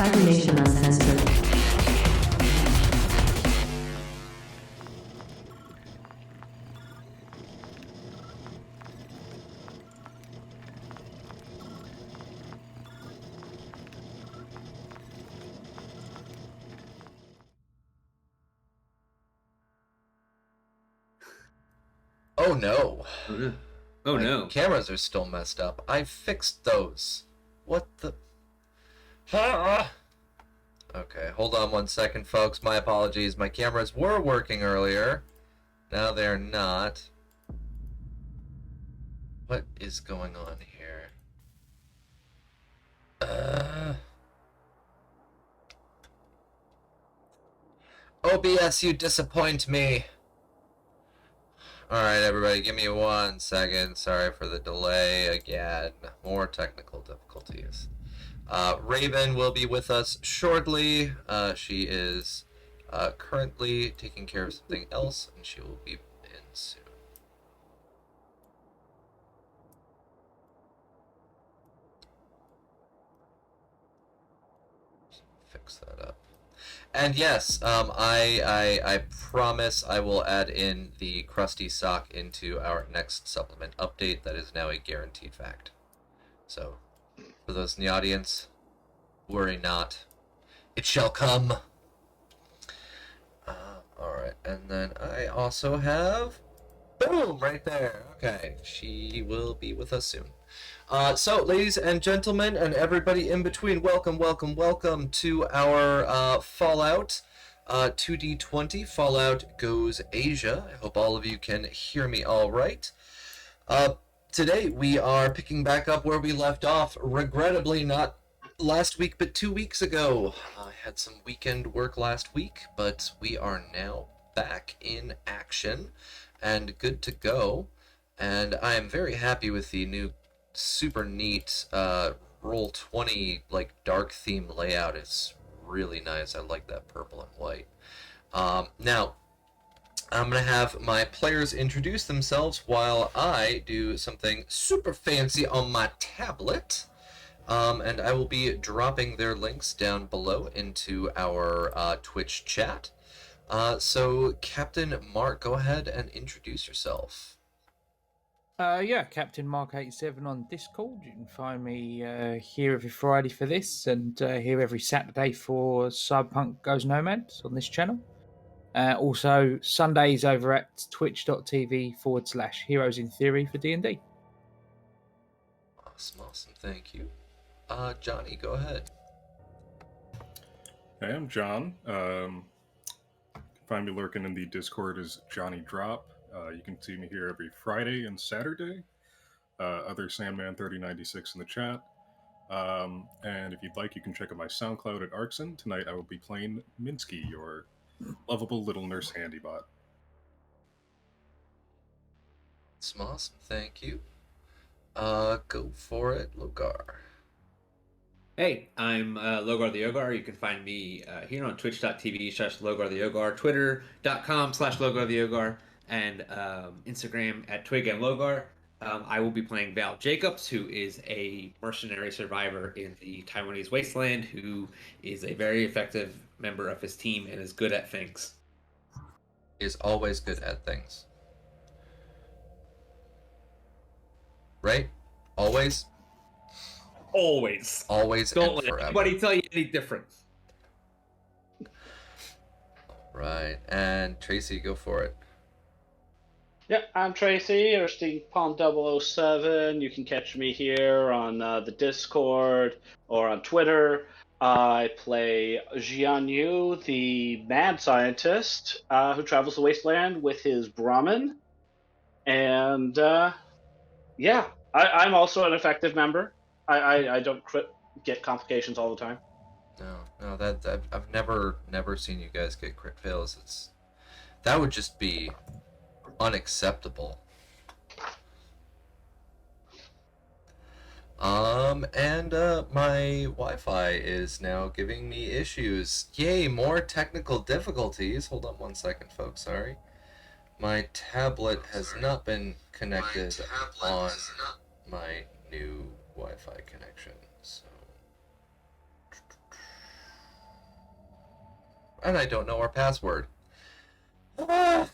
Cybernation Uncensored. Oh no. Oh no. Oh My no. cameras are still messed up. I fixed those. What the... Ah! Okay, hold on 1 second, folks. My apologies. My cameras were working earlier. Now they're not. What is going on here? OBS, you disappoint me. Alright, everybody, give me 1 second. Sorry for the delay again. More technical difficulties. Raven will be with us shortly. She is currently taking care of something else, and she will be in soon. Fix that up. And yes, I promise I will add in the Krusty Sock into our next supplement update. That is now a guaranteed fact. So, for those in the audience, worry not. It shall come. Alright, and then I also have... Boom! Right there. Okay, she will be with us soon. So, ladies and gentlemen, and everybody in between, welcome, welcome, welcome to our Fallout 2D20 Fallout Goes Asia. I hope all of you can hear me all right. Today, we are picking back up where we left off, regrettably not last week, but 2 weeks ago. I had some weekend work last week, but we are now back in action and good to go. And I am very happy with the new super neat Roll20 like dark theme layout. It's really nice. I like that purple and white. Now I'm gonna have my players introduce themselves while I do something super fancy on my tablet, and I will be dropping their links down below into our Twitch chat. So Captain Mark, go ahead and introduce yourself. Yeah, Captain Mark87 on Discord. You can find me here every Friday for this, and here every Saturday for Cyberpunk Goes Nomad on this channel. Also, Sundays over at twitch.tv/Heroes in Theory for D&D. Awesome, thank you. Johnny, go ahead. Hey, I'm John. You can find me lurking in the Discord as Johnny Drop. You can see me here every Friday and Saturday. Other Sandman3096 in the chat. And if you'd like, you can check out my SoundCloud at Arkson. Tonight I will be playing Minsky, your lovable little nurse handybot. Awesome, thank you. Go for it, Logar. Hey, I'm Logar the Yogar. You can find me here on twitch.tv/Logar the Yogar, twitter.com/Logar the Yogar, and Instagram at Twig and Logar. I will be playing Val Jacobs, who is a mercenary survivor in the Taiwanese wasteland, who is a very effective member of his team and is good at things. Is always good at things. Right? Always? Always. Always Don't and let forever. anybody tell you any different. Right, and Tracy, go for it. Yeah, I'm Tracy, or Steampunk007. You can catch me here on the Discord or on Twitter. I play Jian Yu, the mad scientist who travels the wasteland with his Brahmin. And yeah, I'm also an effective member. I don't get complications all the time. No, that I've never seen you guys get crit fails. That would just be unacceptable. And my Wi-Fi is now giving me issues. Yay, more technical difficulties. Hold on 1 second, folks, sorry. My tablet has not been connected on my new Wi-Fi connection, so... and I don't know our password. Ah.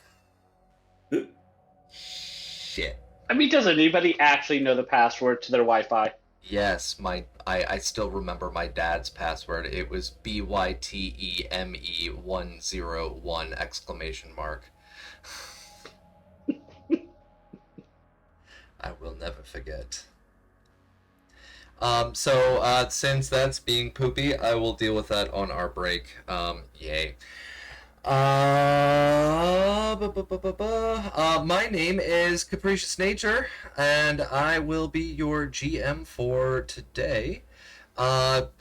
Shit. I mean, does anybody actually know the password to their Wi-Fi? Yes, I still remember my dad's password. It was BYTEME101 exclamation mark. I will never forget. Since that's being poopy, I will deal with that on our break. Yay. My name is Capricious Nature, and I will be your GM for today.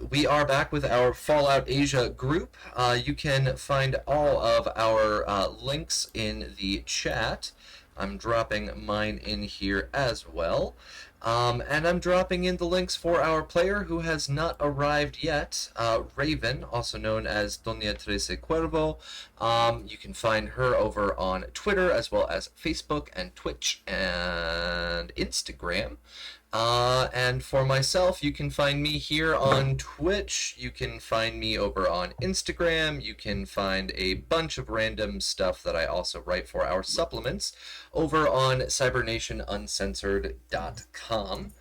We are back with our Fallout Asia group. You can find all of our links in the chat. I'm dropping mine in here as well. And I'm dropping in the links for our player who has not arrived yet, Raven, also known as Doña Trece Cuervo. You can find her over on Twitter as well as Facebook and Twitch and Instagram. And for myself, you can find me here on Twitch. You can find me over on Instagram. You can find a bunch of random stuff that I also write for our supplements over on cybernationuncensored.com.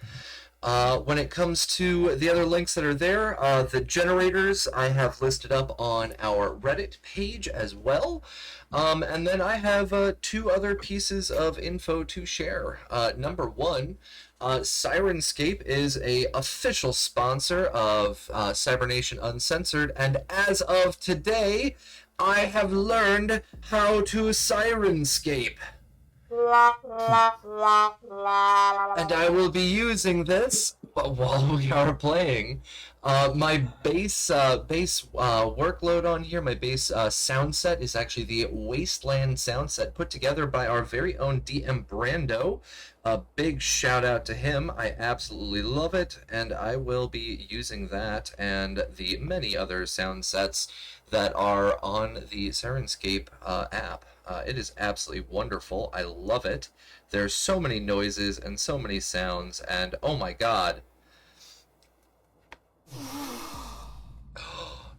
When it comes to the other links that are there, the generators I have listed up on our Reddit page as well. And then I have two other pieces of info to share. Number one, Sirenscape is a official sponsor of Cybernation Uncensored, and as of today, I have learned how to Sirenscape. And I will be using this while we are playing. My base workload on here, my base sound set is actually the Wasteland sound set put together by our very own DM Brando. A big shout out to him. I absolutely love it, and I will be using that and the many other sound sets that are on the Sirenscape app. It is absolutely wonderful. I love it. There's so many noises and so many sounds, and oh my god.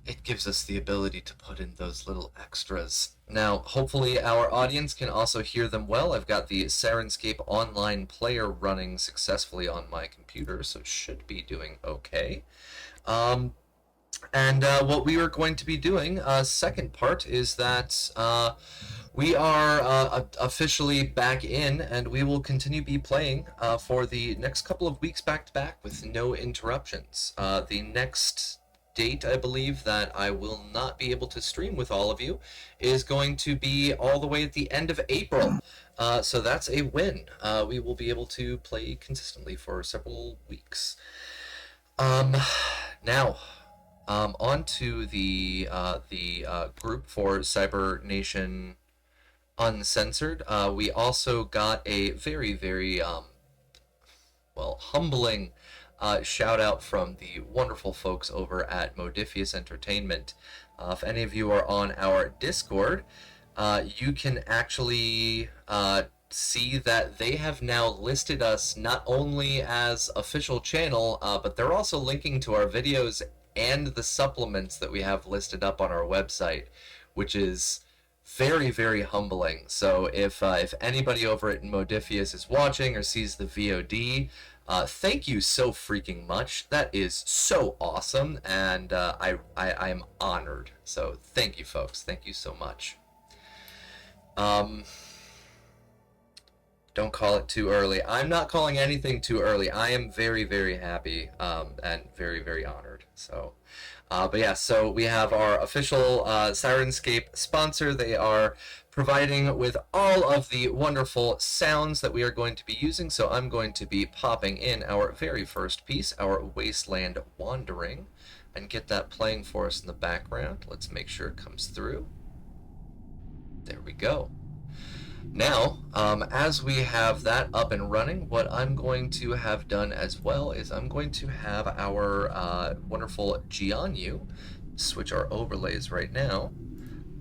It gives us the ability to put in those little extras. Now, hopefully our audience can also hear them well. I've got the Sirenscape online player running successfully on my computer, so it should be doing okay. What we are going to be doing, second part, is that we are officially back in, and we will continue be playing for the next couple of weeks back-to-back with no interruptions. The next date, I believe, that I will not be able to stream with all of you is going to be all the way at the end of April. So that's a win. We will be able to play consistently for several weeks. Now, on to the group for Cyber Nation Uncensored. We also got a very, very humbling shout out from the wonderful folks over at Modifius Entertainment. If any of you are on our Discord, you can actually see that they have now listed us not only as official channel, but they're also linking to our videos and the supplements that we have listed up on our website, which is very, very humbling. So if anybody over at Modifius is watching or sees the VOD, thank you so freaking much. That is so awesome, and I am honored. So thank you, folks. Thank you so much. Don't call it too early. I'm not calling anything too early. I am very, very happy and very, very honored. So, but yeah, so we have our official Sirenscape sponsor. They are providing with all of the wonderful sounds that we are going to be using. So I'm going to be popping in our very first piece, our Wasteland Wandering, and get that playing for us in the background. Let's make sure it comes through. There we go. Now, as we have that up and running, what I'm going to have done as well is I'm going to have our wonderful Jianyu switch our overlays right now.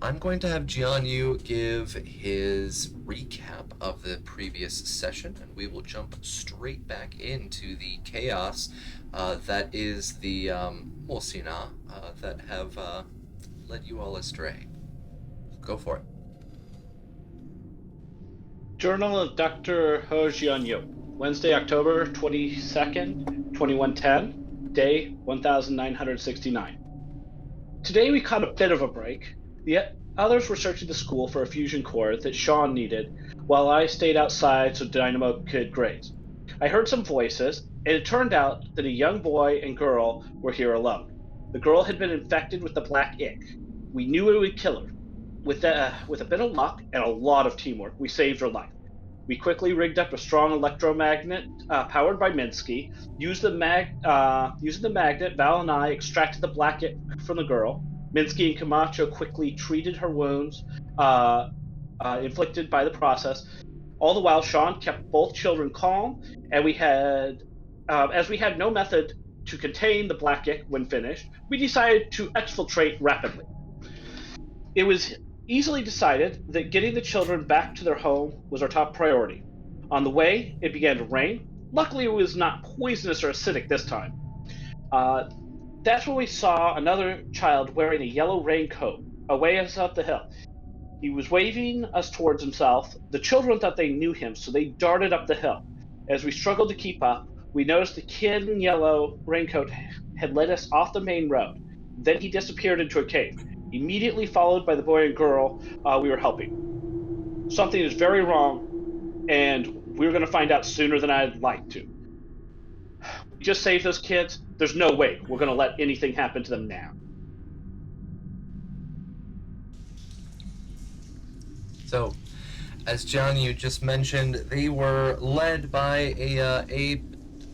I'm going to have Jianyu give his recap of the previous session, and we will jump straight back into the chaos that is the Mosina that have led you all astray. Go for it. Journal of Dr. He Jianyu, Wednesday, October 22nd, 2110, day 1969. Today we caught a bit of a break. The others were searching the school for a fusion core that Sean needed, while I stayed outside so Dynamo could graze. I heard some voices, and it turned out that a young boy and girl were here alone. The girl had been infected with the black ick. We knew it would kill her. With a bit of luck and a lot of teamwork, we saved her life. We quickly rigged up a strong electromagnet powered by Minsky. Using the magnet, Val and I extracted the black ick from the girl. Minsky and Camacho quickly treated her wounds inflicted by the process. All the while, Sean kept both children calm, and as we had no method to contain the black ick when finished, we decided to exfiltrate rapidly. It was easily decided that getting the children back to their home was our top priority. On the way, it began to rain. Luckily, it was not poisonous or acidic this time. That's when we saw another child wearing a yellow raincoat away us up the hill. He was waving us towards himself. The children thought they knew him, so they darted up the hill. As we struggled to keep up, we noticed the kid in yellow raincoat had led us off the main road. Then he disappeared into a cave, immediately followed by the boy and girl we were helping. Something is very wrong, and we're going to find out sooner than I'd like to. We just saved those kids. There's no way we're going to let anything happen to them now. So, as John, you just mentioned, they were led by a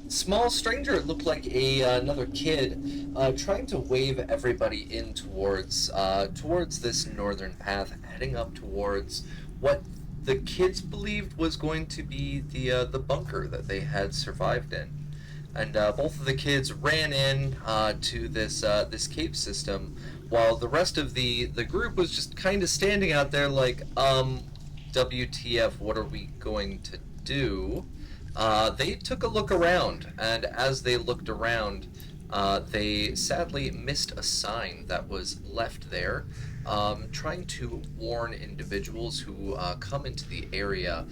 small stranger. It looked like another kid trying to wave everybody in towards this northern path, heading up towards what the kids believed was going to be the bunker that they had survived in. And both of the kids ran in to this cave system, while the rest of the group was just kind of standing out there like, WTF, what are we going to do? They took a look around, and as they looked around, they sadly missed a sign that was left there, trying to warn individuals who come into the area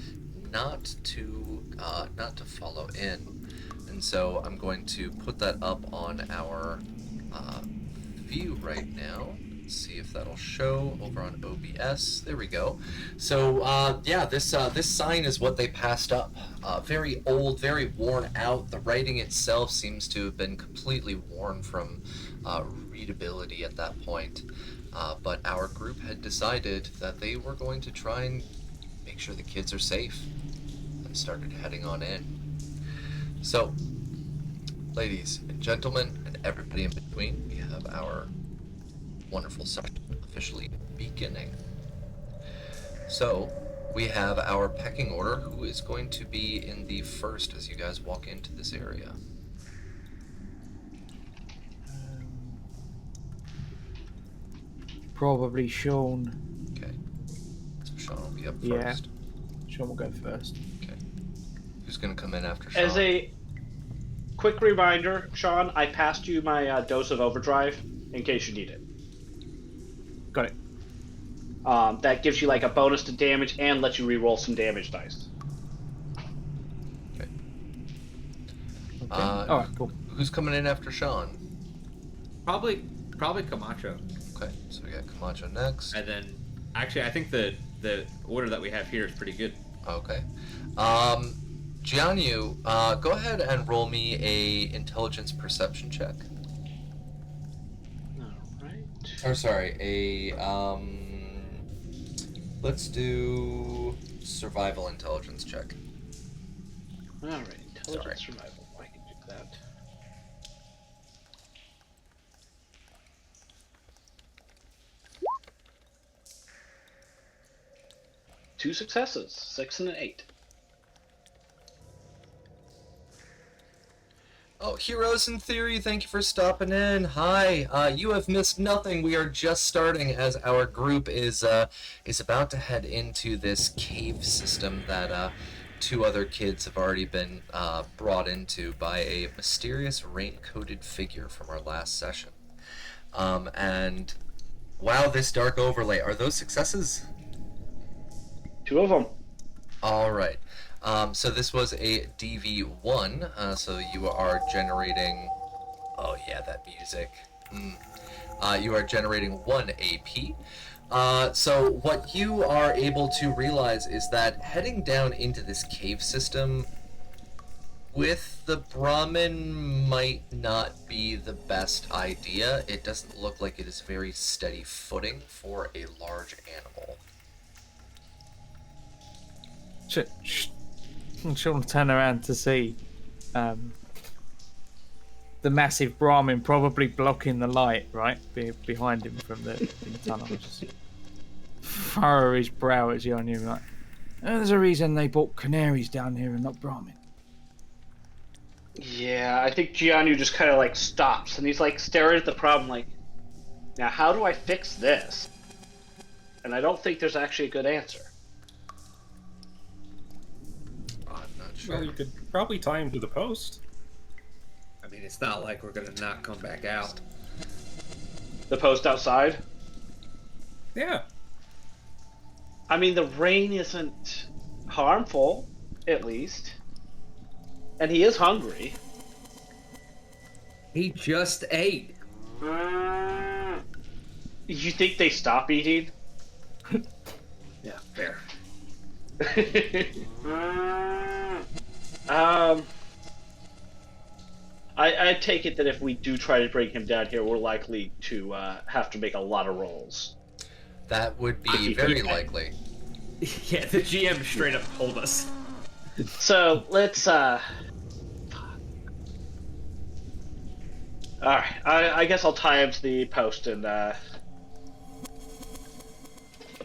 not to follow in. And so I'm going to put that up on our view right now. Let's see if that'll show over on OBS. There we go. So yeah, this sign is what they passed up. Very old, very worn out. The writing itself seems to have been completely worn from readability at that point. But our group had decided that they were going to try and make sure the kids are safe, and started heading on in. So, ladies and gentlemen, and everybody in between, we have our wonderful session officially beginning. So, we have our pecking order. Who is going to be in the first as you guys walk into this area? Probably Sean. Okay. So Sean will be up Yeah. first. Sean will go first. Okay. Who's going to come in after Sean? As a quick reminder, Sean, I passed you my dose of overdrive in case you need it. Got it. That gives you like a bonus to damage and lets you reroll some damage dice. Okay. Okay. Alright, cool. Who's coming in after Sean? Probably Camacho. Okay, so we got Camacho next. And then, actually, I think the order that we have here is pretty good. Okay. Jianyu, go ahead and roll me a intelligence perception check. Alright. Or sorry, let's do survival intelligence check. Alright, intelligence Sorry. survival. I can do that. Two successes, 6 and an 8. Oh, Heroes in Theory, thank you for stopping in. Hi, you have missed nothing. We are just starting as our group is about to head into this cave system that two other kids have already been brought into by a mysterious rain-coated figure from our last session. And Wow, this dark overlay. Are those successes? 2 of them. All right. So this was a DV1. So you are generating. Oh yeah, that music. You are generating 1 AP. So what you are able to realize is that heading down into this cave system with the Brahmin might not be the best idea. It doesn't look like it is very steady footing for a large animal. She'll turn around to see the massive Brahmin probably blocking the light, right? Behind him from the tunnel. Just furrow his brow at you on you, like, there's a reason they brought canaries down here and not Brahmin. Yeah, I think Jianyu just kind of like stops and he's like staring at the problem like, now how do I fix this? And I don't think there's actually a good answer. I'm not sure. Well, you could probably tie him to the post. I mean, it's not like we're gonna not come back out. The post outside? Yeah. I mean, the rain isn't harmful, at least. And he is hungry. He just ate. You think they stop eating? Yeah, fair. I take it that if we do try to bring him down here, we're likely to have to make a lot of rolls. That would be very likely. Yeah, the GM straight up told us. So let's Alright, I guess I'll tie him to the post and I'll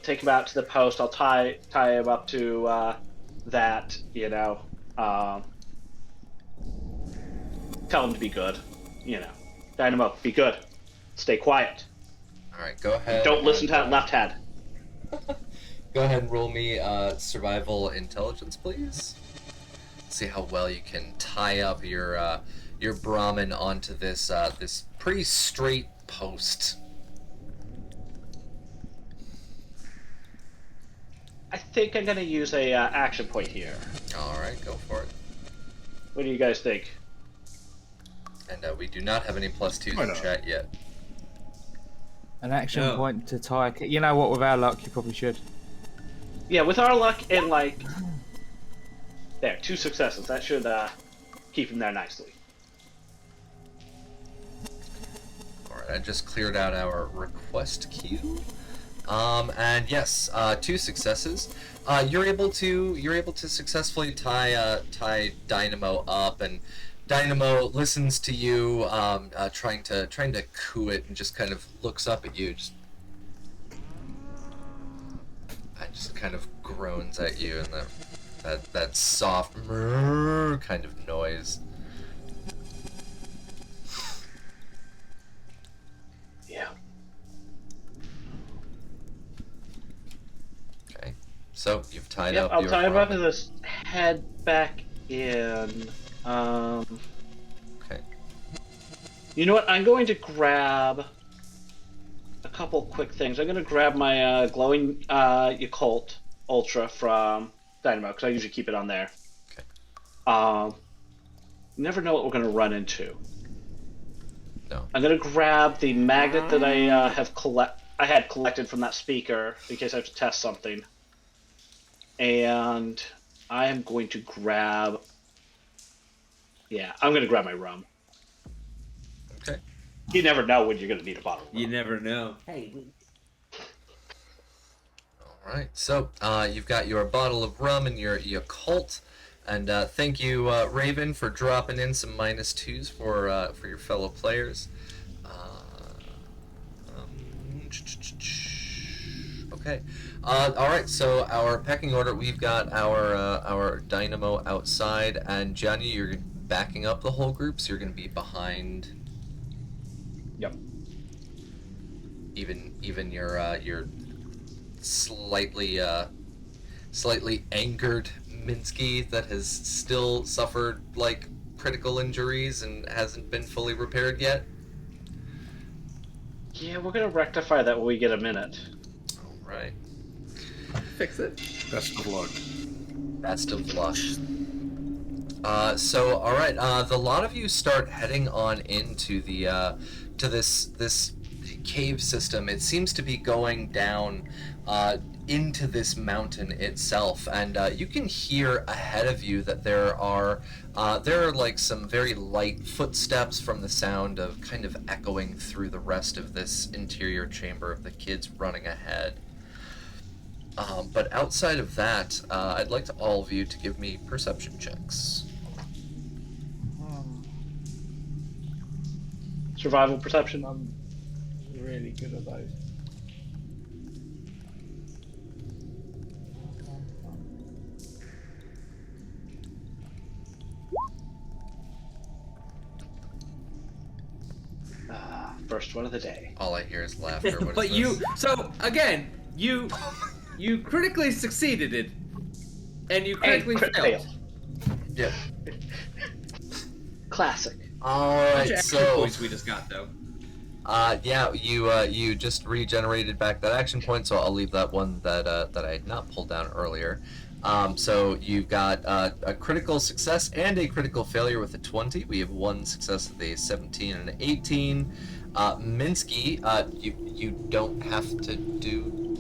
take him out to the post. I'll tie him up to that, you know. Tell him to be good, you know. Dynamo, be good. Stay quiet. Alright, go ahead. Don't listen to that left hand. Go ahead and roll me survival intelligence, please. See how well you can tie up your Brahmin onto this this pretty straight post. I think I'm gonna use a action point here. All right, go for it. What do you guys think? And we do not have any +2s Why in not? chat yet. An action No. point to tie. You know what? With our luck, you probably should. Yeah, with our luck and like, there, 2 successes. That should keep him there nicely. Alright, I just cleared out our request queue. And yes, 2 successes. You're able to successfully tie Dynamo up, and Dynamo listens to you, trying to coo it, and just kind of looks up at you, and just kind of groans at you, and that soft kind of noise. Yeah. Okay, so you've tied Yep, up. I'll your tie him up Brahmin. and just head back in. Okay. You know what? I'm going to grab a couple quick things. I'm going to grab my glowing Yakult Ultra from Dynamo, because I usually keep it on there. Okay. You never know what we're going to run into. No. I'm going to grab the magnet that I had collected from that speaker in case I have to test something. And I am going to grab... Yeah, I'm going to grab my rum. Okay. You never know when you're going to need a bottle of rum. You never know. All right. So you've got your bottle of rum and your Yakult, and thank you, Raven, for dropping in some -2s for your fellow players. Okay. All right. So our pecking order, we've got our Dynamo outside, and Johnny, you're backing up the whole group, so you're going to be behind. Yep. Even your slightly angered Minsky that has still suffered like critical injuries and hasn't been fully repaired yet. Yeah, we're gonna rectify that when we get a minute. All right. Fix it. Best of luck. Best of luck. So, all right. The lot of you start heading on into the to this cave system. It seems to be going down into this mountain itself, and you can hear ahead of you that there are like some very light footsteps from the sound of kind of echoing through the rest of this interior chamber of the kids running ahead. But outside of that, I'd like to all of you to give me perception checks. Survival perception. I'm really good at those. First one of the day. All I hear is laughter. What But is you, this? so again, you critically succeeded it, and you critically crit failed. Yeah. Classic. All How much right. action So, points we just got though. yeah, you just regenerated back that action point, so I'll leave that one that I had not pulled down earlier. So you've got a critical success and a critical failure with a 20. We have one success with a 17 and an 18. Minsky, you don't have to do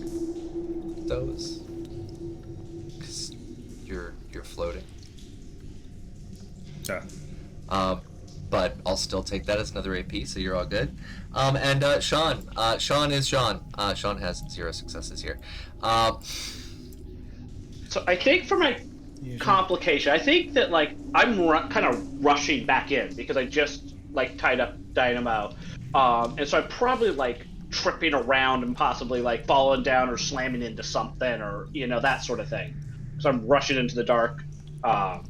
those because you're floating. Yeah. But I'll still take that as another AP, so you're all good. And Sean. Sean is Sean. Sean has 0 successes here. So I think for my complication, I think that like I'm kind of rushing back in because I just like tied up Dynamo, and so I'm probably like tripping around and possibly like falling down or slamming into something or that sort of thing. So I'm rushing into the dark. My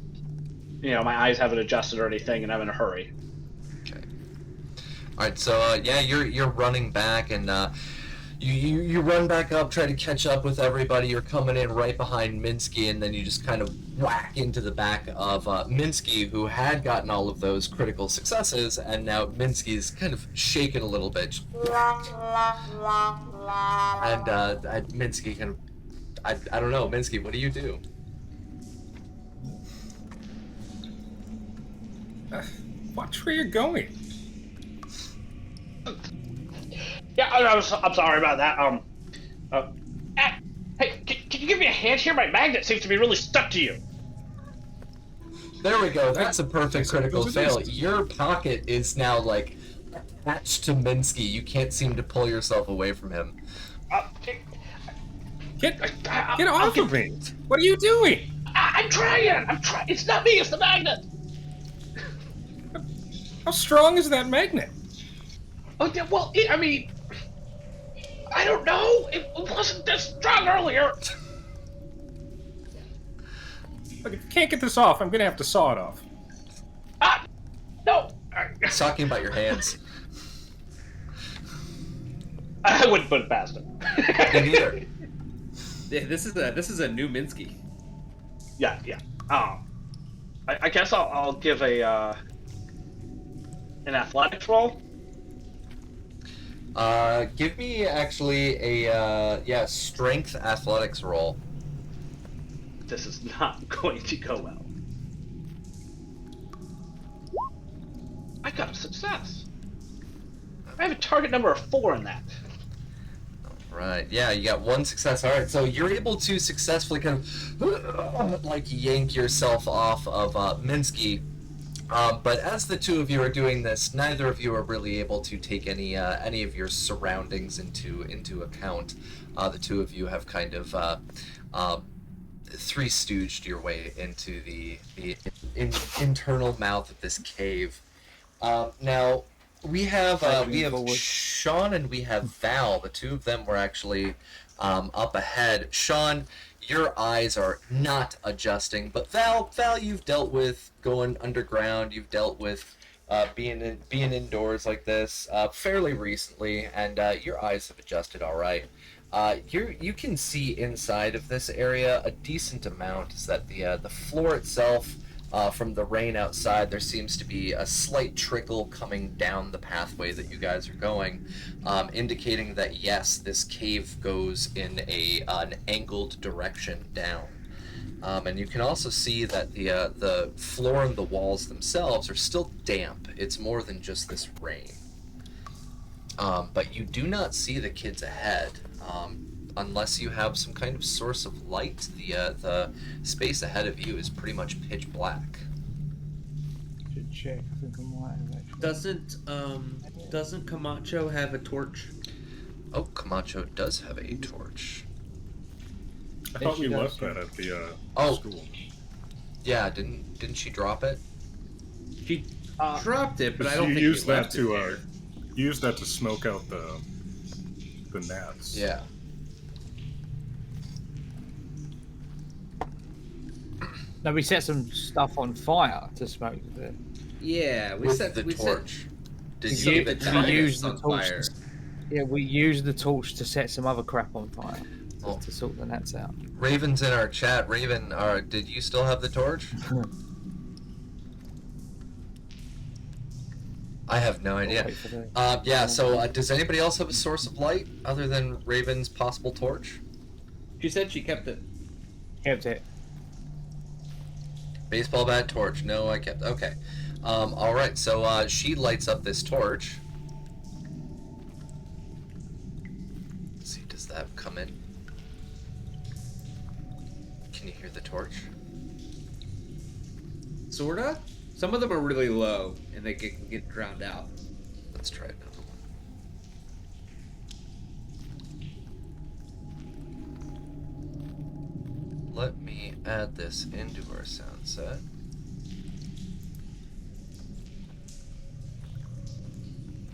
eyes haven't adjusted or anything, and I'm in a hurry. Okay. All right. So yeah, you're running back, and you run back up, try to catch up with everybody. You're coming in right behind Minsky, and then you just kind of whack into the back of Minsky, who had gotten all of those critical successes, and now Minsky's kind of shaken a little bit. And Minsky kind of, I don't know, Minsky, what do you do? Watch where you're going. Yeah, I'm sorry about that. Hey, can you give me a hand here? My magnet seems to be really stuck to you. There we go. That's a perfect critical fail. Your pocket is now like attached to Minsky. You can't seem to pull yourself away from him. Get off of me! What are you doing? I'm trying. It's not me. It's the magnet. How strong is that magnet? Oh, yeah, well, I don't know. It wasn't this strong earlier. Look, if you can't get this off, I'm gonna have to saw it off. No. He's talking about your hands. I wouldn't put it past him. Me neither. Yeah, this is a new Minsky. Yeah. I guess I'll give an athletics roll. Give me actually a strength athletics roll. This is not going to go well. I got a success. I have a target number of 4 in that. Right. Yeah, you got one success. All right, so you're able to successfully kind of like yank yourself off of Minsky. But as the two of you are doing this, neither of you are really able to take any of your surroundings into account. The two of you have kind of three stooged your way into the internal mouth of this cave. Now we have Sean and we have Val. The two of them were actually up ahead. Sean, your eyes are not adjusting, but Val, you've dealt with going underground. You've dealt with being indoors like this fairly recently, and your eyes have adjusted all right. You can see inside of this area a decent amount. Is that the floor itself from the rain outside, there seems to be a slight trickle coming down the pathway that you guys are going, indicating that yes, this cave goes in an angled direction down. And you can also see that the floor and the walls themselves are still damp. It's more than just this rain. But you do not see the kids ahead. Unless you have some kind of source of light, the space ahead of you is pretty much pitch black. Should check. I think I might have actually. Doesn't Camacho have a torch? Oh, Camacho does have a torch. I thought she we does, left yeah. that at the Oh. school. Yeah, didn't she drop it? She dropped it, but I don't you think used you that left to it there. use that to smoke out the gnats. Yeah. No, we set some stuff on fire to smoke the. Yeah, we With set the we torch. Did set, you we leave it set down? the used Titus the on torch fire. Yeah, we used the torch to set some other crap on fire. Oh. To sort the gnats out. Raven's in our chat. Raven, did you still have the torch? I have no idea. Wait for the- Yeah, so does anybody else have a source of light other than Raven's possible torch? She said she kept it. Kept it. Baseball bat, torch. No, I kept. Okay. Alright, so she lights up this torch. Let's see, does that come in? Can you hear the torch? Sorta. Some of them are really low, and they can get drowned out. Let's try another one. Let me add this into our sound set.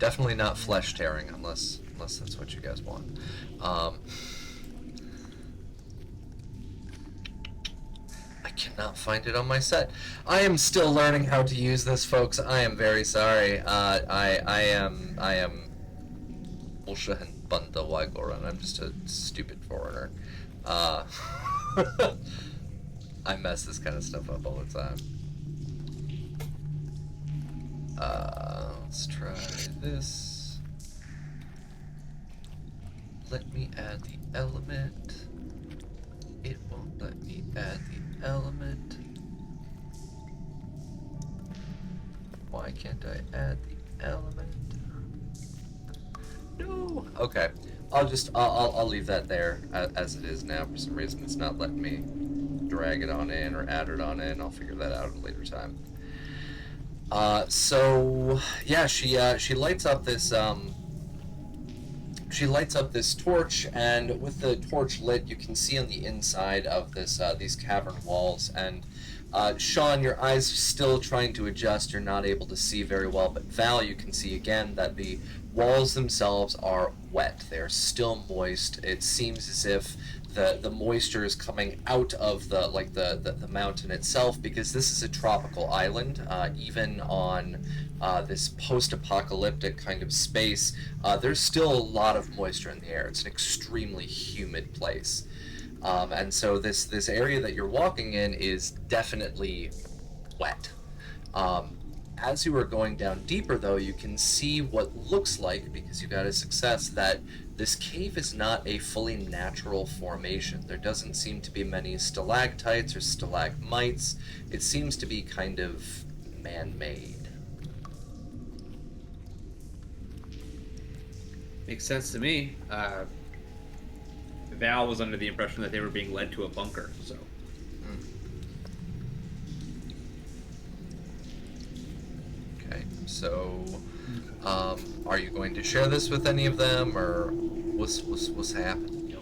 Definitely not flesh tearing, unless that's what you guys want. I cannot find it on my set. I am still learning how to use this, folks. I am very sorry. I am Bullshahen Bunda Waigoran. I'm just a stupid foreigner. I mess this kind of stuff up all the time. Let's try this. Let me add the element. It won't let me add the element. Why can't I add the element? No. Okay. I'll leave that there as it is now. For some reason, it's not letting me drag it on in or add it on in. I'll figure that out at a later time. So yeah, she lights up this torch, and with the torch lit, you can see on the inside of this these cavern walls. And Sean, your eyes are still trying to adjust. You're not able to see very well, but Val, you can see again that the walls themselves are wet. They're still moist. It seems as if the moisture is coming out of the mountain itself, because this is a tropical island. Even on this post-apocalyptic kind of space, there's still a lot of moisture in the air. It's an extremely humid place. And so this area that you're walking in is definitely wet. As you are going down deeper, though, you can see what looks like, because you got a success, that this cave is not a fully natural formation. There doesn't seem to be many stalactites or stalagmites. It seems to be kind of man-made. Makes sense to me. Val was under the impression that they were being led to a bunker, so. Okay, so are you going to share this with any of them, or what's happening?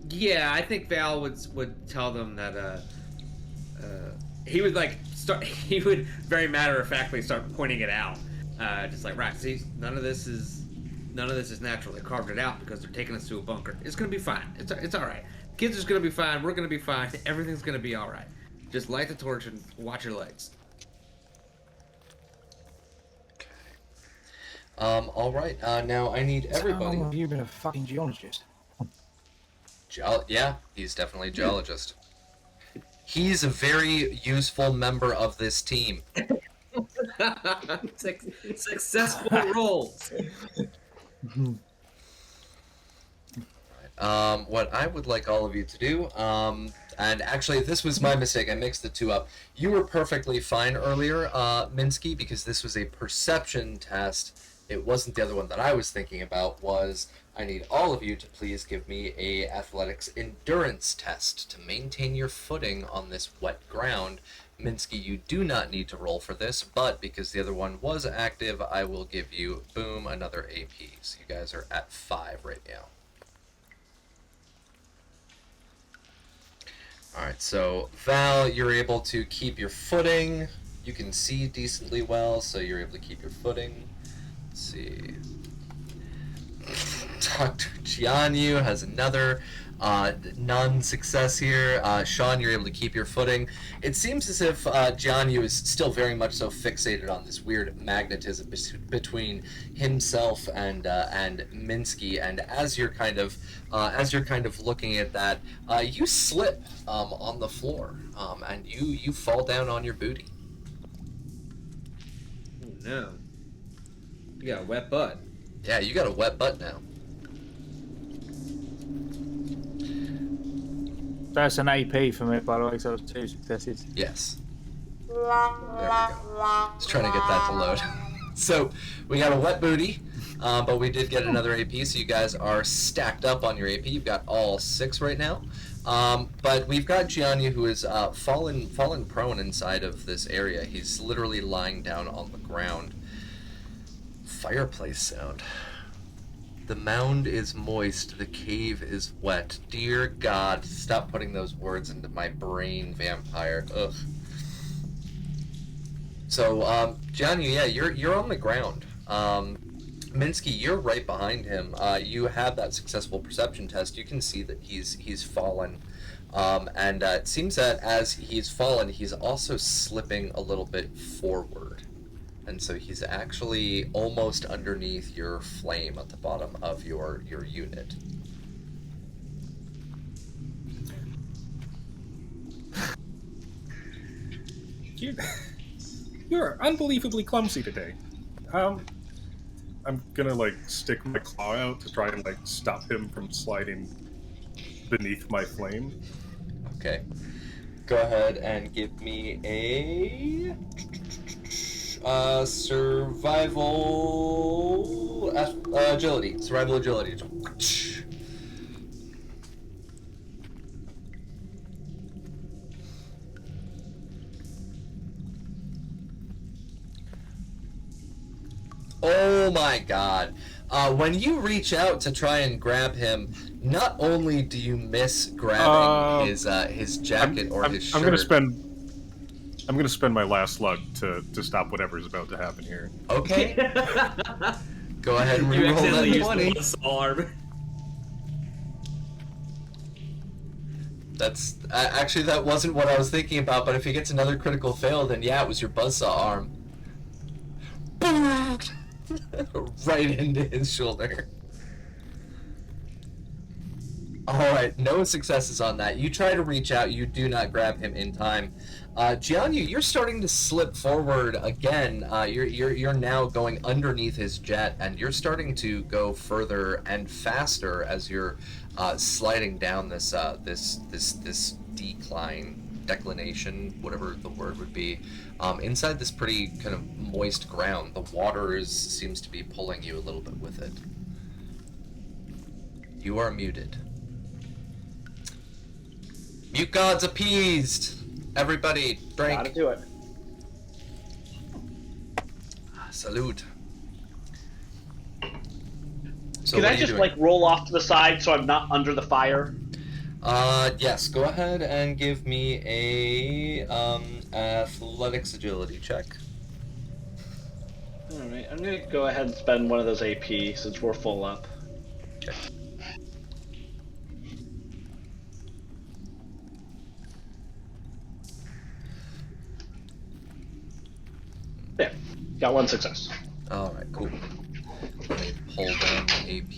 Yeah, I think Val would tell them that he would he would very matter-of-factly start pointing it out. Just like, right, see, none of this is natural. They carved it out because they're taking us to a bunker. It's gonna be fine. It's all right. Kids are gonna be fine. We're gonna be fine. Everything's gonna be all right. Just light the torch and watch your legs. Okay. All right. Now I need everybody. How long have you been a fucking geologist? Yeah, he's definitely a geologist. He's a very useful member of this team. Successful rolls. What I would like all of you to do, and actually this was my mistake, I mixed the two up. You were perfectly fine earlier, Minsky, because this was a perception test. It wasn't the other one that I was thinking about. Was I need all of you to please give me a athletics endurance test to maintain your footing on this wet ground. Minsky, you do not need to roll for this, but because the other one was active, I will give you, boom, another AP. So you guys are at 5 right now. Alright, so Val, you're able to keep your footing. You can see decently well, so you're able to keep your footing. Let's see. Dr. Jianyu has another non-success here. Sean, you're able to keep your footing. It seems as if Jianyu is still very much so fixated on this weird magnetism between himself and Minsky. And as you're kind of looking at that, you slip on the floor, and you fall down on your booty. Oh no! You got a wet butt. Yeah, you got a wet butt now. That's an AP for me, by the way, so that was 2 successes. Yes. There we go. Just trying to get that to load. So, we got a wet booty, but we did get another AP, so you guys are stacked up on your AP. You've got all 6 right now. But we've got Jianyu, who is fallen prone inside of this area. He's literally lying down on the ground. Fireplace sound. The mound is moist, the cave is wet. Dear God, stop putting those words into my brain, vampire. Ugh. So, Jianyu, yeah, you're on the ground. Minsky, you're right behind him. You have that successful perception test. You can see that he's fallen. And it seems that as he's fallen, he's also slipping a little bit forward. And so he's actually almost underneath your flame at the bottom of your unit. You're unbelievably clumsy today. I'm gonna stick my claw out to try and stop him from sliding beneath my flame. Okay. Go ahead and give me a survival agility. Survival agility. Oh my God. When you reach out to try and grab him, not only do you miss grabbing his jacket his shirt. I'm gonna spend my last luck to stop whatever's about to happen here. Okay. Go ahead and reroll that 20. That's actually, that wasn't what I was thinking about, but if he gets another critical fail, then yeah, it was your buzzsaw arm. Right into his shoulder. Alright, no successes on that. You try to reach out, you do not grab him in time. Jianyu, you're starting to slip forward again. You're now going underneath his jet, and you're starting to go further and faster as you're sliding down this declination, whatever the word would be, inside this pretty kind of moist ground. The water seems to be pulling you a little bit with it. You are muted. Mute gods appeased! Everybody, drink. Gotta do it. Salute. So Can I just roll off to the side so I'm not under the fire? Yes. Go ahead and give me a athletics agility check. All right, I'm gonna go ahead and spend one of those AP since we're full up. Okay. There, got one success. All right. Cool. Let me pull down the AP.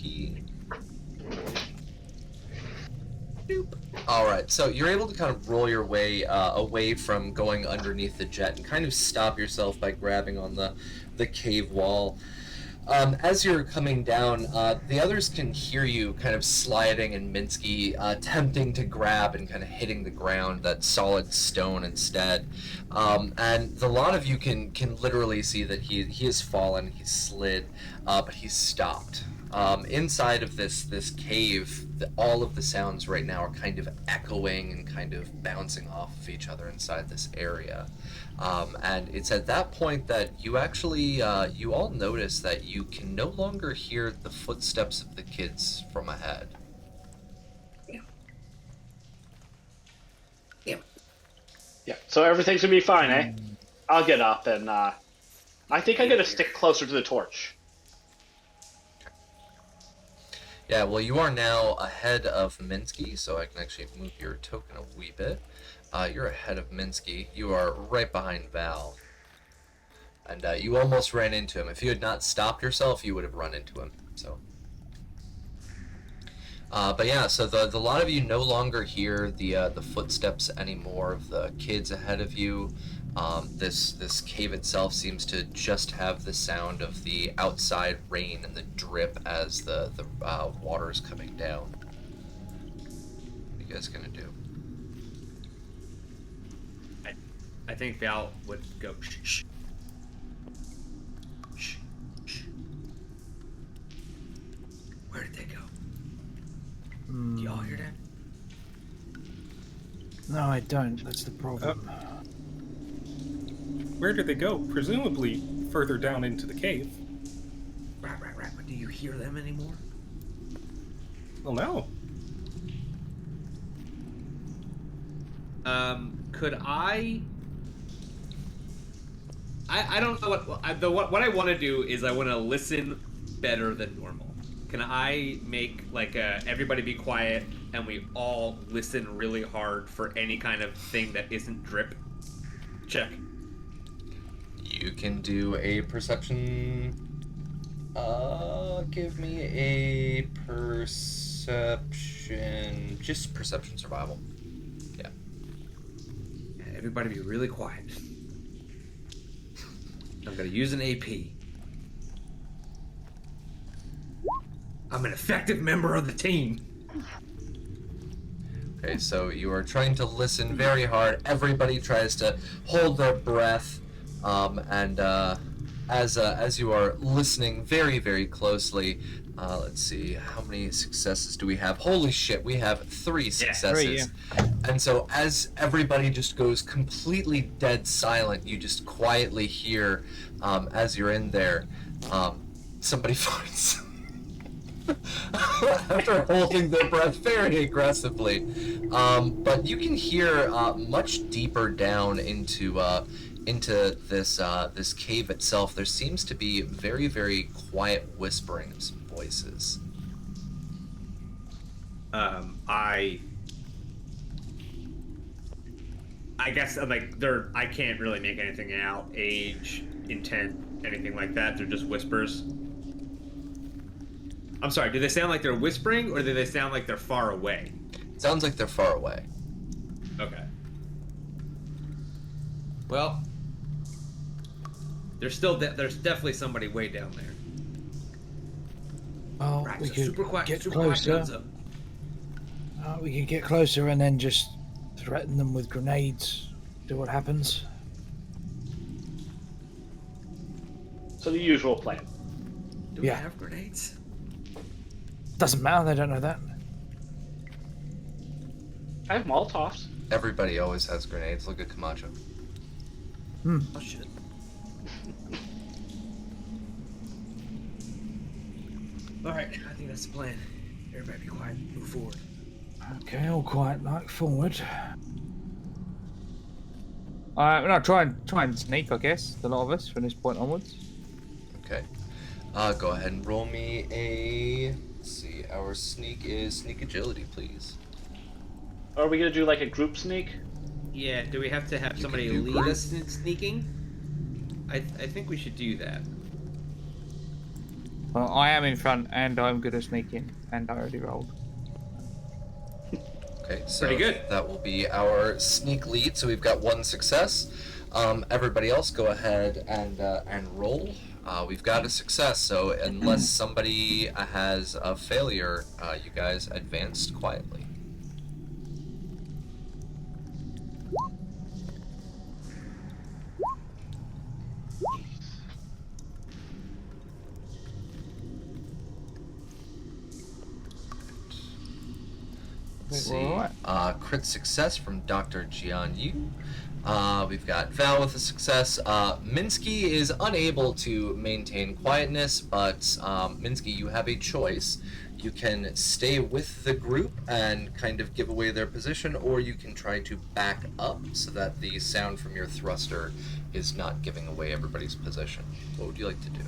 Doop. All right, so you're able to kind of roll your way away from going underneath the jet and kind of stop yourself by grabbing on the cave wall. As you're coming down, the others can hear you kind of sliding and Minsky attempting to grab and kind of hitting the ground, that solid stone instead. And the lot of you can literally see that he has fallen, he's slid, but he's stopped. Inside of this cave, all of the sounds right now are kind of echoing and kind of bouncing off of each other inside this area. And it's at that point that you actually, you all notice that you can no longer hear the footsteps of the kids from ahead. Yeah, so everything's gonna be fine, eh? I'll get up and, I think I'm gonna stick closer to the torch. Yeah, well, you are now ahead of Minsky, so I can actually move your token a wee bit. You're ahead of Minsky. You are right behind Val. And you almost ran into him. If you had not stopped yourself, you would have run into him. So, but yeah, so the lot of you no longer hear the footsteps anymore of the kids ahead of you. This cave itself seems to just have the sound of the outside rain and the drip as the water's coming down. What are you guys gonna do? I think Val would go shh, shh. Shh, shh. Where did they go? Do y'all hear that? No, I don't. That's the problem. Where did they go? Presumably further down into the cave. Right. But do you hear them anymore? Well, no. Could I don't know what I want to do is I want to listen better than normal. Can I make like everybody be quiet and we all listen really hard for any kind of thing that isn't drip? Check. You can do a perception. Give me a perception. Just perception survival. Yeah. Everybody be really quiet. I'm gonna use an AP. I'm an effective member of the team. Okay, so you are trying to listen very hard. Everybody tries to hold their breath, and as you are listening very, very closely, let's see, how many successes do we have? Holy shit, we have 3 successes. 3, yeah. And so as everybody just goes completely dead silent, you just quietly hear, as you're in there, somebody farts. After holding their breath very aggressively. But you can hear much deeper down into this cave itself. There seems to be very, very quiet whispering of some voices. I guess like I can't really make anything out. Age, intent, anything like that. They're just whispers. I'm sorry, do they sound like they're whispering, or do they sound like they're far away? Sounds like they're far away. Okay. Well, there's definitely somebody way down there. Oh, Right, we so could super quiet, get super quiet, closer. guns up. We can get closer and then just threaten them with grenades. Do what happens. So the usual plan. Do we Yeah. have grenades? Doesn't matter. They don't know that. I have Molotovs. Everybody always has grenades. Look at Camacho. Oh shit. Alright, I think that's the plan. Everybody be quiet, move forward. Okay, all quiet, like forward. We'll try and sneak, I guess, the lot of us from this point onwards. Okay. Go ahead and roll me a... Let's see, our sneak is sneak agility, please. Are we gonna do like a group sneak? Yeah, do we have to have You somebody can do lead group. us in sneaking? I think we should do that. Well, I am in front, and I'm good at sneaking, and I already rolled. Okay, so Pretty good. that will be our sneak lead. So we've got 1 success. Everybody else, go ahead and roll. We've got a success, so unless somebody has a failure, you guys advanced quietly. Let's We're see. all right. Crit success from Dr. Jian Yu. We've got Val with a success. Minsky is unable to maintain quietness, but Minsky, you have a choice. You can stay with the group and kind of give away their position, or you can try to back up so that the sound from your thruster is not giving away everybody's position. What would you like to do?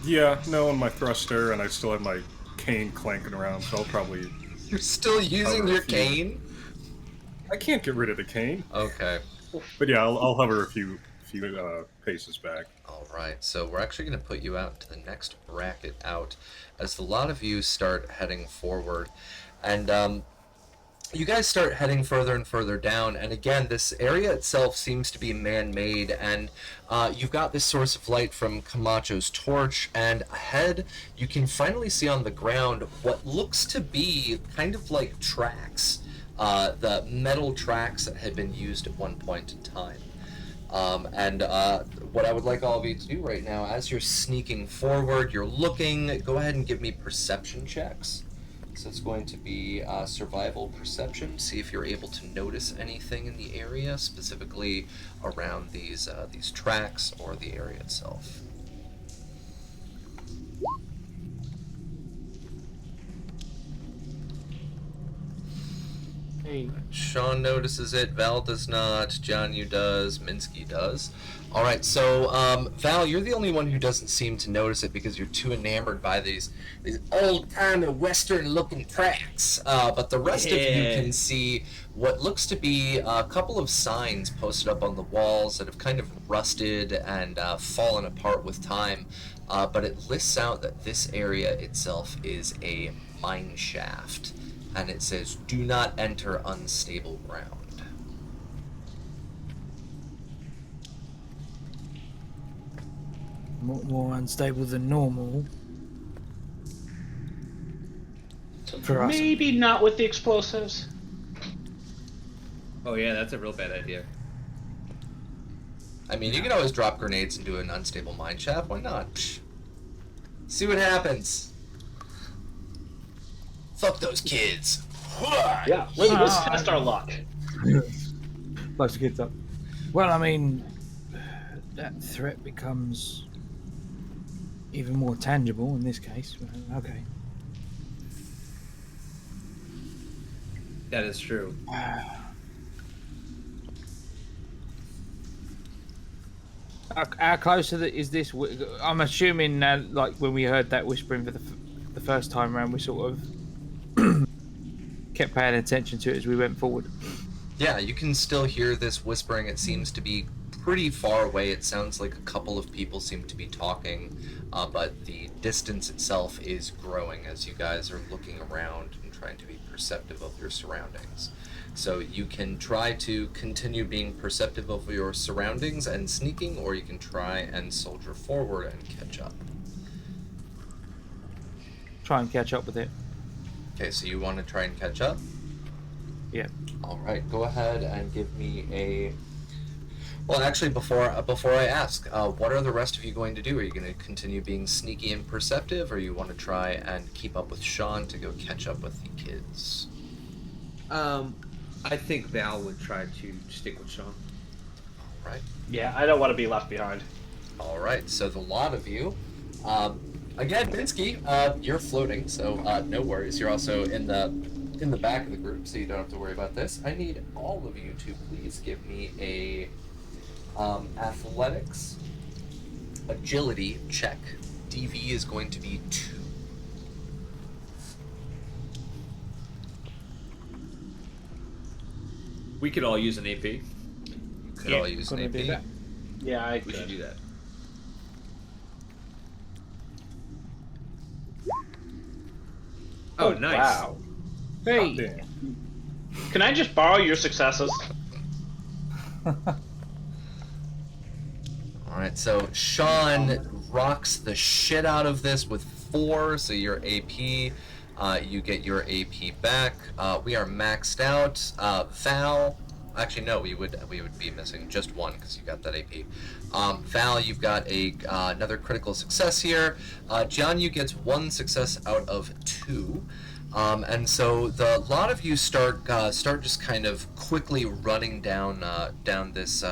Yeah, no, on my thruster, and I still have my cane clanking around, so I'll probably... You're still using your cane? I can't get rid of the cane. Okay. But yeah, I'll hover a few paces back. All right, so we're actually going to put you out to the next bracket out as a lot of you start heading forward. And you guys start heading further and further down, and again, this area itself seems to be man-made, and you've got this source of light from Camacho's torch, and ahead you can finally see on the ground what looks to be kind of like tracks, the metal tracks that had been used at one point in time. What I would like all of you to do right now, as you're sneaking forward, you're looking, go ahead and give me perception checks. So it's going to be survival perception. See if you're able to notice anything in the area, specifically around these tracks or the area itself. Hey. Sean notices it, Val does not, John you does, Minsky does. Alright, so Val, you're the only one who doesn't seem to notice it because you're too enamored by these old-timey western-looking tracks. But the rest of you can see what looks to be a couple of signs posted up on the walls that have kind of rusted and fallen apart with time. But it lists out that this area itself is a mine shaft. And it says, "Do not enter unstable ground." More unstable than normal. For us. Maybe not with the explosives. Oh yeah, that's a real bad idea. I mean, you can always drop grenades into an unstable mine shaft. Why not? Psh. See what happens. Fuck those kids. Yeah, let's test our luck. Lots of kids up. Well, I mean, that threat becomes even more tangible in this case. Okay. That is true. How close is this? I'm assuming like when we heard that whispering for the first time around, we sort of kept paying attention to it as we went forward. Yeah, you can still hear this whispering. It seems to be pretty far away. It sounds like a couple of people seem to be talking, but the distance itself is growing as you guys are looking around and trying to be perceptive of your surroundings. So you can try to continue being perceptive of your surroundings and sneaking, or you can try and soldier forward and catch up. Try and catch up with it. Okay, so you want to try and catch up? Yeah. All right, go ahead and give me a... Well, actually, before I ask, what are the rest of you going to do? Are you going to continue being sneaky and perceptive, or you want to try and keep up with Sean to go catch up with the kids? I think Val would try to stick with Sean. All right. Yeah, I don't want to be left behind. All right, so the lot of you... Again, Minsky, you're floating, so no worries. You're also in the back of the group, so you don't have to worry about this. I need all of you to please give me a athletics agility check. DV is going to be 2. We could all use an AP. You could all use an Couldn't do AP. that. Yeah, I We should do that. Oh, nice. Wow. Hey. Damn. Can I just borrow your successes? Alright, so Sean rocks the shit out of this with 4, so your AP, you get your AP back. We are maxed out. Val, actually no, we would be missing just 1 because you got that AP. Val, you've got another critical success here. John, you gets 1 success out of 2. And so the lot of you start just kind of quickly running down this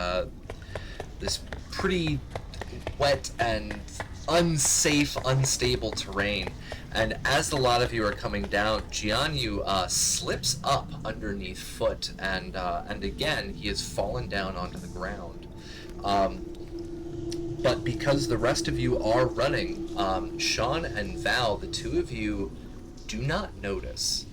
this pretty wet and unsafe, unstable terrain. And as the lot of you are coming down, Jianyu slips up underneath foot, and again he has fallen down onto the ground. But because the rest of you are running, Sean and Val, the 2 of you do not notice.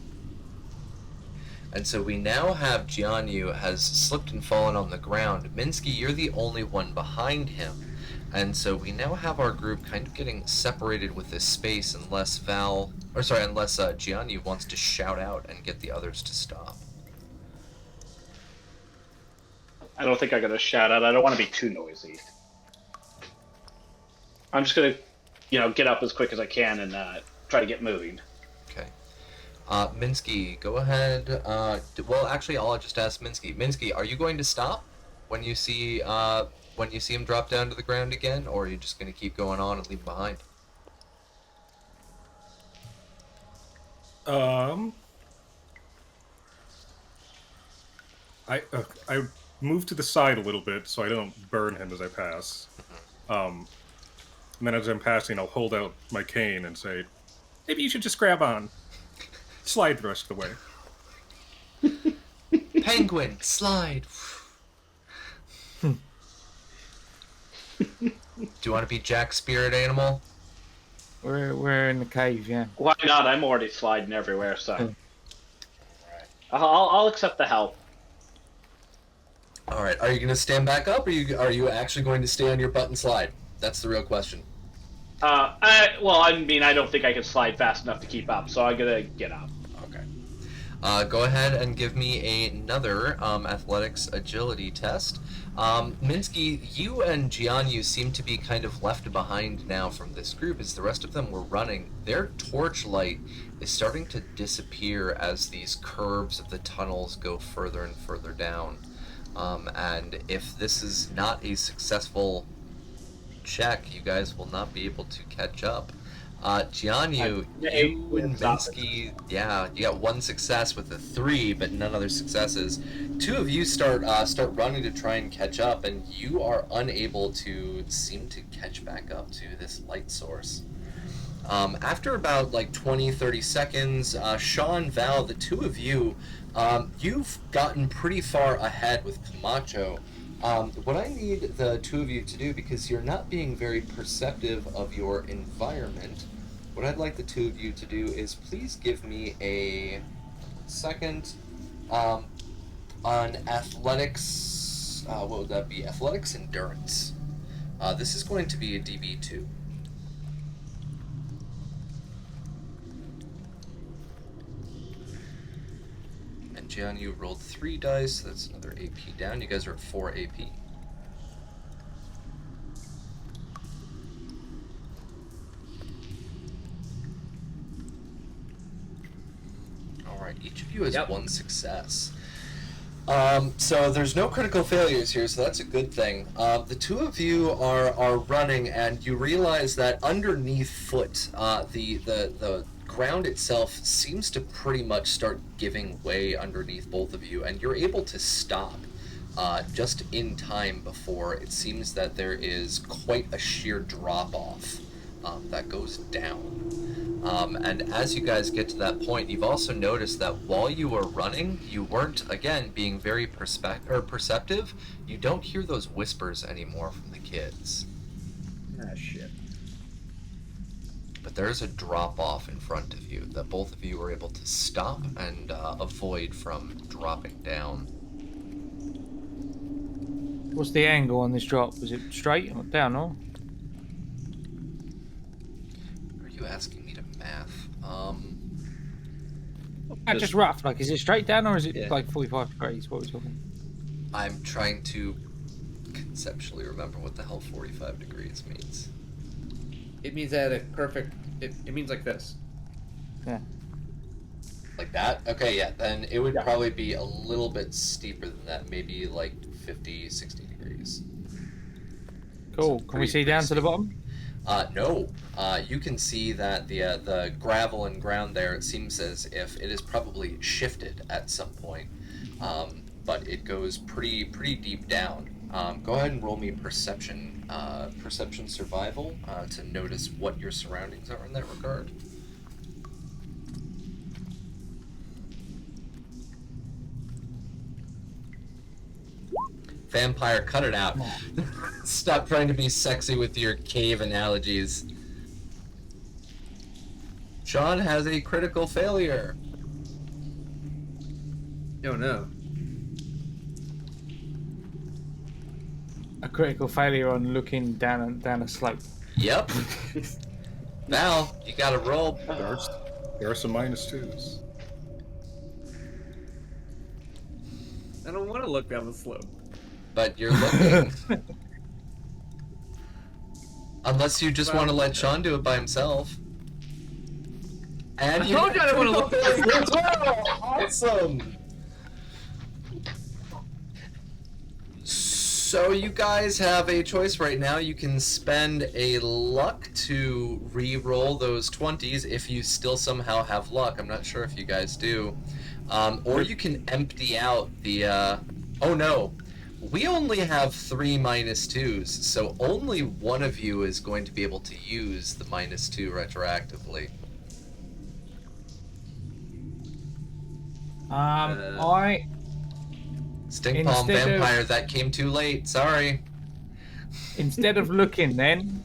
And so we now have Jianyu has slipped and fallen on the ground. Minsky, you're the only one behind him. And so we now have our group kind of getting separated with this space unless Jianyu wants to shout out and get the others to stop. I don't think I'm gonna shout out. I don't want to be too noisy. I'm just gonna, get up as quick as I can and try to get moving. Okay. Minsky, go ahead. Well, actually, I'll just ask Minsky. Minsky, are you going to stop when you see him drop down to the ground again, or are you just going to keep going on and leave him behind? I move to the side a little bit so I don't burn him as I pass. And then as I'm passing, I'll hold out my cane and say, maybe you should just grab on. Slide the rest of the way. Penguin, slide. Do you want to be Jack's spirit animal? We're in the cave, yeah. Why not? I'm already sliding everywhere, so. I'll accept the help. All right. Are you going to stand back up, or are you actually going to stay on your butt and slide? That's the real question. I don't think I can slide fast enough to keep up, so I'm gonna get up. Okay. Go ahead and give me another athletics agility test. Minsky, you and Jianyu seem to be kind of left behind now from this group as the rest of them were running. Their torchlight is starting to disappear as these curves of the tunnels go further and further down. And if this is not a successful check, you guys will not be able to catch up. Jianyu, you and Minsky, you got 1 success with a 3, but none other successes. 2 of you start running to try and catch up, and you are unable to seem to catch back up to this light source. After about 20-30 seconds, Sean, Val, the 2 of you, you've gotten pretty far ahead with Camacho. What I need the 2 of you to do, because you're not being very perceptive of your environment, what I'd like the 2 of you to do is please give me a second on athletics. What would that be? Athletics endurance. This is going to be a DB2. And John, you rolled 3 dice. That's another AP down. You guys are at 4 AP. Alright, each of you has 1 success. So there's no critical failures here, so that's a good thing. The 2 of you are running, and you realize that underneath foot, the ground itself seems to pretty much start giving way underneath both of you, and you're able to stop just in time before it seems that there is quite a sheer drop-off that goes down. And as you guys get to that point, you've also noticed that while you were running, you weren't, again, being very perceptive. You don't hear those whispers anymore from the kids. Ah, shit. But there's a drop-off in front of you that both of you were able to stop and avoid from dropping down. What's the angle on this drop? Was it straight or down or? Are you asking me to math? Just rough. Like, is it straight down or is it Yeah. like 45 degrees? What are we talking? I'm trying to conceptually remember what the hell 45 degrees means. It means at a perfect. It means like this. Yeah. Like that? Okay, yeah. Then it would Yeah. probably be a little bit steeper than that. Maybe like 50, 60 degrees. Cool. So Can we see down to the bottom? No. You can see that the gravel and ground there, it seems as if it is probably shifted at some point. But it goes pretty deep down. Go ahead and roll me perception survival to notice what your surroundings are in that regard. Vampire, cut it out. Stop trying to be sexy with your cave analogies. Sean has a critical failure. Oh no. A critical failure on looking down a slope. Yep. Val, you gotta roll. There are some -2s. I don't want to look down the slope. But you're looking. Unless you just want to let Sean do it by himself. And I told you I didn't want to look as well. Awesome. So you guys have a choice right now. You can spend a luck to re-roll those 20s if you still somehow have luck. I'm not sure if you guys do. Or you can empty out the... Oh no. We only have 3 -2s, so only one of you is going to be able to use the -2 retroactively. I Stink Palm Instead of- Vampire, that came too late. Sorry. instead of looking, then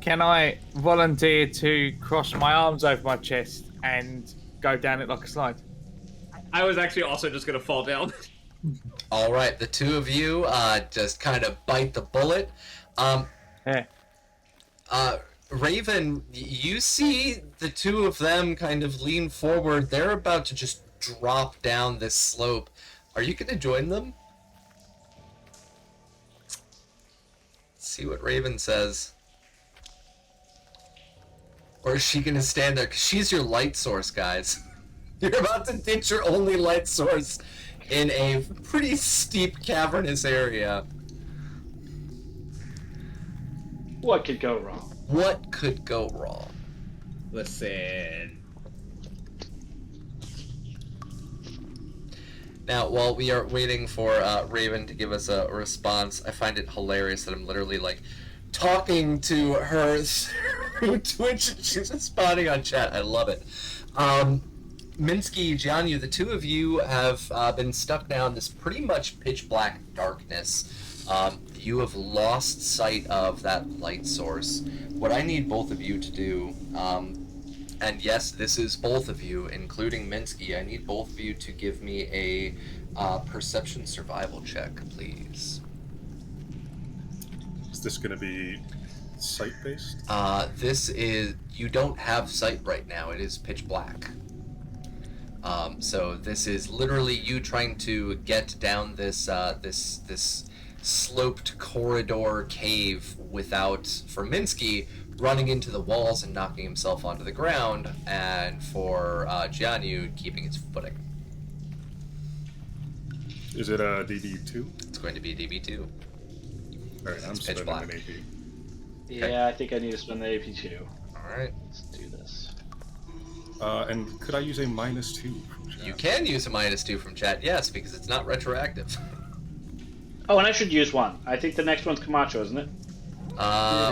can I volunteer to cross my arms over my chest and go down it like a slide? I was actually also just gonna fall down. All right, the two of you just kind of bite the bullet. Yeah. Raven, you see the two of them kind of lean forward. They're about to just drop down this slope. Are you going to join them? Let's see what Raven says. Or is she going to stand there? 'Cause she's your light source, guys. You're about to ditch your only light source in a pretty steep cavernous area. What could go wrong? What could go wrong? Listen. Now, while we are waiting for Raven to give us a response, I find it hilarious that I'm literally, like, talking to her through Twitch and she's responding on chat. I love it. Minsky, Jianyu, the two of you have been stuck down this pretty much pitch black darkness. You have lost sight of that light source. What I need both of you to do, and yes, this is both of you, including Minsky, I need both of you to give me a perception survival check, please. Is this going to be sight-based? This is... You don't have sight right now. It is pitch black. So this is literally you trying to get down this this sloped corridor cave without, for Minsky, running into the walls and knocking himself onto the ground, and for Jianyu keeping his footing. Is it a DD2? It's going to be DB2. Alright, I'm It's pitch spending black. an AP. Yeah, I think I need to spend the AP too. Alright. Let's do this. And could I use a -2 from chat? You can use a -2 from chat, yes, because it's not retroactive. Oh, and I should use one. I think the next one's Camacho, isn't it?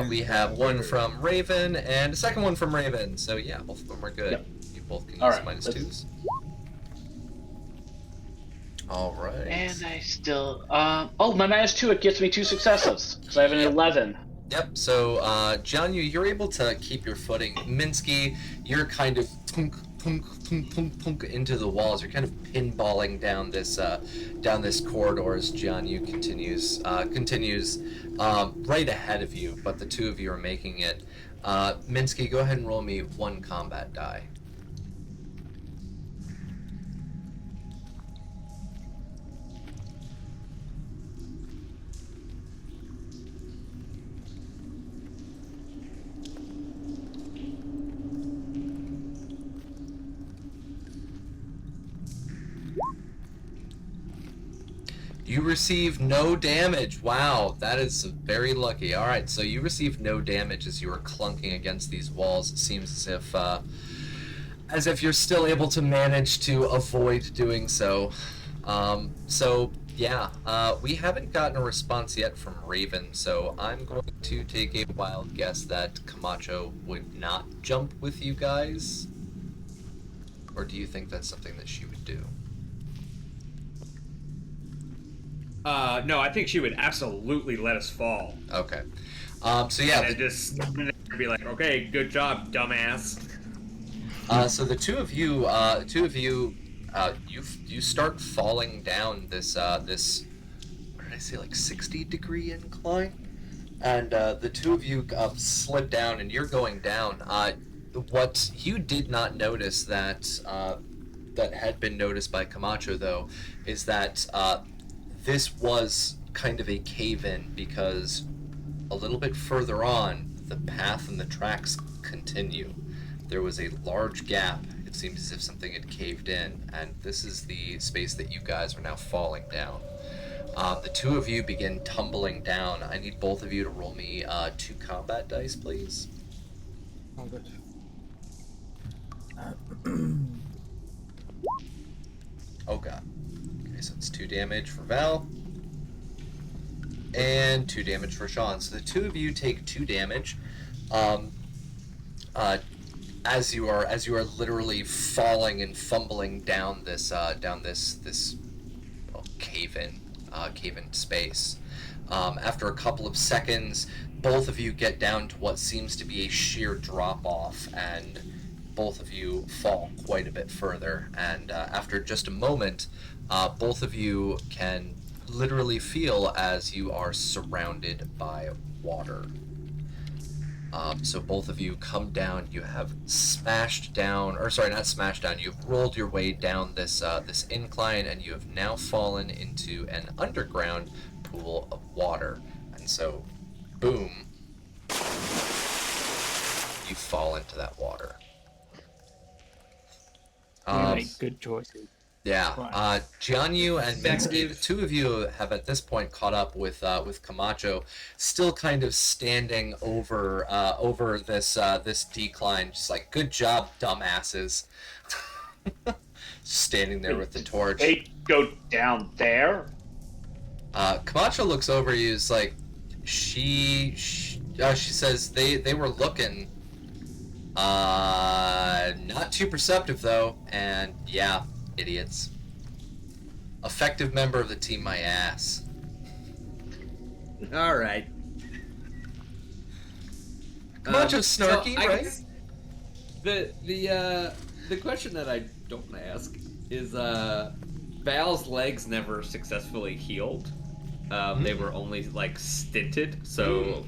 We have one from Raven and a second one from Raven, so yeah, both of them are good. Yep. You both can use Alright, -2s. Alright. And I still... oh, my -2, it gets me 2 successes. So I have an 11. Yep, so, Jianyu, you're able to keep your footing. Minsky, you're kind of punk, punk, punk, punk, punk into the walls. You're kind of pinballing down this corridor as Jianyu continues right ahead of you, but the two of you are making it. Minsky, go ahead and roll me 1 combat die. You receive no damage. Wow, that is very lucky. All right, so you receive no damage as you are clunking against these walls. It seems as if you're still able to manage to avoid doing so. We haven't gotten a response yet from Raven, so I'm going to take a wild guess that Camacho would not jump with you guys. Or do you think that's something that she would do? No, I think she would absolutely let us fall. Okay. And just be like, okay, good job, dumbass. So the two of you, you start falling down this, what did I say, like 60-degree incline? And the two of you slip down, and you're going down. What you did not notice that had been noticed by Camacho, though, is that this was kind of a cave-in, because a little bit further on, the path and the tracks continue. There was a large gap. It seems as if something had caved in, and this is the space that you guys are now falling down. The two of you begin tumbling down. I need both of you to roll me 2 combat dice, please. Oh, good. Oh god. Okay, so it's 2 damage for Val. And 2 damage for Sean. So the two of you take 2 damage. As you are literally falling and fumbling down this cave-in space. After a couple of seconds, both of you get down to what seems to be a sheer drop-off, and both of you fall quite a bit further. And after just a moment, both of you can literally feel as you are surrounded by water. So both of you come down. You have smashed down, or sorry, not smashed down. You've rolled your way down this incline, and you have now fallen into an underground pool of water. And so, boom, you fall into that water. You make good choices. Yeah, Jianyu and Minsky, the two of you have at this point caught up with Camacho, still kind of standing over this decline, just like, good job, dumbasses. Standing there with the torch. They go down there. Camacho looks over you. Is like, she says they were looking. Not too perceptive though, and yeah. Idiots. Effective member of the team, my ass. All right. Camacho's snarky, right? The question that I don't ask is Val's legs never successfully healed. They were only like stinted, so.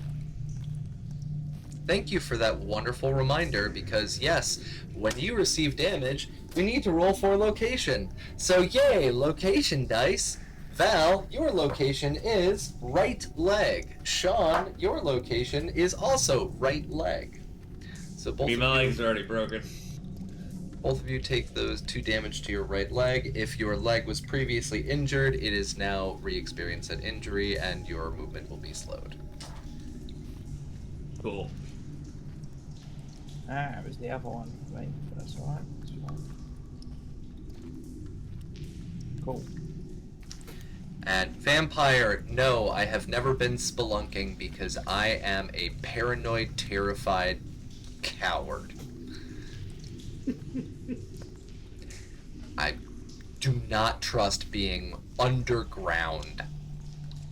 Thank you for that wonderful reminder, because yes, when you receive damage, we need to roll for location. So yay, location dice. Val, your location is right leg. Sean, your location is also right leg. So both my legs are already broken. Both of you take those 2 damage to your right leg. If your leg was previously injured, it is now re-experience that injury, and your movement will be slowed. Cool. It was the other one, right? That's alright. That's fine. Cool. And Vampire, no, I have never been spelunking because I am a paranoid, terrified coward. I do not trust being underground,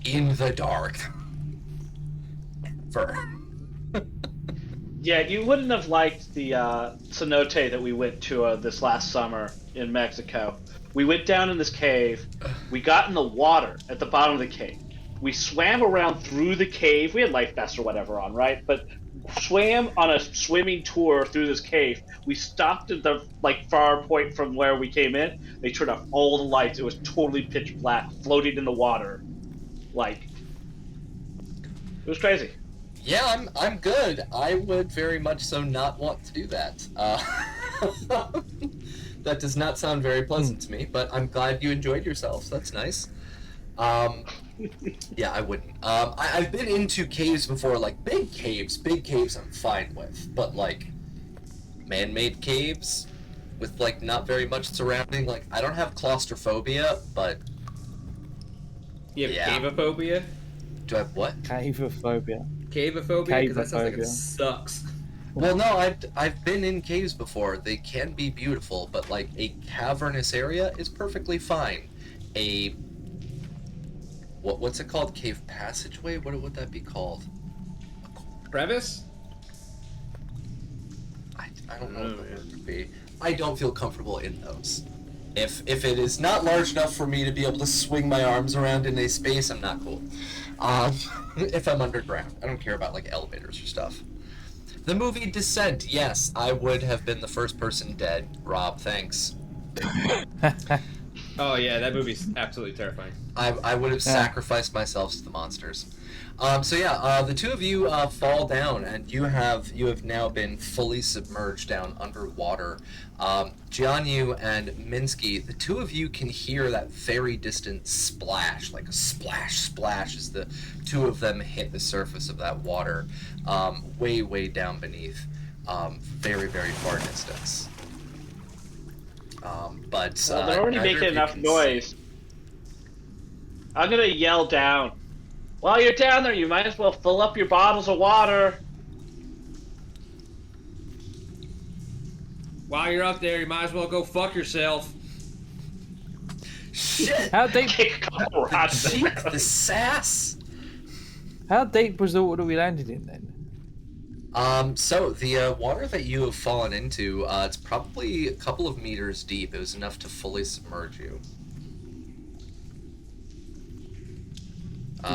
in the dark, ever. Yeah, you wouldn't have liked the cenote that we went to this last summer in Mexico. We went down in this cave. We got in the water at the bottom of the cave. We swam around through the cave. We had life vests or whatever on, right? But swam on a swimming tour through this cave. We stopped at the far point from where we came in. They turned off all the lights. It was totally pitch black, floating in the water. It was crazy. Yeah, I'm good. I would very much so not want to do that. That does not sound very pleasant to me, but I'm glad you enjoyed yourselves. That's nice. Yeah, I wouldn't. I've been into caves before, like big caves I'm fine with, but like man-made caves with like not very much surrounding, like I don't have claustrophobia, but You have yeah. caveophobia? Do I have what? Caveophobia. Caveophobia? Because that sounds like it Caveophobia. sucks. Well, no, I've been in caves before. They can be beautiful, but like a cavernous area is perfectly fine. A what's it called? Cave passageway? What would that be called? Crevice? I don't know what the word would be. I don't feel comfortable in those. If it is not large enough for me to be able to swing my arms around in a space, I'm not cool. If I'm underground, I don't care about like elevators or stuff. The movie Descent, yes, I would have been the first person dead. Rob, thanks. Oh yeah, that movie's absolutely terrifying. I would have sacrificed myself to the monsters. So yeah, the two of you fall down, and you have now been fully submerged down underwater. Jianyu and Minsky, the two of you can hear that very distant splash, like a splash, as the two of them hit the surface of that water, way down beneath, very far distance. But they're already making enough noise. I'm gonna yell down. While you're down there, you might as well fill up your bottles of water. While you're up there, you might as well go fuck yourself. Shit! How deep? Kick a couple rods in Cheek, the sass. How deep was the water we landed in then? So the water that you have fallen into, it's probably a couple of meters deep. It was enough to fully submerge you.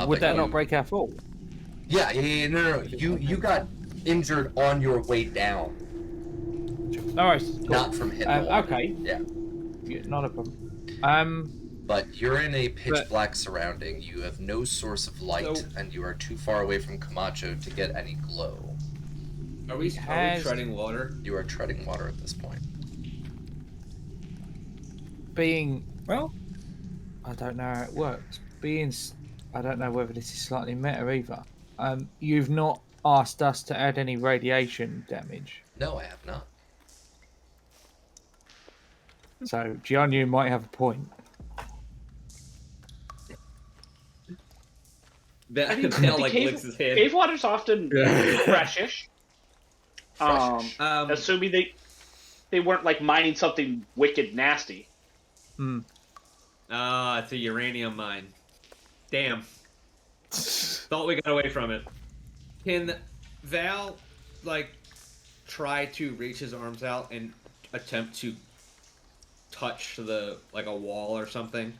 Would that not break our fall? Yeah, no. You got injured on your way down, All right. Cool. not from hitting the water. Okay. Yeah. Yeah, not a problem. But you're in a pitch black surrounding. You have no source of light, and you are too far away from Camacho to get any glow. Are we treading water? You are treading water at this point. Well, I don't know how it works. I don't know whether this is slightly meta either. You've not asked us to add any radiation damage. No, I have not. So, Jianyu might have a point. Bell like licks his head. Cave water's often freshish. Assuming they weren't like mining something wicked nasty. It's a uranium mine. Damn. Thought we got away from it. Can Val, like, try to reach his arms out and attempt to touch a wall or something?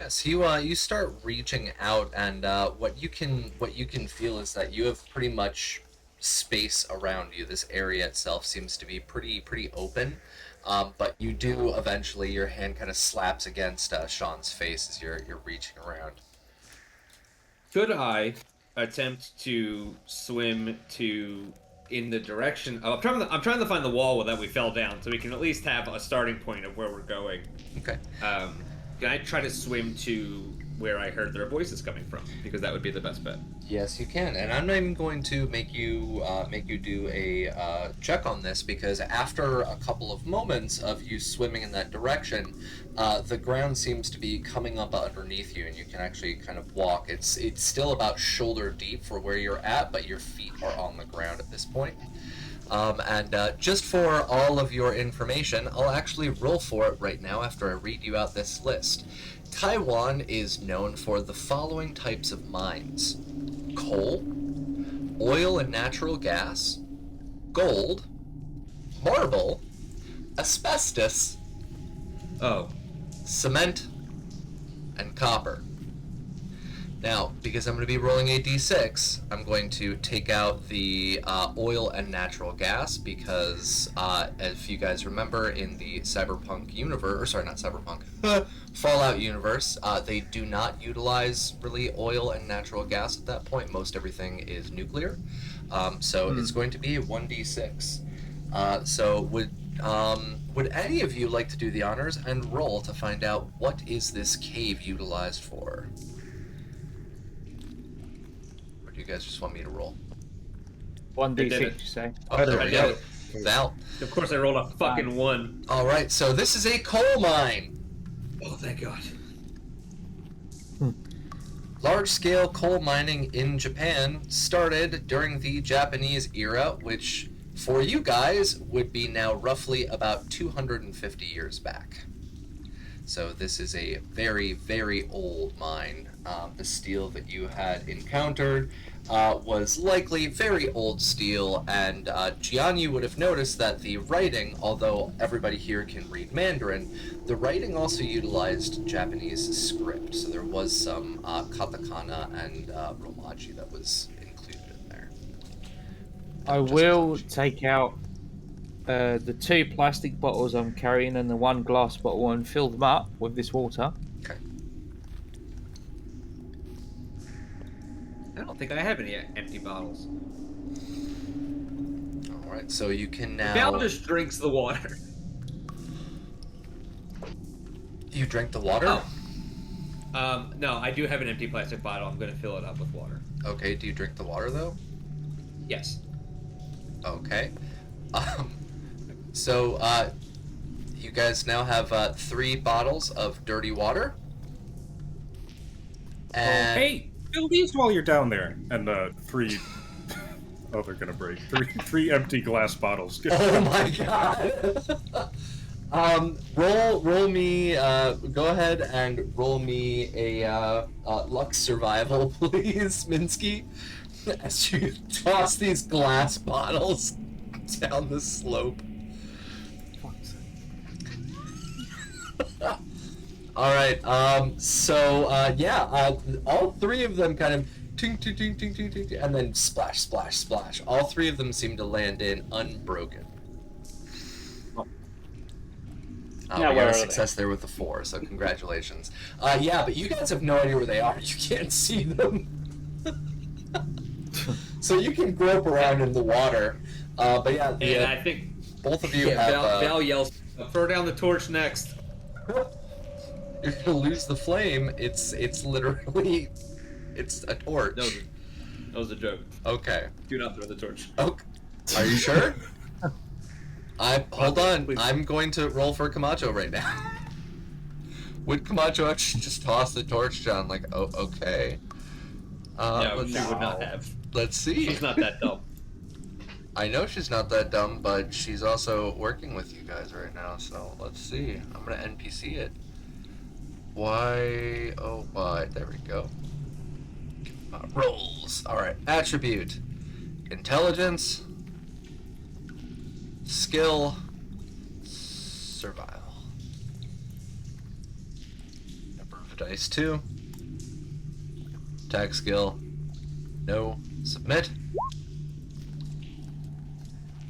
Yes, you start reaching out, and what you can feel is that you have pretty much space around you. This area itself seems to be pretty open, but you do eventually, your hand kind of slaps against Sean's face as you're reaching around. Could I attempt to swim in the direction? I'm trying to find the wall that we fell down, so we can at least have a starting point of where we're going. Okay. Can I try to swim to where I heard their voices coming from? Because that would be the best bet. Yes, you can, and I'm not even going to make you do a check on this, because after a couple of moments of you swimming in that direction, the ground seems to be coming up underneath you, and you can actually kind of walk. It's still about shoulder deep for where you're at, but your feet are on the ground at this point. And just for all of your information, I'll actually roll for it right now after I read you out this list. Taiwan is known for the following types of mines: coal, oil and natural gas, gold, marble, asbestos, cement, and copper. Now, because I'm going to be rolling a d6, I'm going to take out the oil and natural gas, because if you guys remember, in the Cyberpunk universe, or sorry, not Cyberpunk, Fallout universe, they do not utilize really oil and natural gas at that point. Most everything is nuclear. So it's going to be a 1d6. So would any of you like to do the honors and roll to find out what is this cave utilized for? Or do you guys just want me to roll? 1d6, it. you say? Oh, there I we did go. it. Val. Of course, I rolled a fucking 1. All right, so this is a coal mine. Oh, thank God. Large-scale coal mining in Japan started during the Japanese era, which for you guys would be now roughly about 250 years back. So this is a very, very old mine. The steel that you had encountered was likely very old steel, and Jianyu would have noticed that the writing, although everybody here can read Mandarin, the writing also utilized Japanese script. So there was some katakana and romaji that was included in there. I will take out the 2 plastic bottles I'm carrying and the 1 glass bottle and fill them up with this water. Okay. I don't think I have any empty bottles. All right, so you can now. Val just drinks the water. You drink the water? Oh. No, I do have an empty plastic bottle. I'm going to fill it up with water. Okay, do you drink the water though? Yes. Okay. So, you guys now have 3 bottles of dirty water. And Hey, fill these while you're down there. And 3... Oh, they're gonna break. Three empty glass bottles. oh my god! Roll me. Go ahead and roll me a luck survival, please, Minsky. As you toss these glass bottles down the slope. All right. All 3 of them kind of ting ting ting ting ting ting, and then splash, splash, splash. All 3 of them seem to land in unbroken. Now we where got a are success there with the 4, so congratulations. Yeah, but you guys have no idea where they are. You can't see them. So you can grope around in the water. But yeah, And I think both of you have... Val yells, "Throw down the torch next." You're gonna lose the flame. It's literally... It's a torch. No, that was a joke. Okay. Do not throw the torch. Okay. Are you sure? Hold on. Please. I'm going to roll for Camacho right now. Would Camacho actually just toss the torch down? Like, oh, okay. No, she would not have. Let's see. She's not that dumb. I know she's not that dumb, but she's also working with you guys right now, so let's see. I'm gonna NPC it. Why? Oh, why? There we go. Rolls. Alright. Attribute. Intelligence. Skill. Survival. Number of dice 2. Tag skill. No. Submit.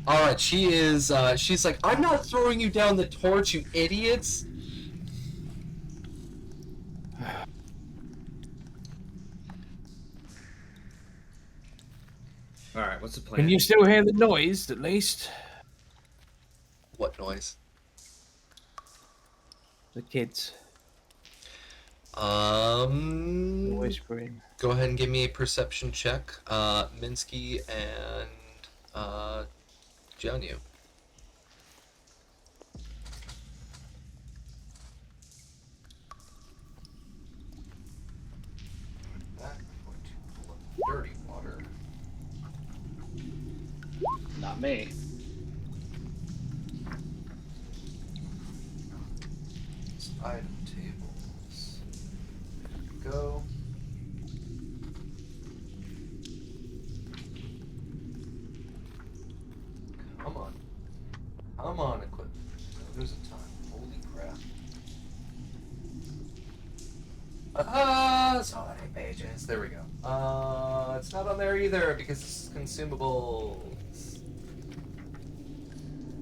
Alright, she's like, I'm not throwing you down the torch, you idiots! Alright, what's the plan? Can you still hear the noise, at least? What noise? The kids Um... whispering. Go ahead and give me a perception check. Minsky and, Jianyu. Back, I'm going to pull up dirty water. Not me. Item tables. There we go. Come on. Come on, equipment. There's a time. Holy crap. So many pages. There we go. It's not on there either because it's consumables.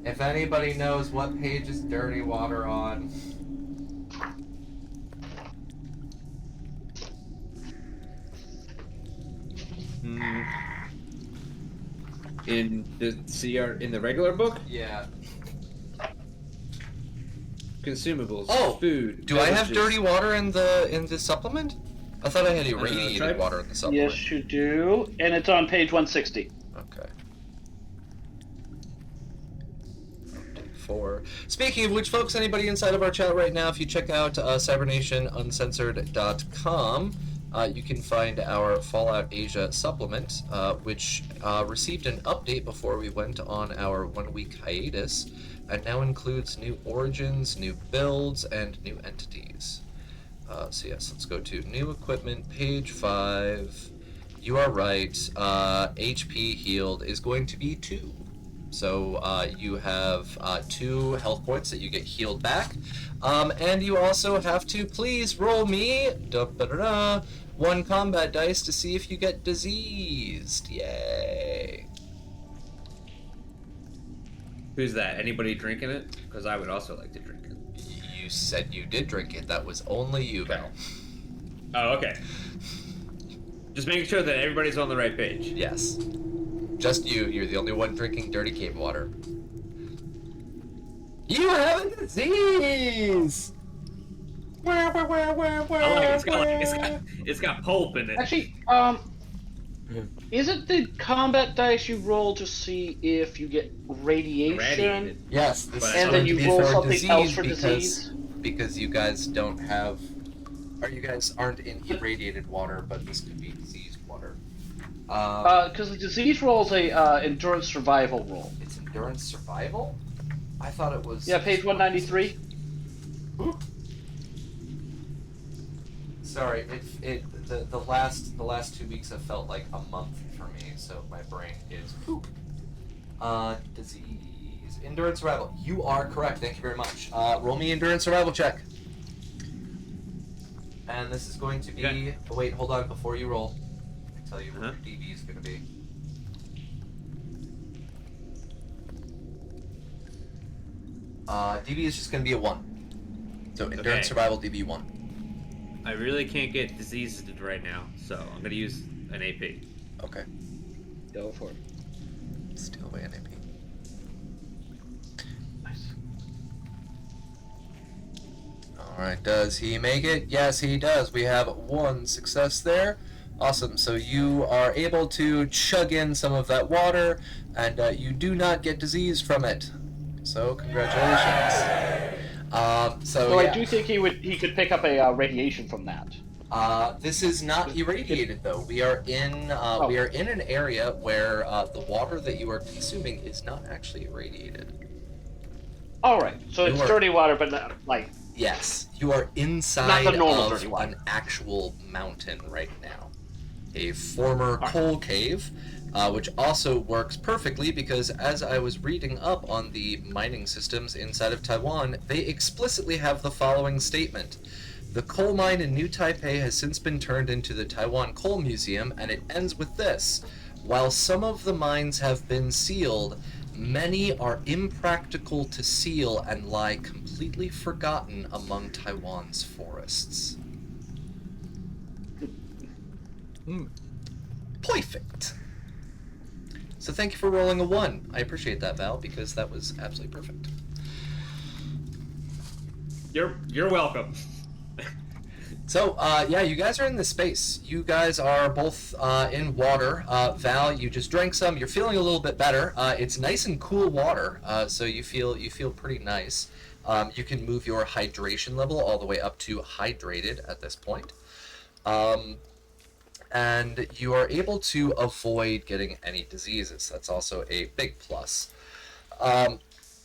If anybody knows what page is dirty water on. In the CR in the regular book, Yeah. consumables, Oh, food. Do I have beverages. dirty water in the supplement? I thought I had irradiated water in the supplement. Yes, you do, and it's on page 160. Okay. 4. Speaking of which, folks, anybody inside of our chat right now, if you check out cybernationuncensored.com, you can find our Fallout Asia supplement, which received an update before we went on our 1-week hiatus, and now includes new origins, new builds, and new entities. So yes, let's go to new equipment, page 5. You are right. HP healed is going to be 2. So you have 2 health points that you get healed back, and you also have to please roll me 1 combat dice to see if you get diseased. Yay! Who's that? Anybody drinking it? Because I would also like to drink it. You said you did drink it. That was only you, Val. Oh, okay. Just making sure that everybody's on the right page. Yes. Just you. You're the only one drinking dirty cave water. You have a disease! I like it. It's got pulp in it. Actually, isn't the combat dice you roll to see if you get radiation? Radiated. Yes, this is And going then to you be roll for something disease else for because, disease? because you guys don't have, or you guys aren't in irradiated water, but this could be diseased water. Because the disease roll is a endurance survival roll. It's endurance survival? I thought it was... Yeah, page 193. Sorry, the last 2 weeks have felt like a month for me, so my brain is poop. Disease. Endurance survival. You are correct, thank you very much. Roll me endurance survival check. And this is going to be... Okay. Oh, wait, hold on, before you roll. Let me tell you what Uh-huh. your DV is going to be. DV is just going to be a 1. So endurance Okay. survival DV 1. I really can't get diseased right now, so I'm gonna use an AP. Okay. Go for it. Steal away an AP. Nice. Alright, does he make it? Yes, he does. We have 1 success there. Awesome. So you are able to chug in some of that water, and you do not get disease from it. So congratulations. So yeah. I do think he could pick up a radiation from that. This is not irradiated though. We are in an area where the water that you are consuming is not actually irradiated. All right, so it's You are- dirty water, but not, like, Yes, you are inside Not the normal of dirty water. an actual mountain right now. A former coal cave, which also works perfectly because as I was reading up on the mining systems inside of Taiwan, they explicitly have the following statement. The coal mine in New Taipei has since been turned into the Taiwan Coal Museum, and it ends with this. While some of the mines have been sealed, many are impractical to seal and lie completely forgotten among Taiwan's forests. Perfect. So thank you for rolling a 1. I appreciate that, Val, because that was absolutely perfect. You're welcome. So, yeah, you guys are in this space. You guys are both in water. Val, you just drank some. You're feeling a little bit better. It's nice and cool water, so you feel pretty nice. You can move your hydration level all the way up to hydrated at this point. And you are able to avoid getting any diseases. That's also a big plus.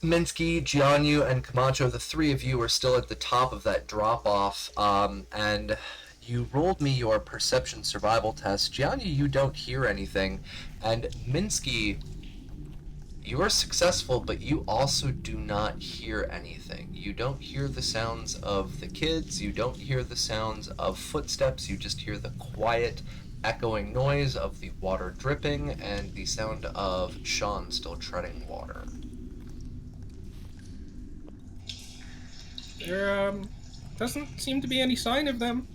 Minsky, Jianyu, and Camacho, the 3 of you are still at the top of that drop-off, and you rolled me your perception survival test. Jianyu, you don't hear anything, and Minsky, you are successful, but you also do not hear anything. You don't hear the sounds of the kids, you don't hear the sounds of footsteps, you just hear the quiet, echoing noise of the water dripping, and the sound of Sean still treading water. There doesn't seem to be any sign of them.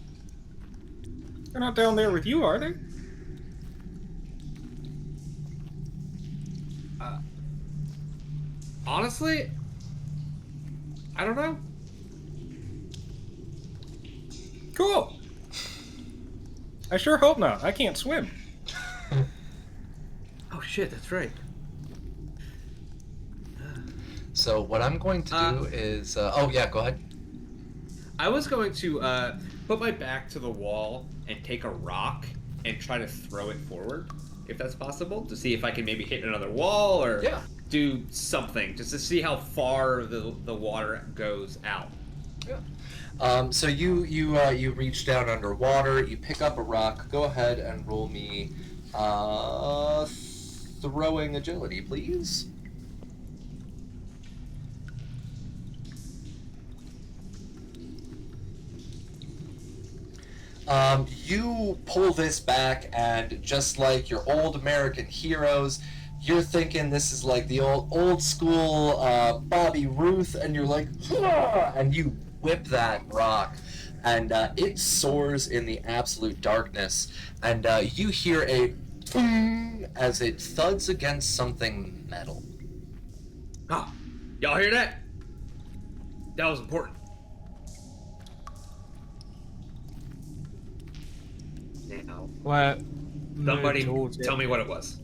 They're not down there with you, are they? Honestly, I don't know. Cool. I sure hope not. I can't swim. Oh shit, that's right. So what I'm going to do is... oh, yeah, go ahead. I was going to put my back to the wall and take a rock and try to throw it forward, if that's possible, to see if I can maybe hit another wall or do something, just to see how far the water goes out. Yeah. So you reach down underwater, you pick up a rock. Go ahead and roll me throwing agility, please. You pull this back, and just like your old American heroes, you're thinking this is like the old school Bobby Ruth, and you're like, "Hurrah!" And you whip that rock, and it soars in the absolute darkness, and you hear a boom as it thuds against something metal. Ah, y'all hear that? That was important. Now, Well, somebody tell me what it was.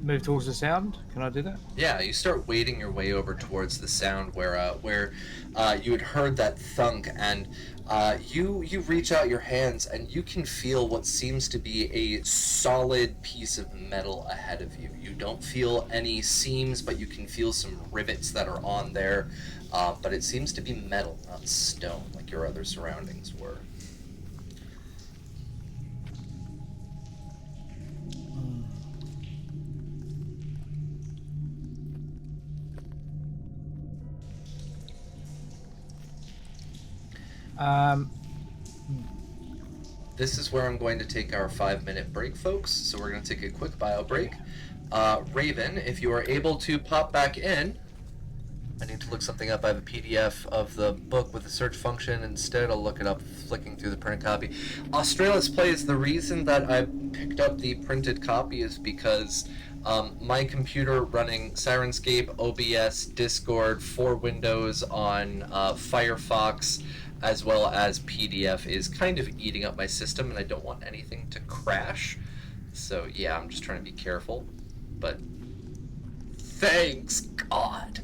Move towards the sound. Can I do that? Yeah, you start wading your way over towards the sound where you had heard that thunk, and you reach out your hands and you can feel what seems to be a solid piece of metal ahead of you. You don't feel any seams, but you can feel some rivets that are on there. But it seems to be metal, not stone, like your other surroundings were. This is where I'm going to take our 5-minute break, folks. So we're going to take a quick bio break. Raven, if you are able to pop back in, I need to look something up. I have a PDF of the book with the search function. Instead, I'll look it up flicking through the printed copy. Australis Plays, the reason that I picked up the printed copy is because my computer running Sirenscape, OBS, Discord, 4 Windows on Firefox, as well as PDF, is kind of eating up my system, and I don't want anything to crash. So yeah, I'm just trying to be careful. But thanks God.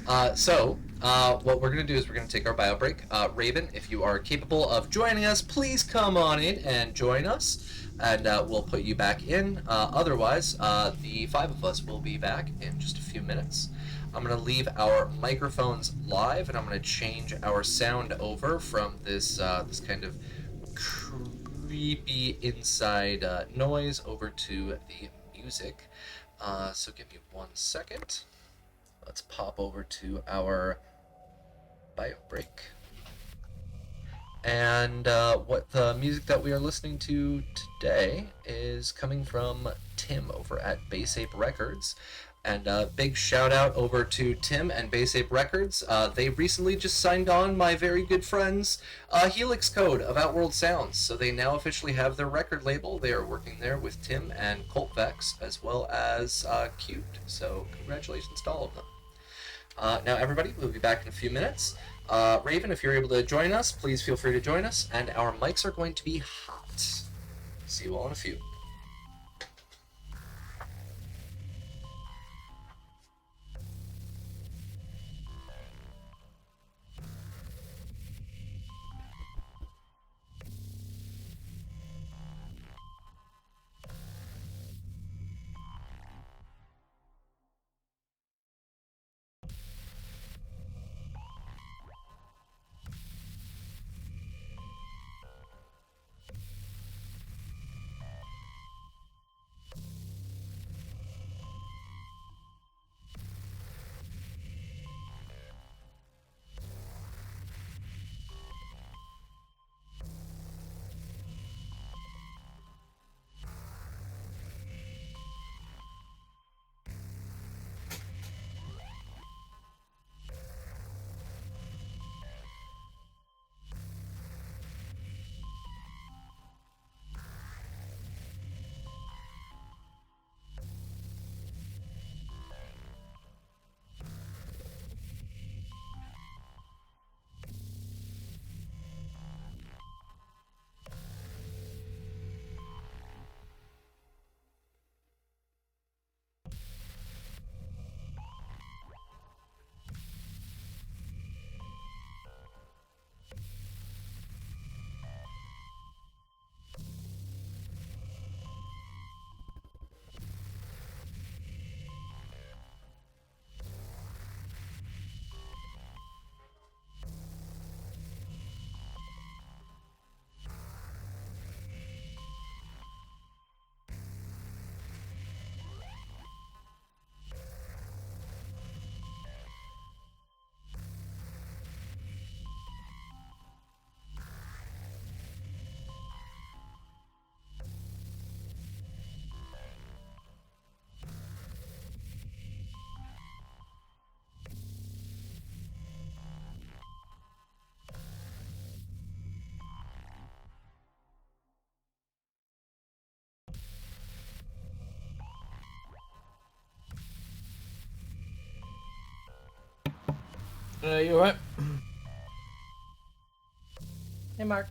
What we're going to do is we're going to take our bio break. Raven, if you are capable of joining us, please come on in and join us, and we'll put you back in. Otherwise, the 5 of us will be back in just a few minutes. I'm going to leave our microphones live, and I'm going to change our sound over from this kind of creepy inside noise over to the music. So give me 1 second. Let's pop over to our bio break. And what the music that we are listening to today is coming from Tim over at Base Ape Records. And big shout out over to Tim and Base Ape Records. They recently just signed on my very good friends Helix Code of Outworld Sounds. So they now officially have their record label. They are working there with Tim and Coltvex, as well as Cubed. So congratulations to all of them. Now everybody, we'll be back in a few minutes. Raven, if you're able to join us, please feel free to join us. And our mics are going to be hot. See you all in a few. You alright? Hey, Mark.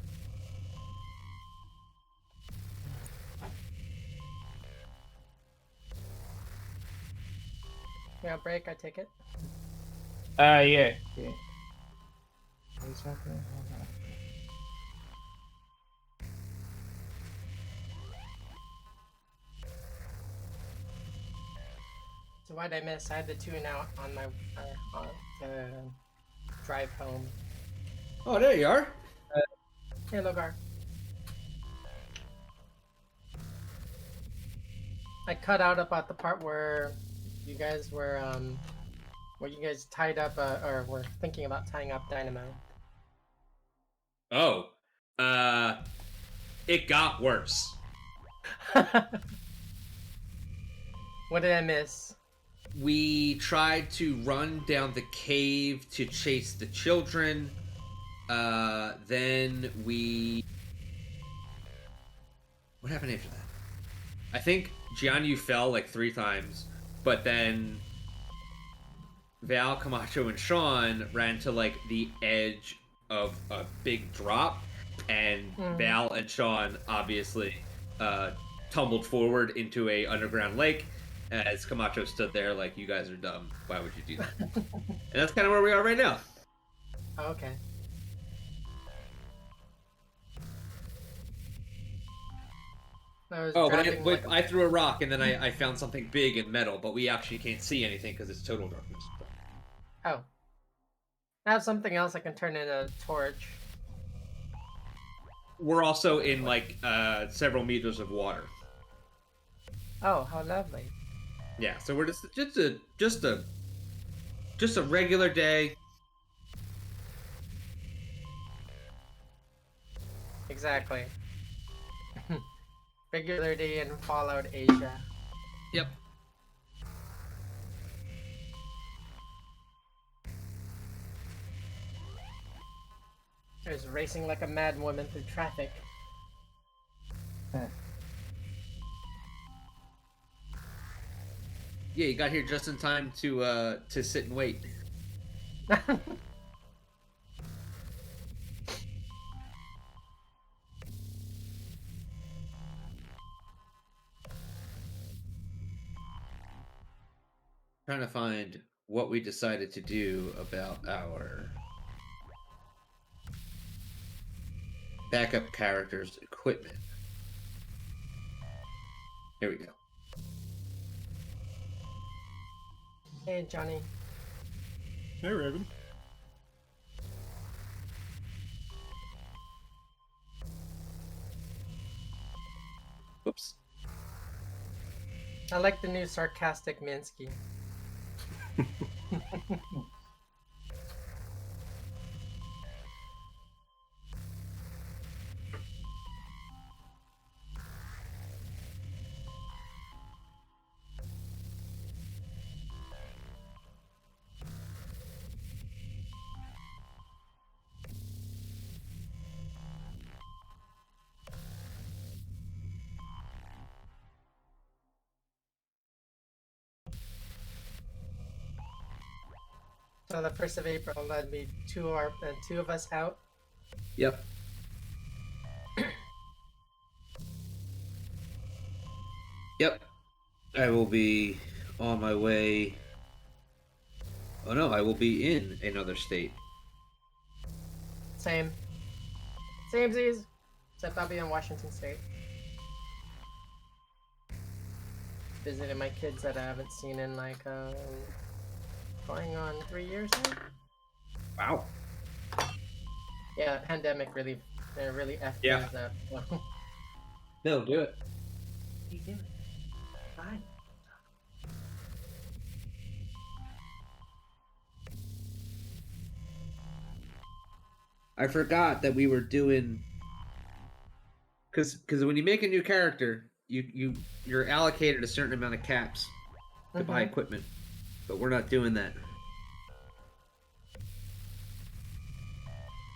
You on break? I take it. Yeah. What's happening? So why'd I miss? I had to tune out on my on the drive home. Oh, there you are. Hey, Logar. I cut out about the part where you guys were tied up or were thinking about tying up Dynamo. Oh, it got worse. What did I miss? We tried to run down the cave to chase the children. Then we. What happened after that? I think Jianyu fell like 3 times, but then Val, Camacho, and Sean ran to like the edge of a big drop, and Val and Sean obviously tumbled forward into a underground lake. As Camacho stood there like, you guys are dumb. Why would you do that? And that's kind of where we are right now. Oh, okay. But I threw a rock and then I found something big and metal, but we actually can't see anything because it's total darkness. Oh. I have something else I can turn into a torch. We're also in like several meters of water. Oh, how lovely. Yeah, so we're just a regular day. Exactly. Regular day in Fallout Asia. Yep. I was racing like a mad woman through traffic. Yeah, you got here just in time to sit and wait. Trying to find what we decided to do about our backup characters' equipment. Here we go. Hey, Johnny. Hey, Raven. Whoops. I like the new sarcastic Minsky. So the 1st of April, that'd be two of us out. Yep. Yep. I will be on my way. Oh no, I will be in another state. Same. Samesies. Except I'll be in Washington State. Visiting my kids that I haven't seen in like going on 3 years now. Wow. Yeah, pandemic really effed Yeah. things up. So. No, do it. You do it. Fine. I forgot that we were doing because when you make a new character, you're allocated a certain amount of caps to buy equipment, but we're not doing that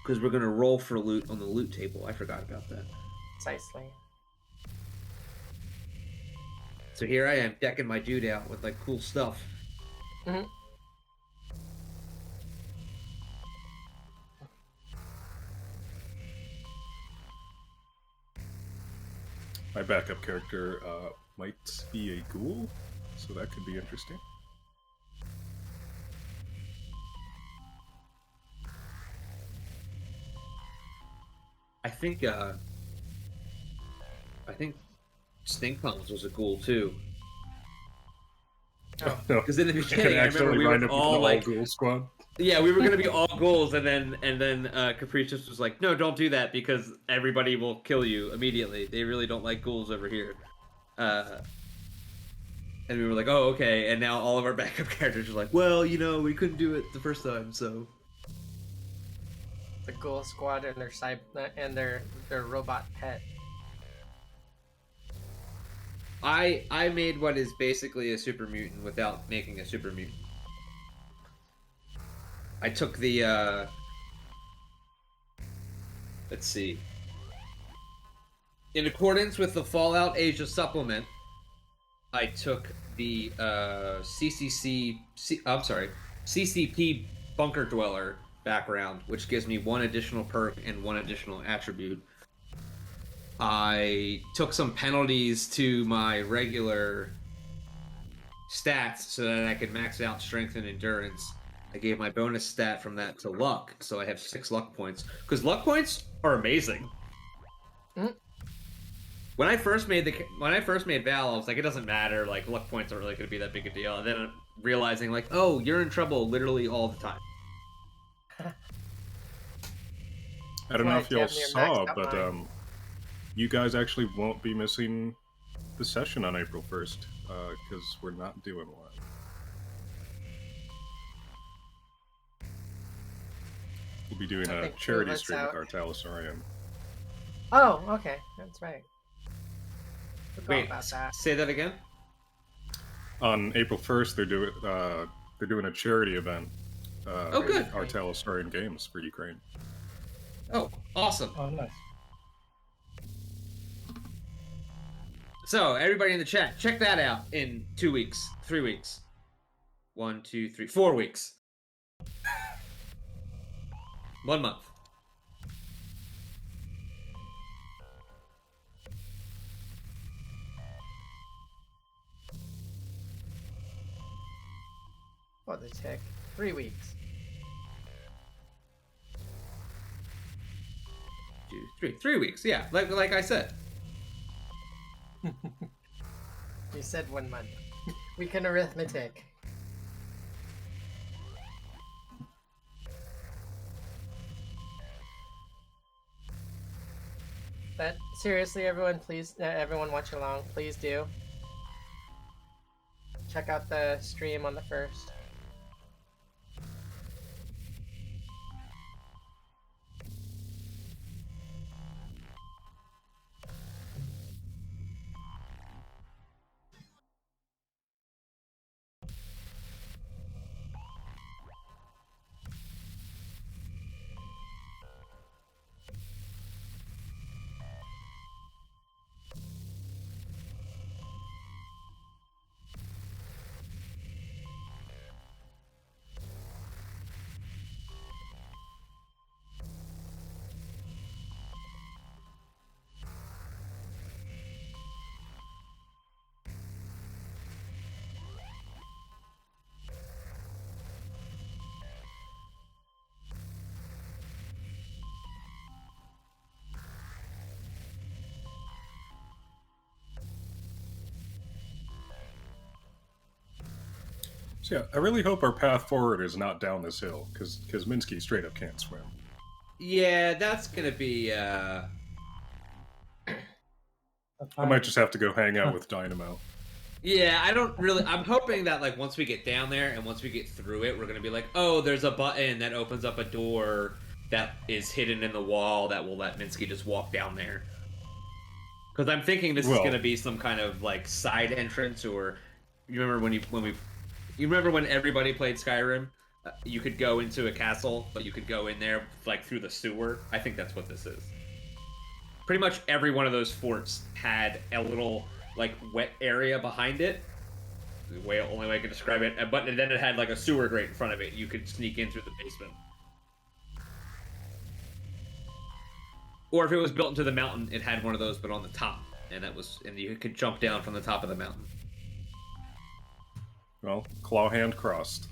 because we're gonna roll for loot on the loot table. I forgot about that. Precisely. So here I am decking my dude out with like cool stuff. My backup character might be a ghoul, so that could be interesting. I think Stink Palms was a ghoul too. Oh. No, Because in the you could beginning, I remember accidentally we wind were up with all an like, all-ghoul squad. yeah, we were gonna be all ghouls, and then Capricious was like, no, don't do that because everybody will kill you immediately. They really don't like ghouls over here. And we were like, oh, okay. And now all of our backup characters are like, well, you know, we couldn't do it the first time, so. The Ghoul Squad and their robot pet. I made what is basically a super mutant without making a super mutant. I took the let's see. In accordance with the Fallout Asia supplement, I took the CCP Bunker Dweller background, which gives me 1 additional perk and 1 additional attribute. I took some penalties to my regular stats so that I could max out strength and endurance. I gave my bonus stat from that to luck, so I have 6 luck points. Because luck points are amazing. Mm. When I first made Val, I was like, it doesn't matter. Like, luck points aren't really going to be that big a deal. And then realizing, like, oh, you're in trouble literally all the time. I don't know if y'all Damn near saw, maxed out but mine. you guys actually won't be missing the session on April 1st, because we're not doing one. We'll be doing I a think charity Tuva's stream out. with Artalis Oh, okay, that's right. Forgot Wait, about that. say that again? On April 1st, they're doing a charity event. Oh, good. Artalis Games for Ukraine. Oh, awesome. Oh, nice. So, everybody in the chat, check that out in 2 weeks, 3 weeks. 1, 2, 3, 4 weeks. 1 month. What the heck? 3 weeks. 2, 3, 3 weeks. Yeah, like I said. You said 1 month. We can arithmetic. But seriously, everyone, please, everyone watching along, please do check out the stream on the 1st. So yeah, I really hope our path forward is not down this hill, because Minsky straight up can't swim. Yeah, that's gonna be, I might just have to go hang out with Dynamo. Yeah, I'm hoping that, like, once we get down there and once we get through it, we're gonna be like, oh, there's a button that opens up a door that is hidden in the wall that will let Minsky just walk down there. Because I'm thinking this is gonna be some kind of, like, side entrance, or... You remember when everybody played Skyrim? You could go into a castle, but you could go in there, like, through the sewer. I think that's what this is. Pretty much every one of those forts had a little, like, wet area behind it. The only way I can describe it. But then it had, like, a sewer grate in front of it. You could sneak in through the basement. Or if it was built into the mountain, it had one of those, but on the top. and you could jump down from the top of the mountain. Well, claw hand crossed.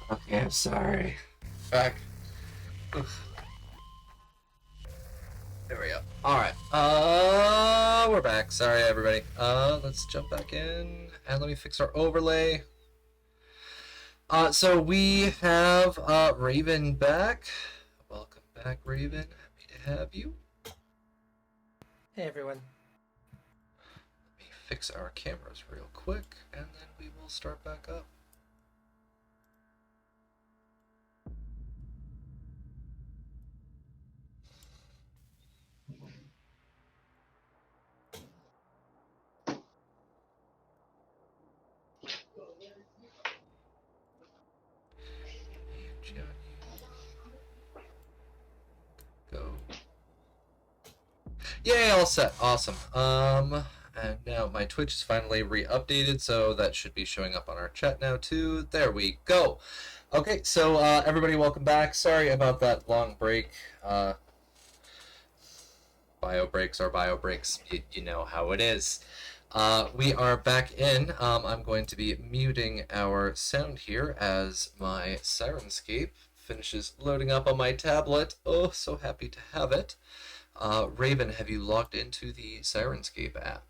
Okay, I'm sorry. Back. There we go. Alright. We're back. Sorry, everybody. Let's jump back in and let me fix our overlay. So we have Raven back. Welcome back, Raven. Happy to have you. Hey everyone. Let me fix our cameras real quick, and then we will start back up. Yay, all set. Awesome. And now my Twitch is finally re-updated, so that should be showing up on our chat now too. There we go. Okay, so everybody, welcome back. Sorry about that long break. Bio breaks are bio breaks. You know how it is. We are back in. I'm going to be muting our sound here as my Sirenscape finishes loading up on my tablet. Oh, so happy to have it. Raven, have you logged into the Sirenscape app?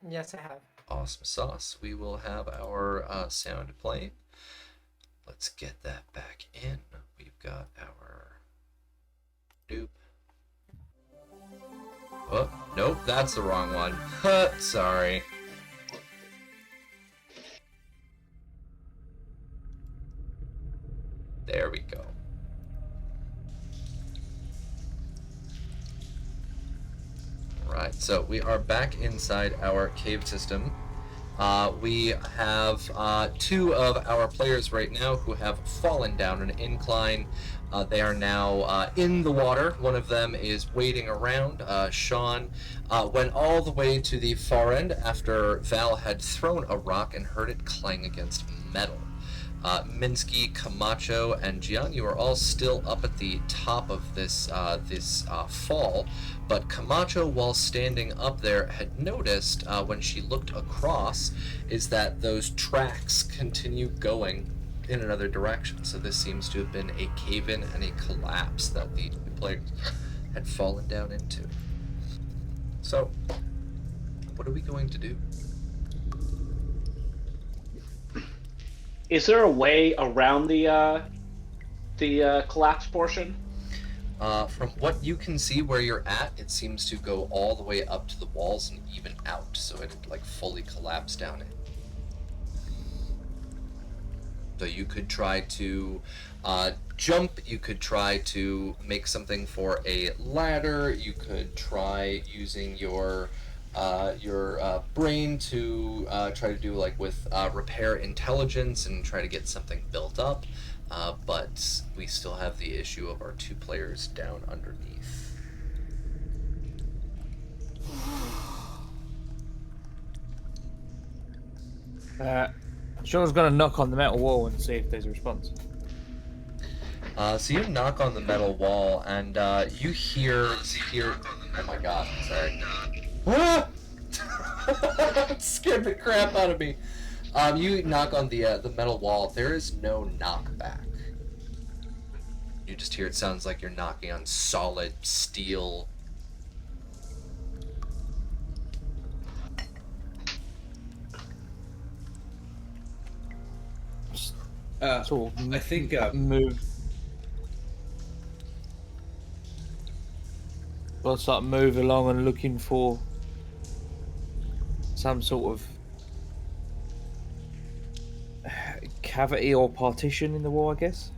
Yes, I have. Awesome sauce. We will have our sound playing. Let's get that back in. We've got our... Nope. Oh, nope, that's the wrong one. Sorry. There we go. Right, so we are back inside our cave system. We have two of our players right now who have fallen down an incline. They are now in the water. One of them is wading around. Sean went all the way to the far end after Val had thrown a rock and heard it clang against metal. Minsky, Camacho, and Gian, you are all still up at the top of this fall, but Camacho, while standing up there, had noticed when she looked across is that those tracks continue going in another direction. So this seems to have been a cave-in and a collapse that the players had fallen down into. So, what are we going to do? Is there a way around the collapse portion? From what you can see where you're at, it seems to go all the way up to the walls and even out, so it like fully collapsed down in. So you could try to jump, you could try to make something for a ladder, you could try using your brain to try to do like with repair intelligence and try to get something built up, but we still have the issue of our two players down underneath. Sean's gonna knock on the metal wall and see if there's a response. So you knock on the metal wall and you hear. Oh my god! Sorry. Ah! It scared the crap out of me. You knock on the metal wall. There is no knockback. You just hear it sounds like you're knocking on solid steel. Sort of I think move. I'll start move along and looking for some sort of cavity or partition in the wall, I guess.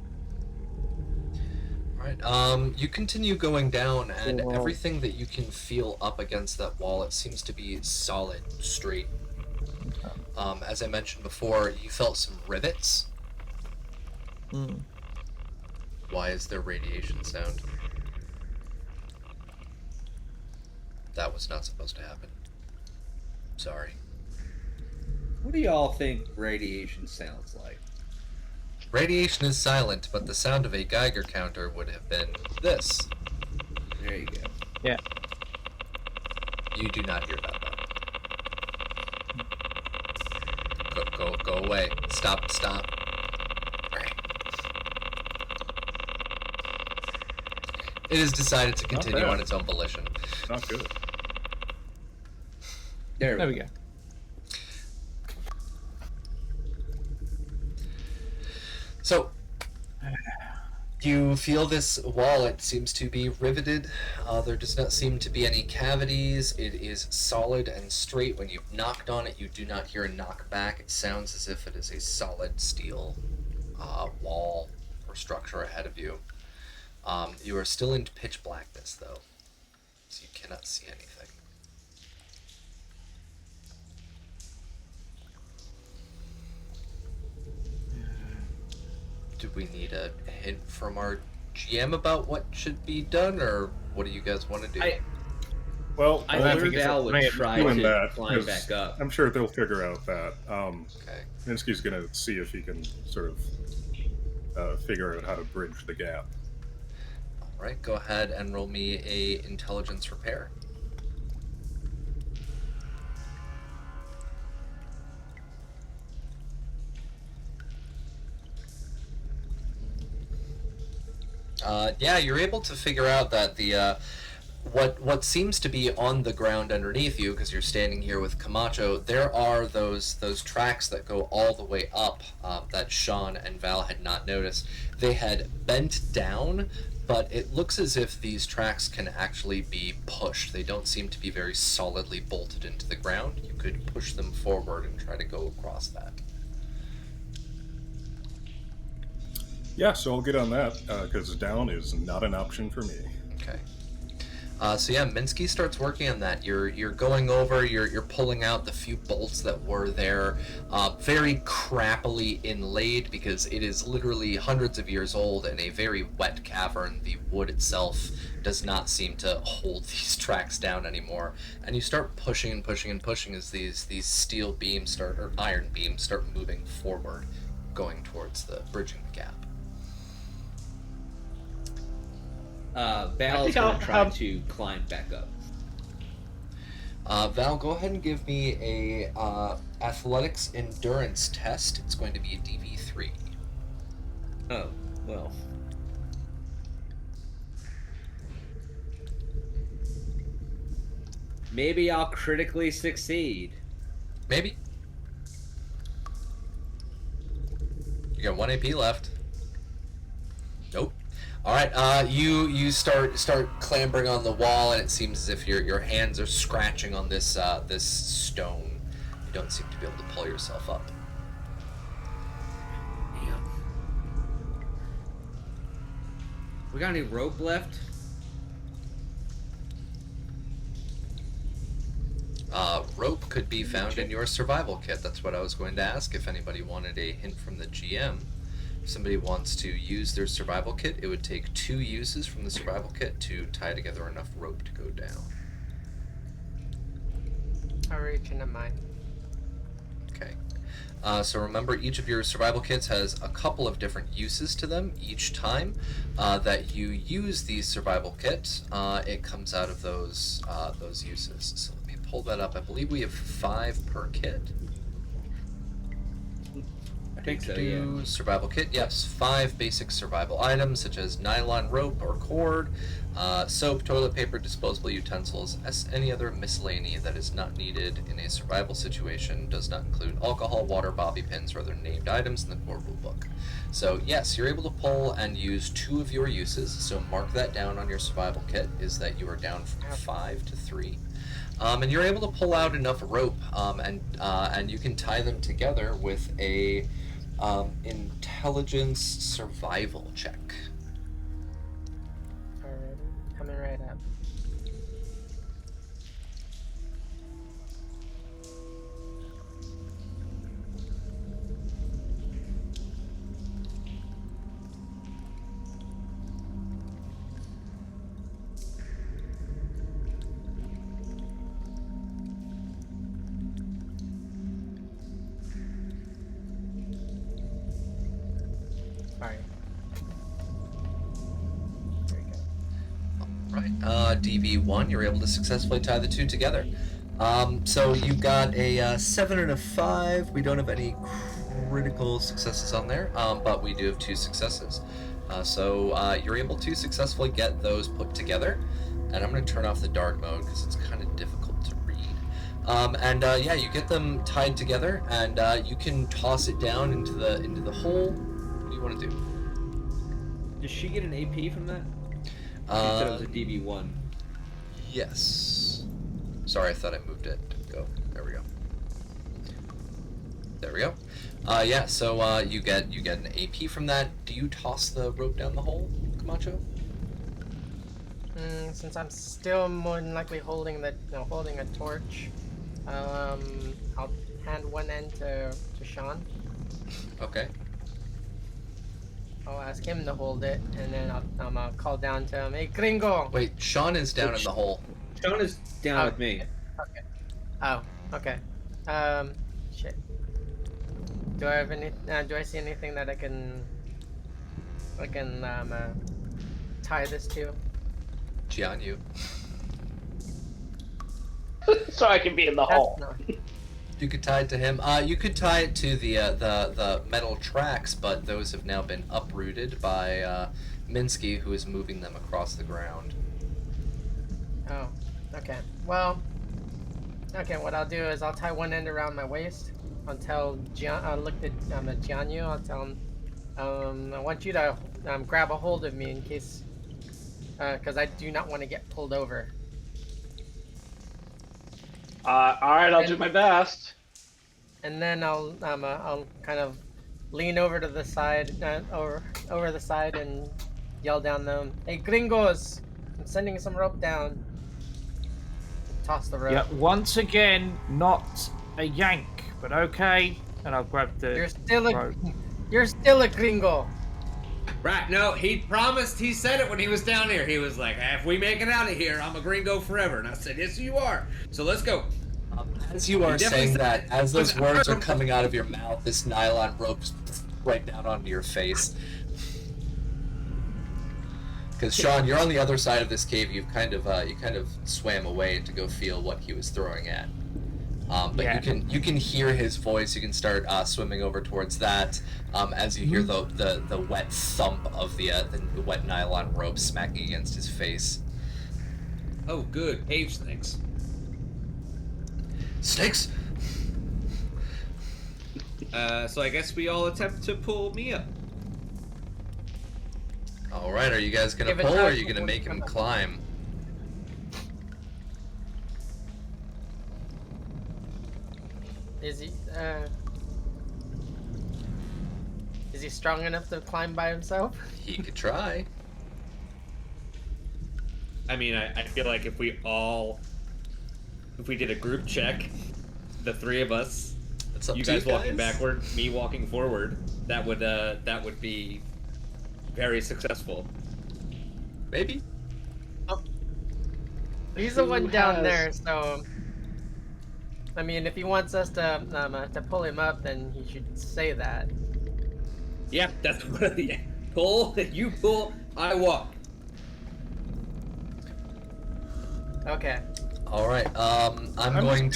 Right. You continue going down, and Wow. everything that you can feel up against that wall, it seems to be solid, straight. As I mentioned before, you felt some rivets. Mm. Why is there radiation sound? That was not supposed to happen. Sorry. What do y'all think radiation sounds like? Radiation is silent, but the sound of a Geiger counter would have been this. There you go. Yeah. You do not hear that though. Go away. Stop. Alright. It has decided to continue bad. on its own volition. Not good. There There we go. So, you feel this wall, it seems to be riveted. There does not seem to be any cavities. It is solid and straight. When you've knocked on it, you do not hear a knockback. It sounds as if it is a solid steel wall or structure ahead of you. You are still in pitch blackness, though, so you cannot see anything. Do we need a hint from our GM about what should be done, or What do you guys want to do? Well, I think wondered it's Val up to would me try doing to that, climb 'cause back up. I'm sure they'll figure out that. Okay. Minsky's gonna see if he can sort of figure out how to bridge the gap. All right. Go ahead and roll me a intelligence repair. Yeah, you're able to figure out that the what seems to be on the ground underneath you, because you're standing here with Camacho, there are those tracks that go all the way up that Sean and Val had not noticed. They had bent down, but it looks as if these tracks can actually be pushed. They don't seem to be very solidly bolted into the ground. You could push them forward and try to go across that. Yeah, so I'll get on that, because down is not an option for me. Okay. So yeah, Minsky starts working on that. You're going over, you're pulling out the few bolts that were there, very crappily inlaid, because it is literally hundreds of years old and a very wet cavern. The wood itself does not seem to hold these tracks down anymore. And you start pushing and pushing and pushing as these steel beams or iron beams start moving forward, going towards the bridging the gap. Val's gonna try to climb back up. Val, go ahead and give me a athletics endurance test. It's going to be a DV3. Oh, well. Maybe I'll critically succeed. Maybe. You got 1 AP left. Nope. All right. You start clambering on the wall, and it seems as if your hands are scratching on this this stone. You don't seem to be able to pull yourself up. Damn. We got any rope left? Rope could be found in your survival kit. That's what I was going to ask, if anybody wanted a hint from the GM. If somebody wants to use their survival kit, it would take 2 uses from the survival kit to tie together enough rope to go down. I'll reach into mine. Okay. So remember, each of your survival kits has a couple of different uses to them. Each time that you use the survival kit, it comes out of those uses. So let me pull that up. I believe we have 5 per kit. I think so, yeah. Survival kit, yes. 5 basic survival items, such as nylon rope or cord, soap, toilet paper, disposable utensils, as any other miscellany that is not needed in a survival situation. Does not include alcohol, water, bobby pins, or other named items in the core rulebook. So yes, you're able to pull and use 2 of your uses, so mark that down on your survival kit, is that you are down from 5 to 3. And you're able to pull out enough rope, and you can tie them together with a intelligence survival check. Alright, coming right up. Alright. There we go. Right. DV1, you're able to successfully tie the 2 together. So you got a 7 and a 5. We don't have any critical successes on there, but we do have 2 successes. So you're able to successfully get those put together. And I'm going to turn off the dark mode because it's kind of difficult to read. Yeah, you get them tied together, and you can toss it down into the hole. What do you want to do? Does she get an AP from that? She said it was a DB1. Yes. Sorry, I thought I moved it. Go. There we go. There we go. Yeah. So you get an AP from that. Do you toss the rope down the hole, Camacho? Since I'm still more than likely holding a torch, I'll hand one end to Sean. Okay. I'll ask him to hold it, and then I'll call down to him. Hey, Gringo. Wait, Sean is down in the hole. Sean is down with me. Okay. Oh, okay. Shit. Do I have any? Do I see anything that I can tie this to? Jianyu. So I can be in the hole. No. You could tie it to him. You could tie it to the metal tracks, but those have now been uprooted by Minsky, who is moving them across the ground. Oh, okay. Well, okay. What I'll do is I'll tie one end around my waist. I'll tell I'll look at Jianyu. I'll tell him, I want you to grab a hold of me in case, because I do not want to get pulled over. All right, I'll do my best. And then I'll kind of lean over to the side, over the side, and yell down them. Hey, gringos! I'm sending some rope down. Toss the rope. Yeah, once again, not a yank, but okay. And I'll grab the rope. You're still a gringo. Right, no, he promised, he said it when he was down here. He was like, if we make it out of here, I'm a gringo forever. And I said, yes, you are. So let's go. As you are saying that, as those words are coming out of your mouth, this nylon rope's right down onto your face. Because Sean, you're on the other side of this cave. You kind of swam away to go feel what he was throwing at. But Yeah. you can hear his voice. You can start swimming over towards that as you hear the wet thump of the wet nylon rope smacking against his face. Oh, good. Cave snakes. Snakes. So I guess we all attempt to pull me up. All right, are you guys gonna Give it pull, or time are you for gonna one make him to come climb? Is he strong enough to climb by himself? He could try. I mean, I feel like if we did a group check, the three of us, It's up you to guys you walking backward, me walking forward, that would be very successful. Maybe. He's the one Who down has- there, so I mean, if he wants us to pull him up, then he should say that. Yeah, that's what. Yeah. Pull, you pull, I walk. Okay. All right. I'm going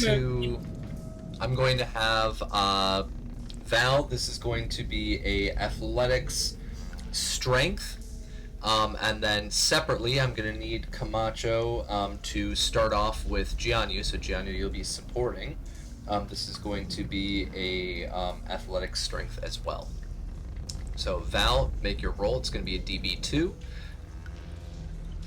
to have Val. This is going to be a athletics strength, and then separately, I'm going to need Camacho to start off with Jianyu. So Jianyu, you'll be supporting. This is going to be a athletics strength as well. So Val, make your roll. It's going to be a DB2.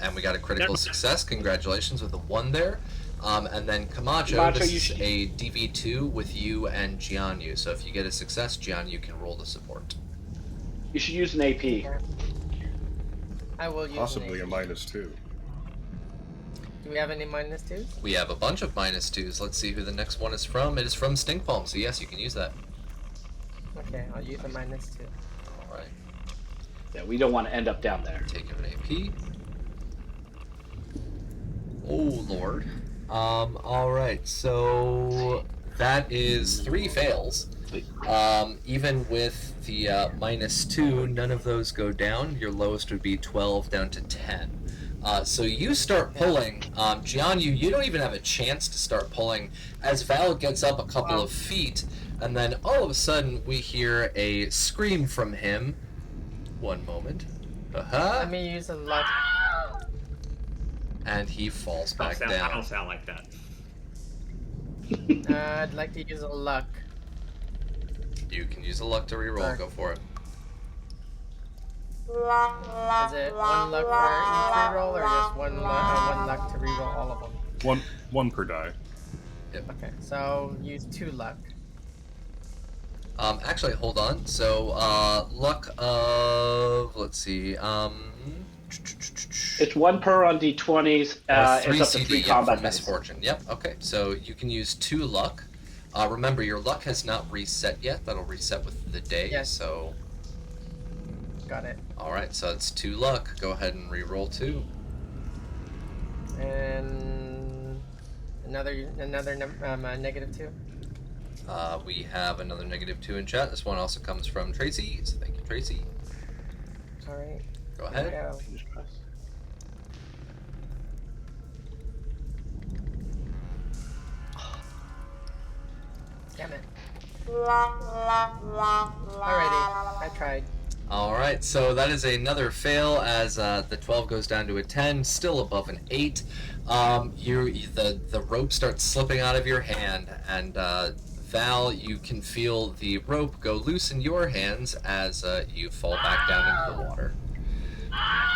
And we got a critical success. Congratulations with a 1 there. And then Camacho, this is a DB2 with you and Jianyu. So if you get a success, Jianyu can roll the support. You should use an AP. I will use Possibly a an -2. Do we have any -2s? We have a bunch of -2s. Let's see who the next one is from. It is from Stinkpalm, so yes, you can use that. Okay, I'll use a -2. All right. Yeah, we don't want to end up down there. Take an AP. Oh, Lord. All right, so that is 3 fails. Even with the -2, none of those go down. Your lowest would be 12 down to 10. So you start pulling. Jianyu, you don't even have a chance to start pulling as Val gets up a couple of feet, and then all of a sudden we hear a scream from him. One moment. Let me use a luck. And he falls back I down. don't sound like that. I'd like to use a luck. You can use a luck to reroll. Go for it. Is it 1 luck for each reroll, or just one luck to reroll all of them? One per die. Okay, so use 2 luck. Actually, hold on. So, luck of, let's see, It's 1 per on D20s. or It's up to 3 combat for dice. misfortune. Yep. Okay. So you can use 2 luck. Remember, your luck has not reset yet. That'll reset with the day. Yes. So Got it. Alright, so it's 2 luck. Go ahead and re-roll 2. And another -2. We have another -2 in chat. This one also comes from Tracy, so thank you, Tracy. All right. Go ahead. Here we go. Fingers crossed. Damn it. Alrighty, I tried. Alright, so that is another fail as the 12 goes down to a 10, still above an 8. The rope starts slipping out of your hand, and Val, you can feel the rope go loose in your hands as you fall back down into the water.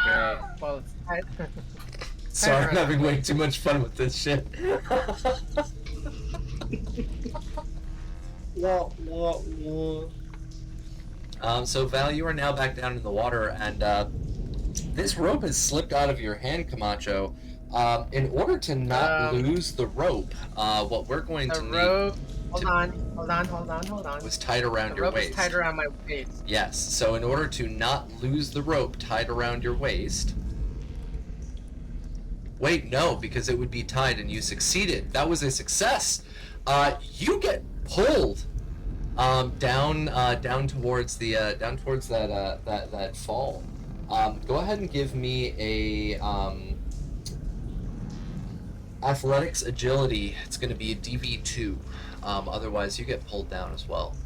Okay. Well, it's Sorry, I'm having way too much fun with this shit. So Val, you are now back down in the water, and this rope has slipped out of your hand, Camacho. In order to not lose the rope, what we're going to rope. need Hold on. was tied around The your rope waist. is tied around my waist. Yes. So in order to not lose the rope tied around your waist. Wait, no, because it would be tied, and you succeeded. That was a success. You get pulled down towards that fall. Go ahead and give me a athletics agility. It's going to be a DV2. Otherwise, you get pulled down as well.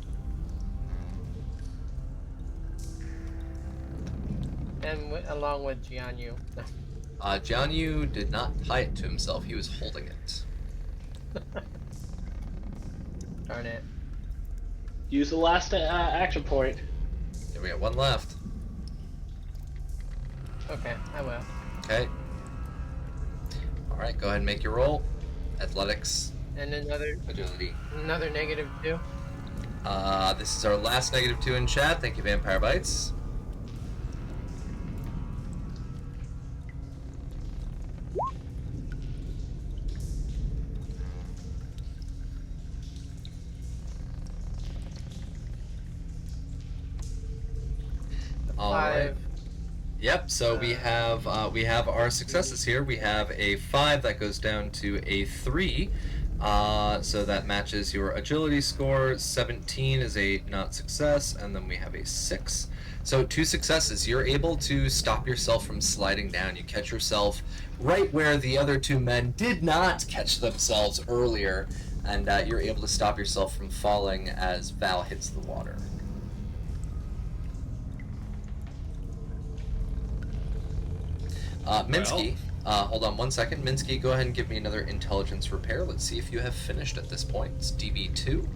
And along with Jianyu. Jianyu did not tie it to himself. He was holding it. Darn it. Use the last action point. Yeah, we got 1 left. Okay, I will. Okay. Alright, go ahead and make your roll. Athletics, And another agility. -2. This is our last -2 in chat. Thank you, Vampire Bites. All right. 5. Yep. So we have our successes here. We have a 5 that goes down to a 3. So that matches your agility score. 17 is a not success, and then we have a 6. So 2 successes. You're able to stop yourself from sliding down. You catch yourself right where the other 2 men did not catch themselves earlier, and you're able to stop yourself from falling as Val hits the water. Minsky, hold on 1 second. Minsky, go ahead and give me another intelligence repair. Let's see if you have finished at this point. It's DV2.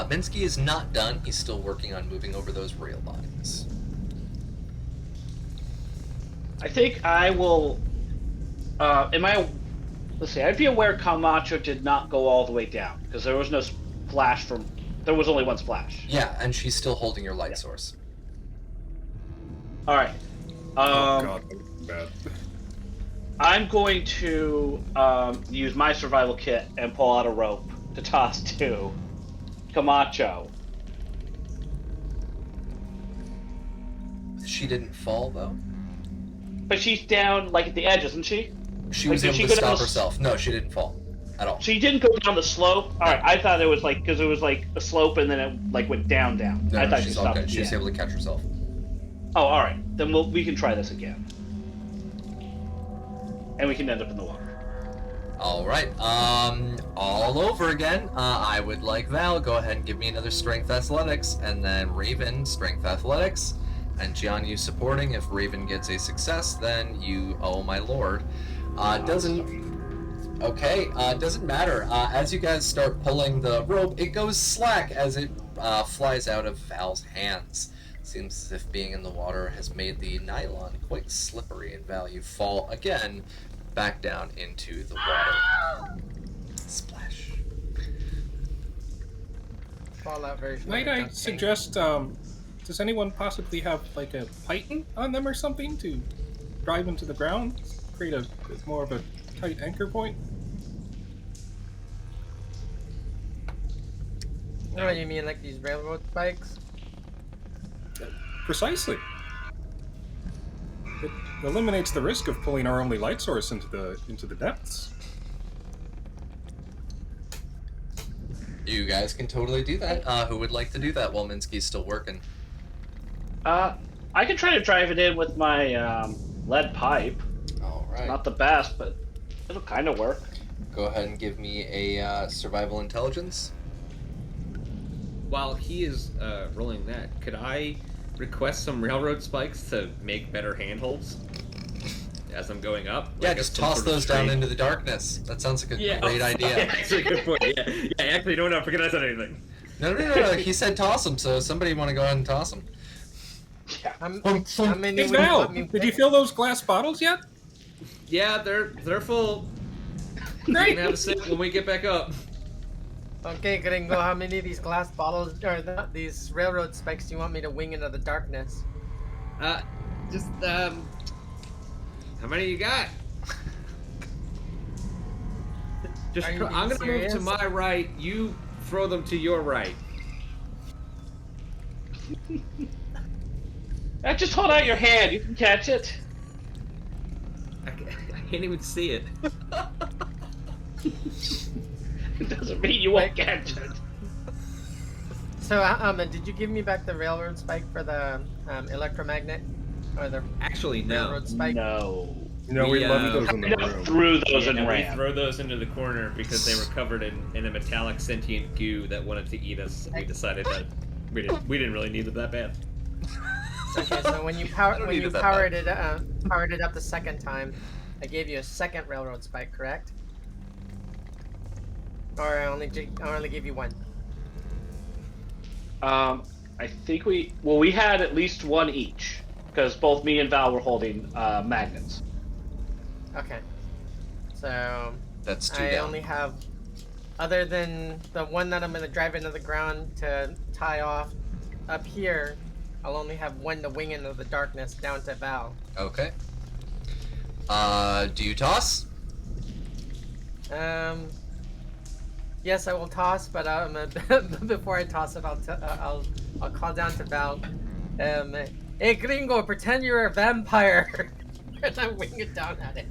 Minsky is not done. He's still working on moving over those rail lines. I think I will. Let's see. I'd be aware Camacho did not go all the way down because there was no splash from. There was only 1 splash. Yeah, and she's still holding your light source. All right. Oh god, that was bad. I'm going to use my survival kit and pull out a rope to toss to Camacho. She didn't fall, though? But she's down like at the edge, isn't she? She Like, was did able she to go down stop the herself. No, she didn't fall. At all. She didn't go down the slope. All right, I thought it was like because it was like a slope and then it like went down. No, I thought she's she all stopped. good. She was able to catch herself. Oh, all right. Then we can try this again, and we can end up in the water. All right. All over again. I would like Val. Go ahead and give me another strength athletics, and then Raven strength athletics, and Jianyu supporting. If Raven gets a success, then you, oh my lord, doesn't. Okay, doesn't matter. As you guys start pulling the rope, it goes slack as it flies out of Val's hands. Seems as if being in the water has made the nylon quite slippery, and Val, you fall again back down into the water. Splash. Fallout version. Might of I Dunk suggest, does anyone possibly have like a python on them or something to drive into the ground? Create a more of a tight anchor point? Oh, you mean like these railroad spikes? Precisely. It eliminates the risk of pulling our only light source into the depths. You guys can totally do that. Who would like to do that while Minsky's still working? I could try to drive it in with my lead pipe. All right. Not the best, but it'll kind of work. Go ahead and give me a survival intelligence. While he is rolling that, could I request some railroad spikes to make better handholds as I'm going up? Yeah, Like just some toss sort of those down string? into the darkness. That sounds like a great oh, idea. Yeah, actually, good point. Yeah, actually, no, forget I said anything. No. He said toss them, so somebody want to go ahead and toss them. Yeah. How Hey many would Val, want me did you fill those glass bottles yet? Yeah, they're full. You Great. can have a sip when we get back up. Okay, Gringo, how many of these glass bottles, or these railroad spikes do you want me to wing into the darkness? Just how many you got? Just Are you I'm gonna being move to serious? my right. You throw them to your right. Just hold out your hand. You can catch it. I can't even see it. It doesn't mean you won't catch it. So, did you give me back the railroad spike for the electromagnet? Or the Actually, no. railroad spike? No. No, we We, left those in the I room. threw those Yeah, and no, we ran. throw those into the corner because they were covered in a metallic sentient goo that wanted to eat us. We decided that we didn't really need it that bad. Okay, so when you don't need it that powered it up the second time, I gave you a second railroad spike, correct? Or I only gave you one. I think we had at least one each because both me and Val were holding magnets. Okay. So That's two I down. only have, other than the one that I'm gonna drive into the ground to tie off, up here, I'll only have one to wing into the darkness down to Val. Okay. Do you toss? Yes, I will toss, but before I toss it, I'll call down to Val. Hey, Gringo, pretend you're a vampire, and I wing it down at him.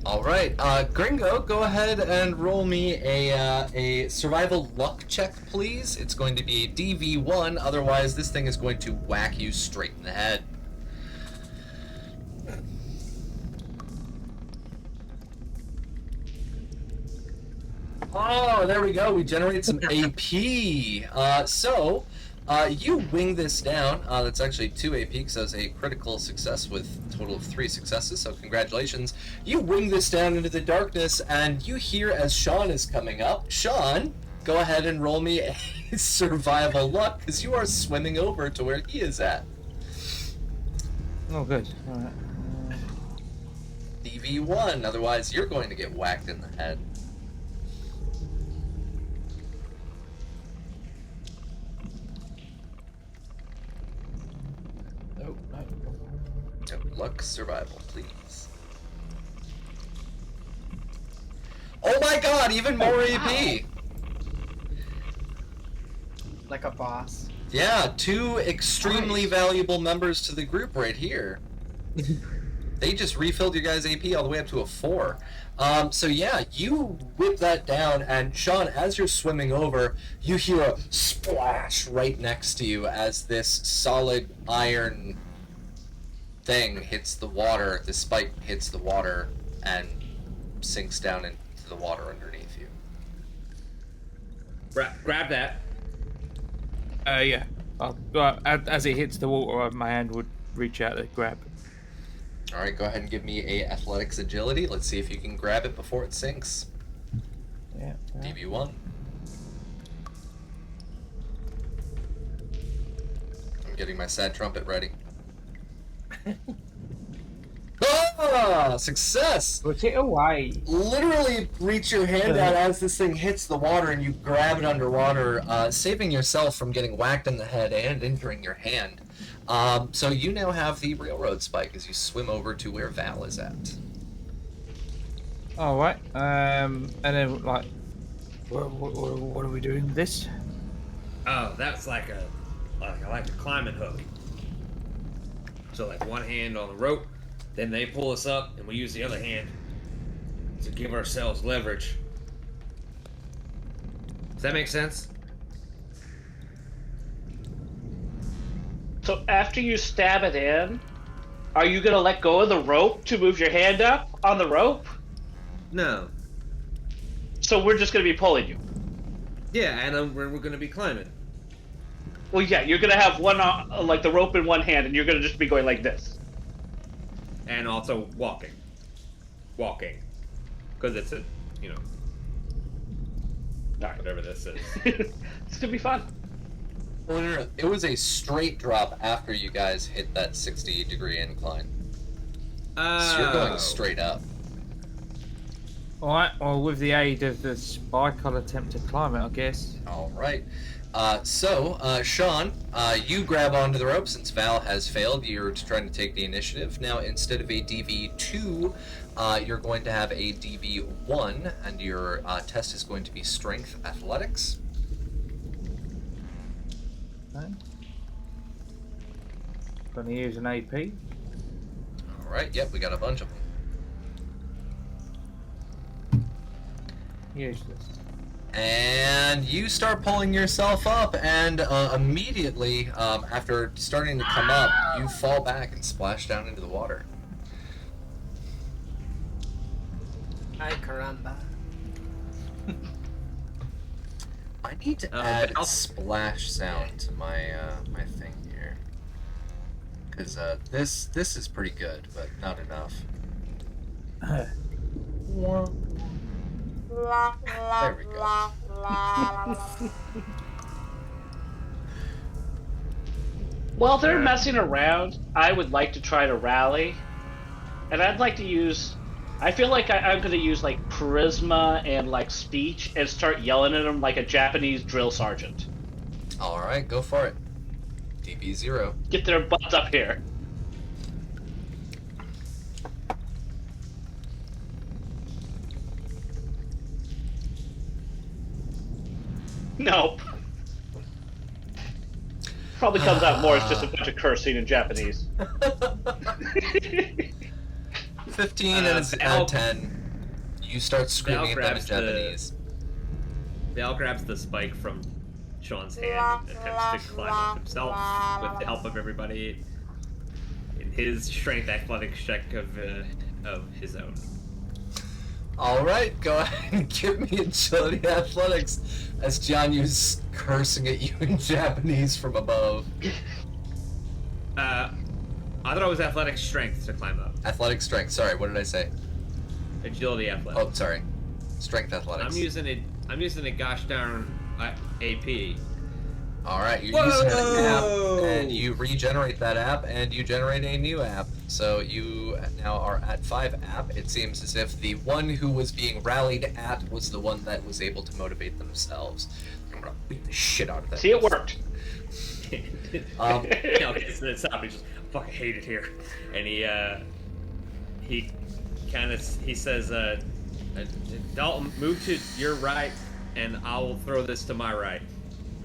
All right. Gringo, go ahead and roll me a survival luck check, please. It's going to be DV1. Otherwise, this thing is going to whack you straight in the head. Oh, there we go. We generate some AP. You wing this down. That's actually 2 AP because that was a critical success with a total of 3 successes, so congratulations. You wing this down into the darkness, and you hear as Sean is coming up. Sean, go ahead and roll me a survival luck because you are swimming over to where he is at. Oh, good. All right. DV1, otherwise you're going to get whacked in the head. Luck survival, please. Oh my god, even more AP! Like a boss. Yeah, 2 extremely valuable members to the group right here. They just refilled your guys' AP all the way up to a 4. So yeah, you whip that down, and Sean, as you're swimming over, you hear a splash right next to you as this solid iron thing hits the water. The spike hits the water and sinks down into the water underneath you. Grab that. Yeah. As it hits the water, my hand would reach out to grab. All right, go ahead and give me a athletics agility. Let's see if you can grab it before it sinks. Yeah. DV1. I'm getting my sad trumpet ready. Ah, success! Put it away. Literally reach your hand out as this thing hits the water and you grab it underwater, saving yourself from getting whacked in the head and injuring your hand. So you now have the railroad spike as you swim over to where Val is at. All right. And then like, what are we doing with this? Oh, that's like a climbing hook. So like one hand on the rope, then they pull us up, and we use the other hand to give ourselves leverage. Does that make sense? So after you stab it in, are you gonna let go of the rope to move your hand up on the rope? No. So we're just gonna be pulling you. Yeah, and we're gonna be climbing. Well, yeah, you're gonna have one like the rope in one hand, and you're gonna just be going like this. And also walking. Because it's a, you know, All right. whatever this is. It's gonna be fun. No. It was a straight drop after you guys hit that 60-degree incline. So you're going straight up. Alright, well, with the aid of the spike, I'll attempt to climb it, I guess. All right. Sean, you grab onto the rope since Val has failed. You're trying to take the initiative. Now, instead of a DV2, you're going to have a DV1, and your test is going to be Strength Athletics. Okay. Gonna use an AP. All right. Yep, we got a bunch of them. Useless. And you start pulling yourself up, and immediately, after starting to come up, you fall back and splash down into the water. Ay caramba. I need to add splash sound to my my thing here, because this is pretty good, but not enough. There we go. While they're messing around, I would like to try to rally, and I'd like to use. I feel like I'm going to use like charisma and like speech and start yelling at them like a Japanese drill sergeant. All right, go for it. DB0. Get their butts up here. Nope. Probably comes out more as just a bunch of cursing in Japanese. 15 and out of 10. You start screaming at them in Japanese. Val grabs the spike from Sean's hand and attempts to climb up himself with the help of everybody in his strength athletics check of his own. All right, go ahead and give me agility athletics as Jianyu's cursing at you in Japanese from above. I thought it was athletic strength to climb up. Athletic strength. Sorry, what did I say? Agility athletics. Oh, sorry. Strength athletics. I'm using a gosh darn AP. All right, you're using an app, and you regenerate that app, and you generate a new app. So you now are at 5 app. It seems as if the one who was being rallied at was the one that was able to motivate themselves. I'm gonna beat the shit out of that. See, it worked. It's not. He just fucking hate it here, and he says, Dalton, move to your right, and I will throw this to my right.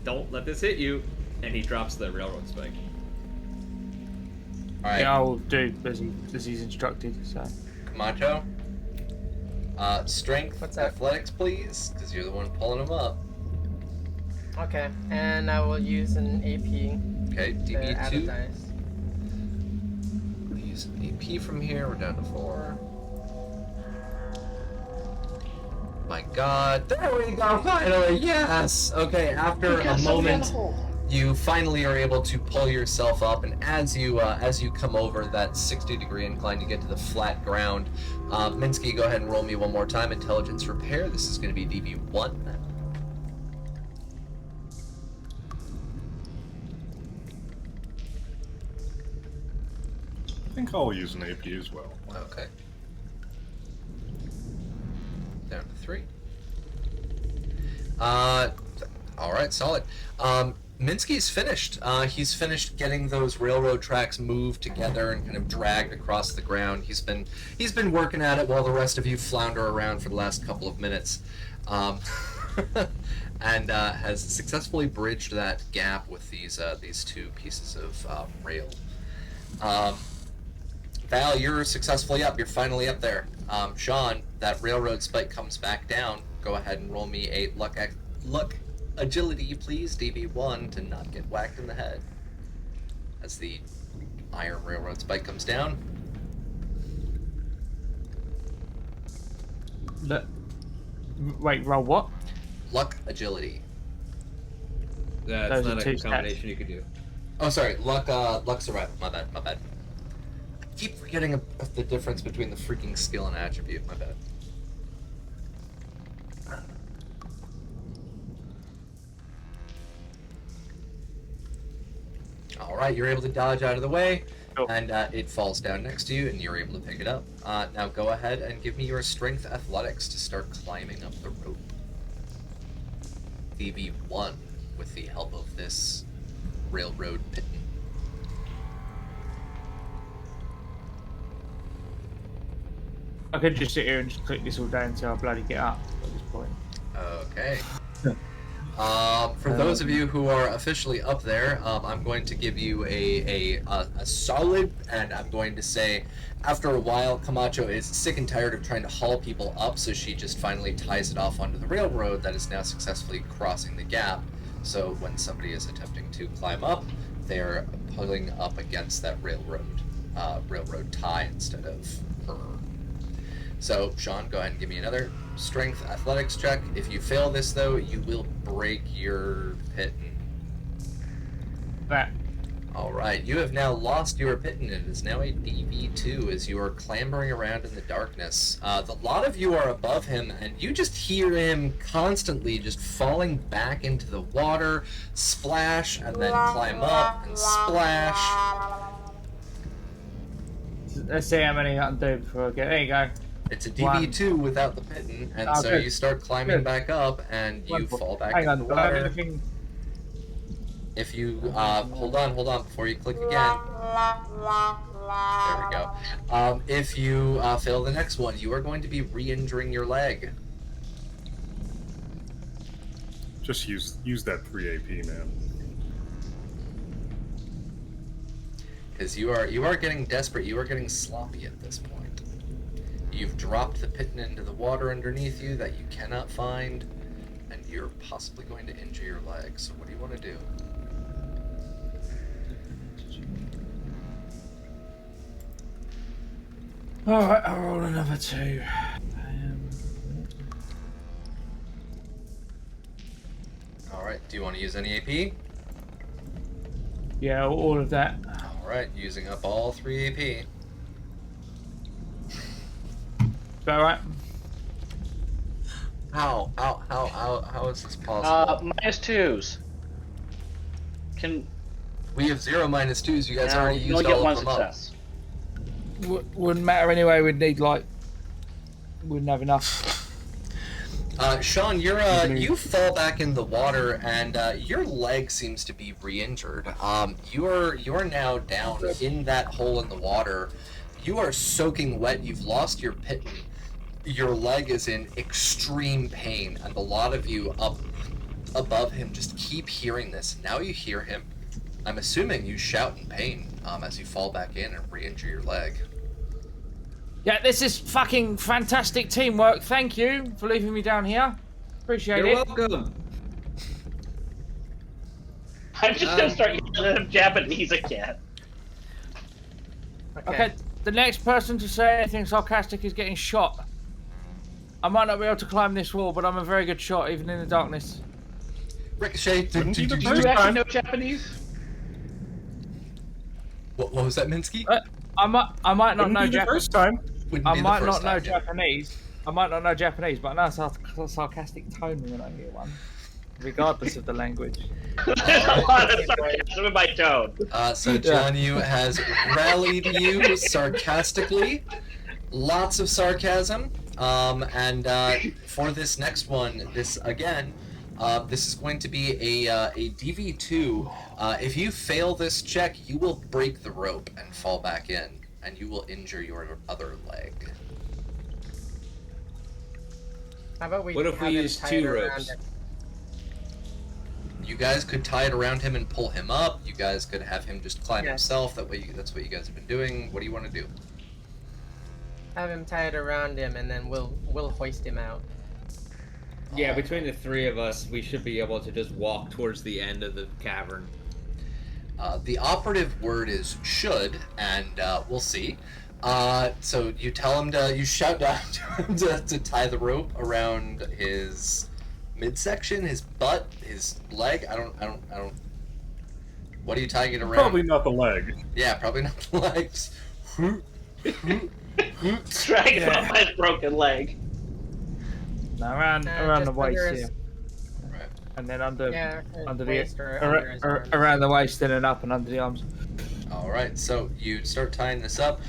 Don't let this hit you, and he drops the railroad spike. All right. Yeah, I'll do as he's instructed. So, Camacho. Strength What's that? athletics, please, because you're the one pulling them up. Okay, and I will use an AP Okay, to add a DB2. dice. We'll use an AP from here. We're down to 4. My God, there we go, finally, yes! Okay, after a moment, you finally are able to pull yourself up, and as you come over that 60-degree incline, you get to the flat ground. Minsky, go ahead and roll me one more time. Intelligence repair. This is going to be DB1. I think I'll use an AP as well. Okay. Down to 3. All right, solid. Minsky's finished. He's finished getting those railroad tracks moved together and kind of dragged across the ground. He's been working at it while the rest of you flounder around for the last couple of minutes. and has successfully bridged that gap with these two pieces of rail. Val, you're successfully up. You're finally up there. Sean, that railroad spike comes back down. Go ahead and roll me a luck agility, please, DB1, to not get whacked in the head. As the iron railroad spike comes down. Wait, roll what? Luck agility. That's Those are not two a stats. combination you could do. Oh, sorry. Luck survival. My bad. I keep forgetting the difference between the freaking skill and attribute. My bad. Alright, you're able to dodge out of the way, and it falls down next to you, and you're able to pick it up. Now go ahead and give me your strength athletics to start climbing up the rope. DB1 with the help of this railroad pitten. I could just sit here and just click this all down until I bloody get up at this point. Okay. For those of you who are officially up there, I'm going to give you a solid, and I'm going to say, after a while, Camacho is sick and tired of trying to haul people up, so she just finally ties it off onto the railroad that is now successfully crossing the gap. So when somebody is attempting to climb up, they're pulling up against that railroad tie instead of her. So, Sean, go ahead and give me another strength athletics check. If you fail this, though, you will break your pitten. That. Alright, you have now lost your pitten. It is now a DV2 as you are clambering around in the darkness. The lot of you are above him, and you just hear him constantly just falling back into the water, splash, and then climb up and splash. Let's see how many I can do before I get. There you go. It's a DV2 without the pitten, and so good. you start climbing Good. back up, and you Wonderful. fall back Hang into on, the do I have water. anything? If you, hold on, before you click again. There we go. If you fail the next one, you are going to be re-injuring your leg. Just use that 3 AP, man. Because you are getting desperate, you are getting sloppy at this point. You've dropped the pitten into the water underneath you that you cannot find, and you're possibly going to injure your leg, so what do you want to do? Alright, I'll roll another 2. Alright, do you want to use any AP? Yeah, all of that. Alright, using up all 3 AP. Is that alright? How is this possible? -2s. We have 0 -2s, you guys No, already you used only get all one of them up. success. Wouldn't matter anyway, wouldn't have enough. Sean, you fall back in the water, and your leg seems to be re-injured. You're now down in that hole in the water. You are soaking wet. You've lost your pitten. Your leg is in extreme pain, and a lot of you up above him just keep hearing this. Now you hear him. I'm assuming you shout in pain as you fall back in and re-injure your leg. Yeah, this is fucking fantastic teamwork. Thank you for leaving me down here. Appreciate You're it. welcome. I'm just gonna start yelling at him Japanese again. Okay, the next person to say anything sarcastic is getting shot. I might not be able to climb this wall, but I'm a very good shot, even in the darkness. Ricochet, Wouldn't be the Do first you actually time. know Japanese? What was that, Minsky? I might not Wouldn't know be the Japanese. first time. Wouldn't I be the might first not know time, yeah. Japanese. I might not know Japanese, but I know a sarcastic tone when I hear one, regardless of the language. There's a lot of sarcasm in my tone. So John Yu has rallied you sarcastically. Lots of sarcasm. And for this next one, this is going to be a DV2. If you fail this check, you will break the rope and fall back in, and you will injure your other leg. How about we What if have we him use tied 2 around ropes? it? You guys could tie it around him and pull him up. You guys could have him just climb Yes. himself. That's what you guys have been doing. What do you want to do? Have him tied around him, and then we'll hoist him out. Yeah, between the 3 of us, we should be able to just walk towards the end of the cavern. The operative word is should, and we'll see. So you tell him you shout down to him to tie the rope around his midsection, his butt, his leg. I don't. What are you tying it around? Probably not the leg. Yeah, probably not the legs. Drag him up my broken leg. No, around just the waist, under yeah. his- Right. And then under under the waist or under his arms. around the waist and then up and under the arms. All right. So you start tying this up.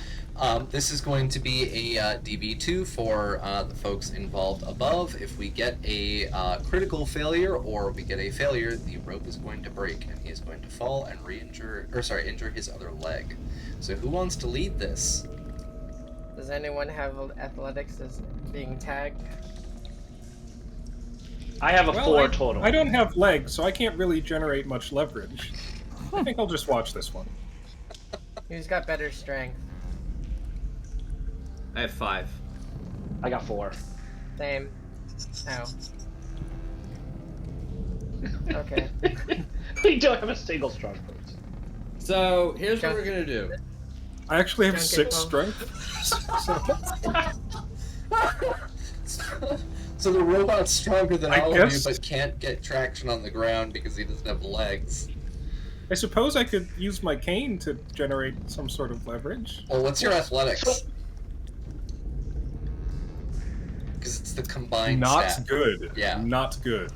This is going to be a DB2 for the folks involved above. If we get a critical failure or we get a failure, the rope is going to break and he is going to fall and injure his other leg. So who wants to lead this? Does anyone have athletics as being tagged? I have a Well, 4 I total. don't have legs, so I can't really generate much leverage. I think I'll just watch this one. Who's got better strength? I have 5. I got 4. Same. Oh. Okay. We don't have a single strong person. So, here's what we're gonna do. I actually have Don't 6 get strength. So the robot's stronger than I all of you, guess- but can't get traction on the ground because he doesn't have legs. I suppose I could use my cane to generate some sort of leverage. Well, what's your athletics? Because it's the combined Not stat. good. Yeah. Not good.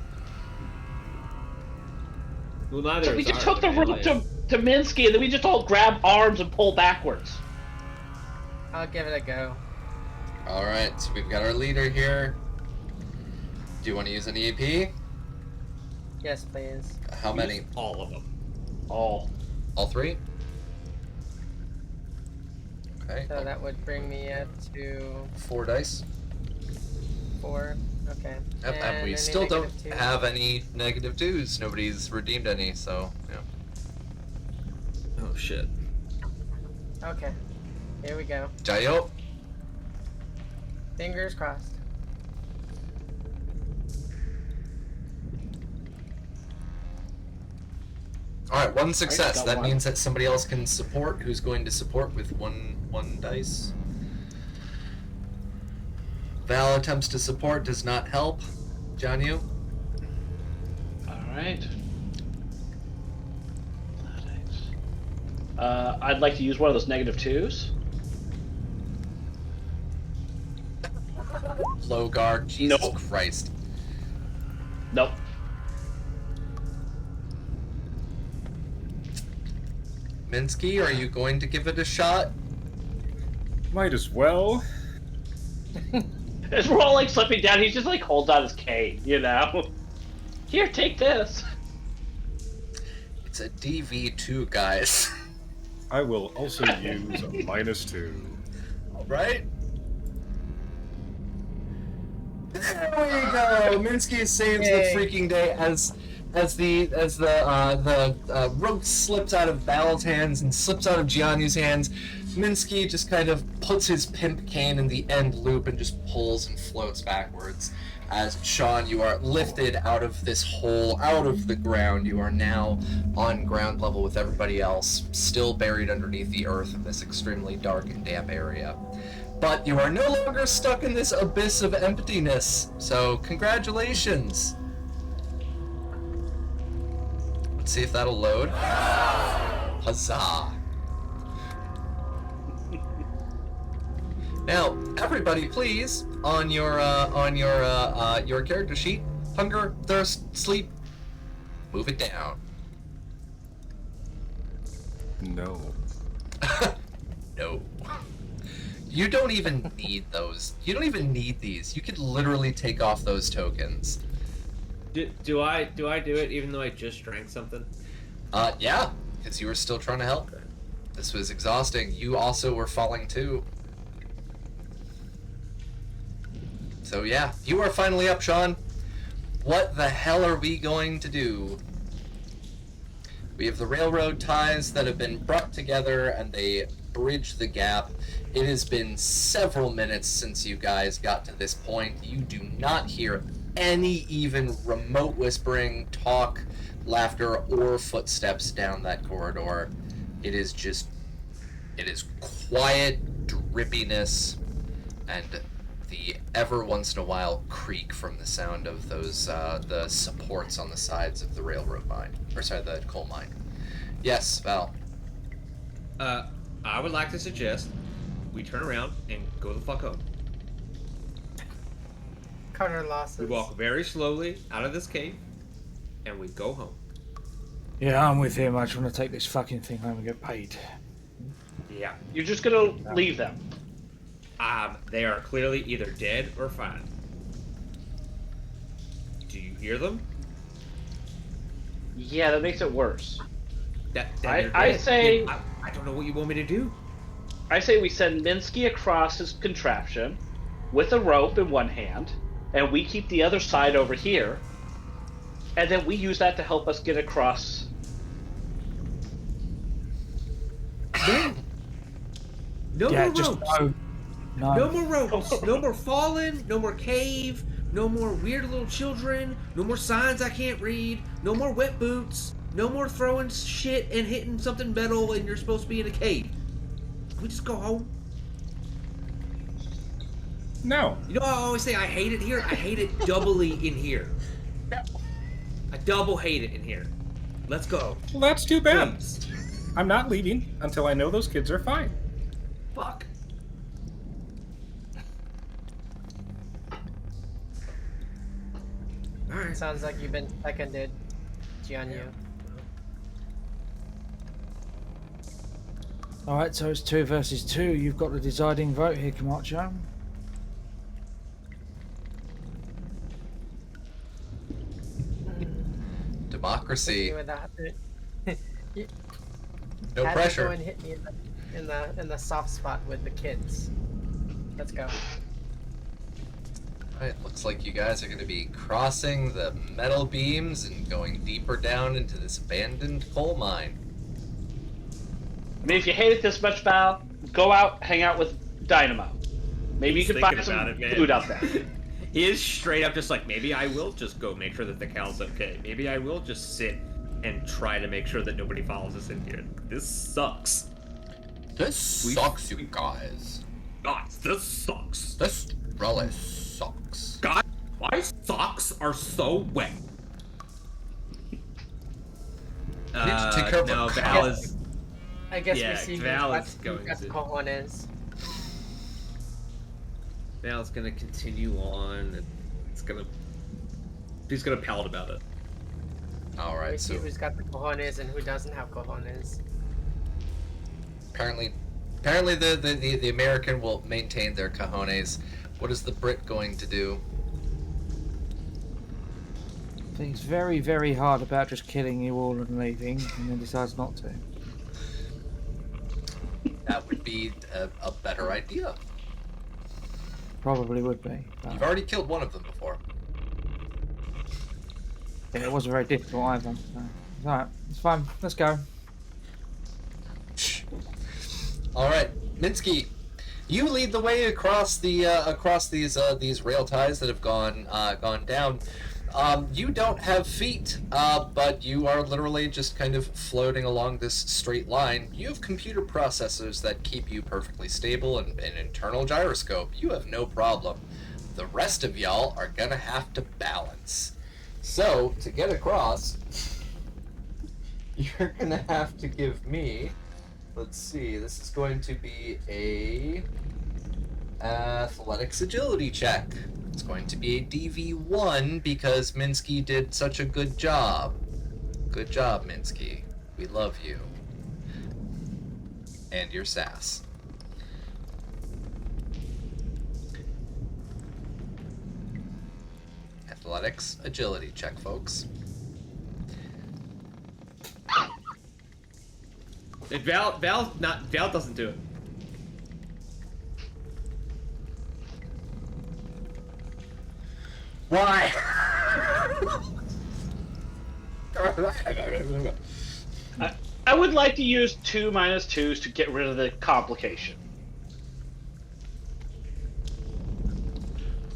Well, neither So is we just ours, took the rope apparently. to Minsky, and then we just all grab arms and pull backwards. I'll give it a go. All right, so we've got our leader here. Do you want to use an EP? Yes, please. How many? Use all of them. All. All 3? Okay. So that would bring me up to 4 dice. 4. Okay. Yep, and we any still don't negative twos? have any negative 2s. Nobody's redeemed any, so yeah. Oh shit. Okay. Here we go. Jayo. Fingers crossed. All right, 1 success. got That 1. means that somebody else can support. Who's going to support with one dice? Val attempts to support, does not help. John, you? Alright. I'd like to use one of those -2s. Low guard. Jesus Nope. Christ. Nope. Minsky, are you going to give it a shot? Might as well. As we're all like slipping down, he just like holds out his cane, you know? Here, take this. It's a DV2, guys. I will also use a -2. All right. There we go. Minsky saves Yay. the freaking day as the rope slips out of Val's hands and slips out of Gianni's hands. Minsky just kind of puts his pimp cane in the end loop and just pulls and floats backwards. As Sean, you are lifted out of this hole, out of the ground. You are now on ground level with everybody else, still buried underneath the earth in this extremely dark and damp area. But you are no longer stuck in this abyss of emptiness, so congratulations! Let's see if that'll load. Huzzah! Now, everybody, please, on your character sheet, hunger, thirst, sleep, move it down. No. No. You don't even need those. You don't even need these. You could literally take off those tokens. Do I do it even though I just drank something? Yeah, because you were still trying to help. This was exhausting. You also were falling too. So yeah, you are finally up, Sean. What the hell are we going to do? We have the railroad ties that have been brought together and they bridge the gap. It has been several minutes since you guys got to this point. You do not hear any even remote whispering, talk, laughter, or footsteps down that corridor. It is quiet drippiness and the ever once in a while creak from the sound of those the supports on the sides of the railroad mine, or sorry, the coal mine. Yes, Val. I would like to suggest we turn around and go the fuck home. Cut our losses. We walk very slowly out of this cave, and we go home. Yeah, I'm with him. I just want to take this fucking thing home and get paid. Yeah. You're just gonna leave them. They are clearly either dead or fine. Do you hear them? Yeah, that makes it worse. They're I dead. say- Yeah, I don't know what you want me to do. I say we send Minsky across his contraption with a rope in one hand, and we keep the other side over here, and then we use that to help us get across. No Yeah, more just ropes. no. No more ropes. No more falling. No more cave. No more weird little children. No more signs I can't read. No more wet boots. No more throwing shit and hitting something metal and you're supposed to be in a cave. Can we just go home? No. You know, I always say I hate it here. I hate it doubly in here. I double hate it in here. Let's go. Well, that's too bad. Please. I'm not leaving until I know those kids are fine. Fuck. Alright. Sounds like you've been seconded, Gianyu. Alright, so it's 2 versus 2. You've got the deciding vote here, Camacho. Democracy. Without it. No Had to go pressure. and hit me in the soft spot with the kids. Let's go. Alright, looks like you guys are going to be crossing the metal beams and going deeper down into this abandoned coal mine. I mean, if you hate it this much, Val, go out, hang out with Dynamo. Maybe He's you can find thinking some about it, man. food out there. He is straight up just like, maybe I will just go make sure that the cow's okay. Maybe I will just sit and try to make sure that nobody follows us in here. This sucks. This sucks, you guys. Guys, this sucks. This really sucks. God, my socks are so wet. need to take care of no, a Val cow. is... I guess Yeah, we see Val who's is got going the to- cojones. Val's gonna continue on, and he's gonna pout about it. We Alright, see so who's got the cojones and who doesn't have cojones. apparently the American will maintain their cojones. What is the Brit going to do? Thinks very, very hard about just killing you all and leaving, and then decides not to. That would be a better idea. Probably would be. But You've already killed one of them before. yeah, it wasn't very difficult either. So. It's alright, it's fine. Let's go. Alright, Minsky, you lead the way across the across these rail ties that have gone down. You don't have feet, but you are literally just kind of floating along this straight line. You have computer processors that keep you perfectly stable and an internal gyroscope. You have no problem. The rest of y'all are gonna have to balance. So, to get across, you're gonna have to give me... Let's see, this is going to be a athletics agility check. It's going to be a DV1 because Minsky did such a good job. Good job, Minsky. We love you. And your sass. Athletics agility check, folks. If Val doesn't do it. Why? I would like to use 2 -2s to get rid of the complication.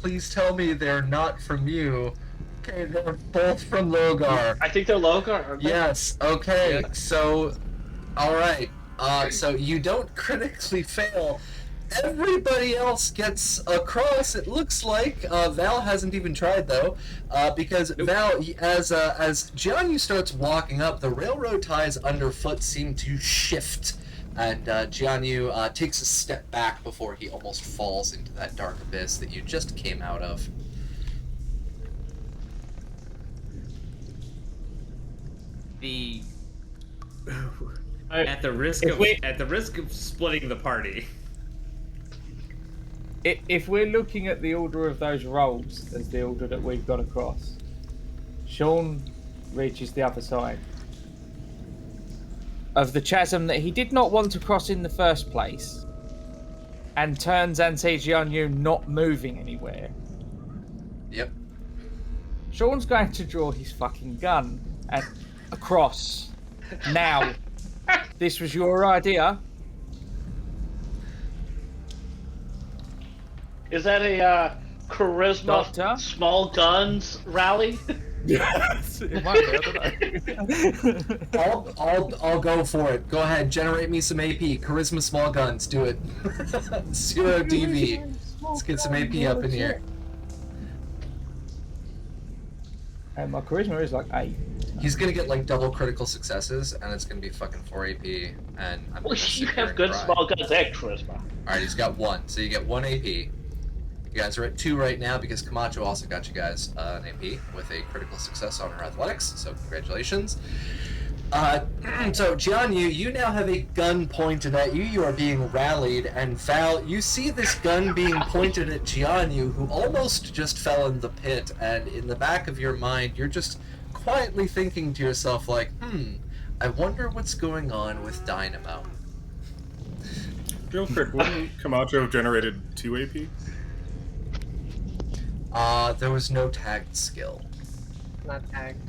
Please tell me they're not from you. Okay, they're both from Logar. I think they're Logar, aren't they? Yes, okay, so, alright. So you don't critically fail. Everybody else gets across, it looks like. Val hasn't even tried, though, because Val, as Jianyu starts walking up, the railroad ties underfoot seem to shift, and Jianyu takes a step back before he almost falls into that dark abyss that you just came out of. At the risk of splitting the party. If we're looking at the order of those rolls as the order that we've got across, Sean reaches the other side of the chasm that he did not want to cross in the first place, and turns and sees Jianyu not moving anywhere. Yep. Sean's going to draw his fucking gun and across. Now, this was your idea. Is that a charisma Doctor? small guns rally? Yes, it might be, I don't know. I'll go for it. Go ahead, generate me some AP. Charisma small guns, do it. 0 DV. Let's get some AP up in here. And my charisma is like 8. He's gonna get like double critical successes, and it's gonna be fucking 4 AP. And I'm Well, gonna sit you here have and good cry. small guns and charisma. Alright, he's got 1, so you get 1 AP. You guys are at 2 right now because Camacho also got you guys an AP with a critical success on her athletics, so congratulations. So Jianyu, you now have a gun pointed at you. You are being rallied, and Val, you see this gun being pointed at Jianyu, who almost just fell in the pit, and in the back of your mind, you're just quietly thinking to yourself like, I wonder what's going on with Dynamo. Real quick, wouldn't Camacho have generated 2 AP? There was no tagged skill. Not tagged.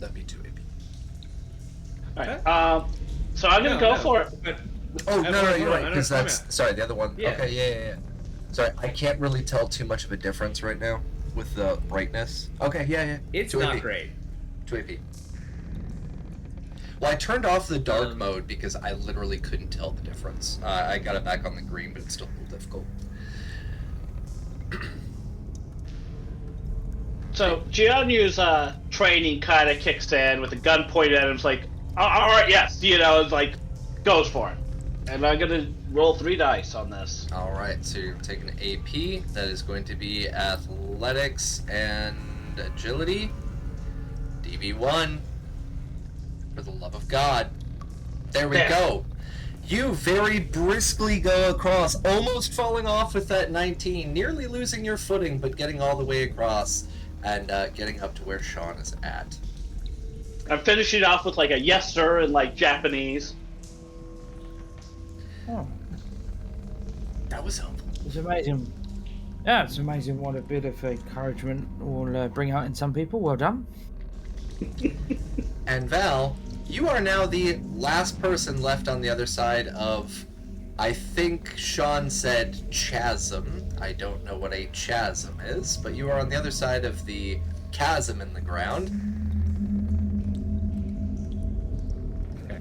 That'd be 2 AP. Alright, so I'm gonna go for it. But Oh, no, you're right, because no, that's... Sorry, the other one. Yeah. Okay, yeah. Sorry, I can't really tell too much of a difference right now with the brightness. Okay, yeah. it's 2 not AP. great. 2 AP. Well, I turned off the dark mode because I literally couldn't tell the difference. I got it back on the green, but it's still a little difficult. So Jianyu's training kind of kicks in with a gun pointed at him. It's like, all right, yes, it's like, goes for it. And I'm gonna roll 3 dice on this. Alright, so you're taking AP. That is going to be athletics and agility. DV1. For the love of God. There we go. You very briskly go across, almost falling off with that 19, nearly losing your footing, but getting all the way across and getting up to where Sean is at. I'm finishing off with like a yes sir in like Japanese. Oh, That was helpful. it's amazing. Yeah, it's amazing what a bit of encouragement will bring out in some people. Well done. And Val, you are now the last person left on the other side of, I think Sean said chasm. I don't know what a chasm is, but you are on the other side of the chasm in the ground. Okay.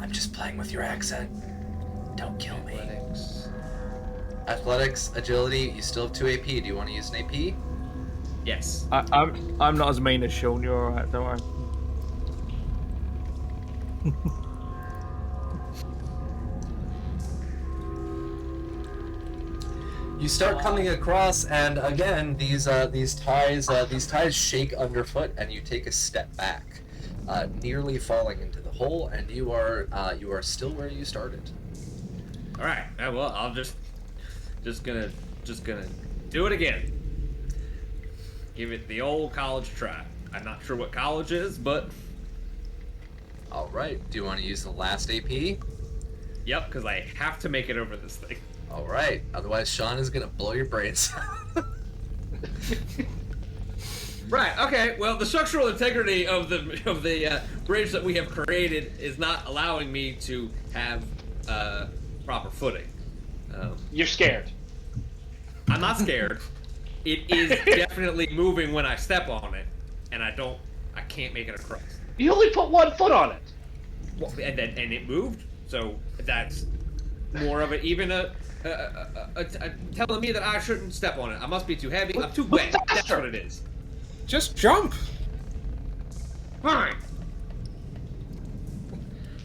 I'm just playing with your accent. Don't kill me. Athletics, agility, you still have 2 AP. Do you want to use an AP? Yes. I'm not as mean as Sean. You're alright, don't worry. You start coming across, and again, these ties shake underfoot, and you take a step back, nearly falling into the hole, and you are still where you started. All right. Well, I'll just gonna do it again. Give it the old college try. I'm not sure what college is, but All right. Do you want to use the last AP? yep, because I have to make it over this thing. All right. Otherwise, Sean is gonna blow your brains. Right. Okay. Well, the structural integrity of the bridge that we have created is not allowing me to have proper footing. You're scared. I'm not scared. It is definitely moving when I step on it, and I can't make it across. You only put 1 foot on it. Well, and it moved, so that's more of telling me that I shouldn't step on it. I must be too heavy. I'm too wet. That's what it is. Just jump. Fine.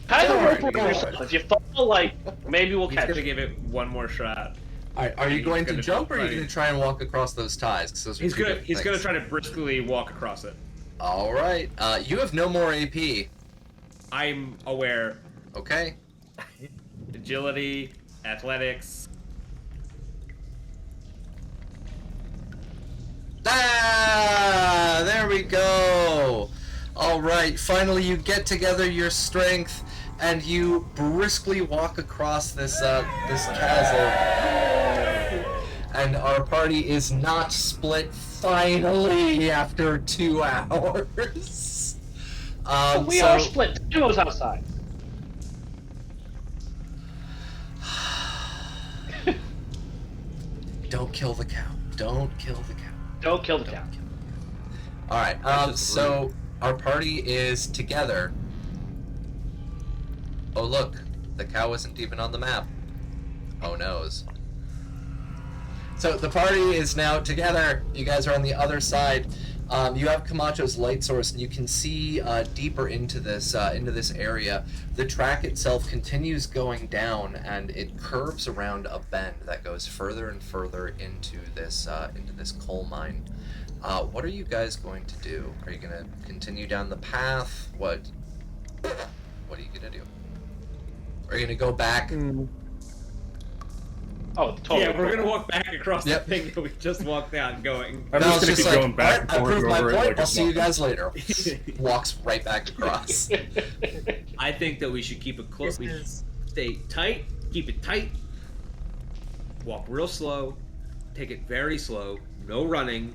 Tie the rope Alright, around yourself. If you fall, like, maybe we'll He's catch gonna you. give it one more shot. Alright, are you He's going to gonna jump or are you try- going to try and walk across those ties? 'Cause those are He's two gonna different things. try to briskly walk across it. Alright, you have no more AP. I'm aware. Okay. Agility, athletics. Ah, there we go. All right, finally you get together your strength and you briskly walk across this this chasm. And our party is not split finally after 2 hours. We are split. Duo's outside. Don't kill the cow. Don't kill the cow. Don't kill the cow. All right. So our party is together. Oh look, the cow isn't even on the map. Oh noes. So the party is now together. You guys are on the other side. You have Camacho's light source, and you can see deeper into this area. The track itself continues going down, and it curves around a bend that goes further and further into this coal mine. What are you guys going to do? Are you going to continue down the path? What are you going to do? Are you going to go back? Oh, totally. Yeah, we're gonna walk back across Yep. the thing that we just walked down going. I'm Val's just gonna keep going back and "Alright, I forth proved my over it point. like I'll it's see you nothing." guys later. Walks right back across. I think that we should keep it close. We stay tight, keep it tight. Walk real slow. Take it very slow. No running.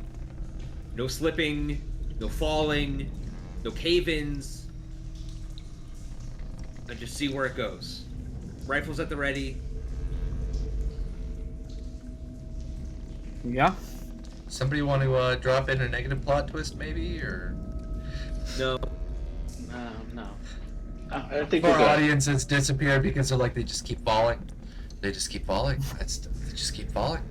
No slipping. No falling. No cave-ins. And just see where it goes. Rifles at the ready. Yeah. Somebody want to drop in a negative plot twist, maybe, or No. No. I think our we're good. audience has disappeared because they're like they just keep falling. They just keep falling. They just keep falling.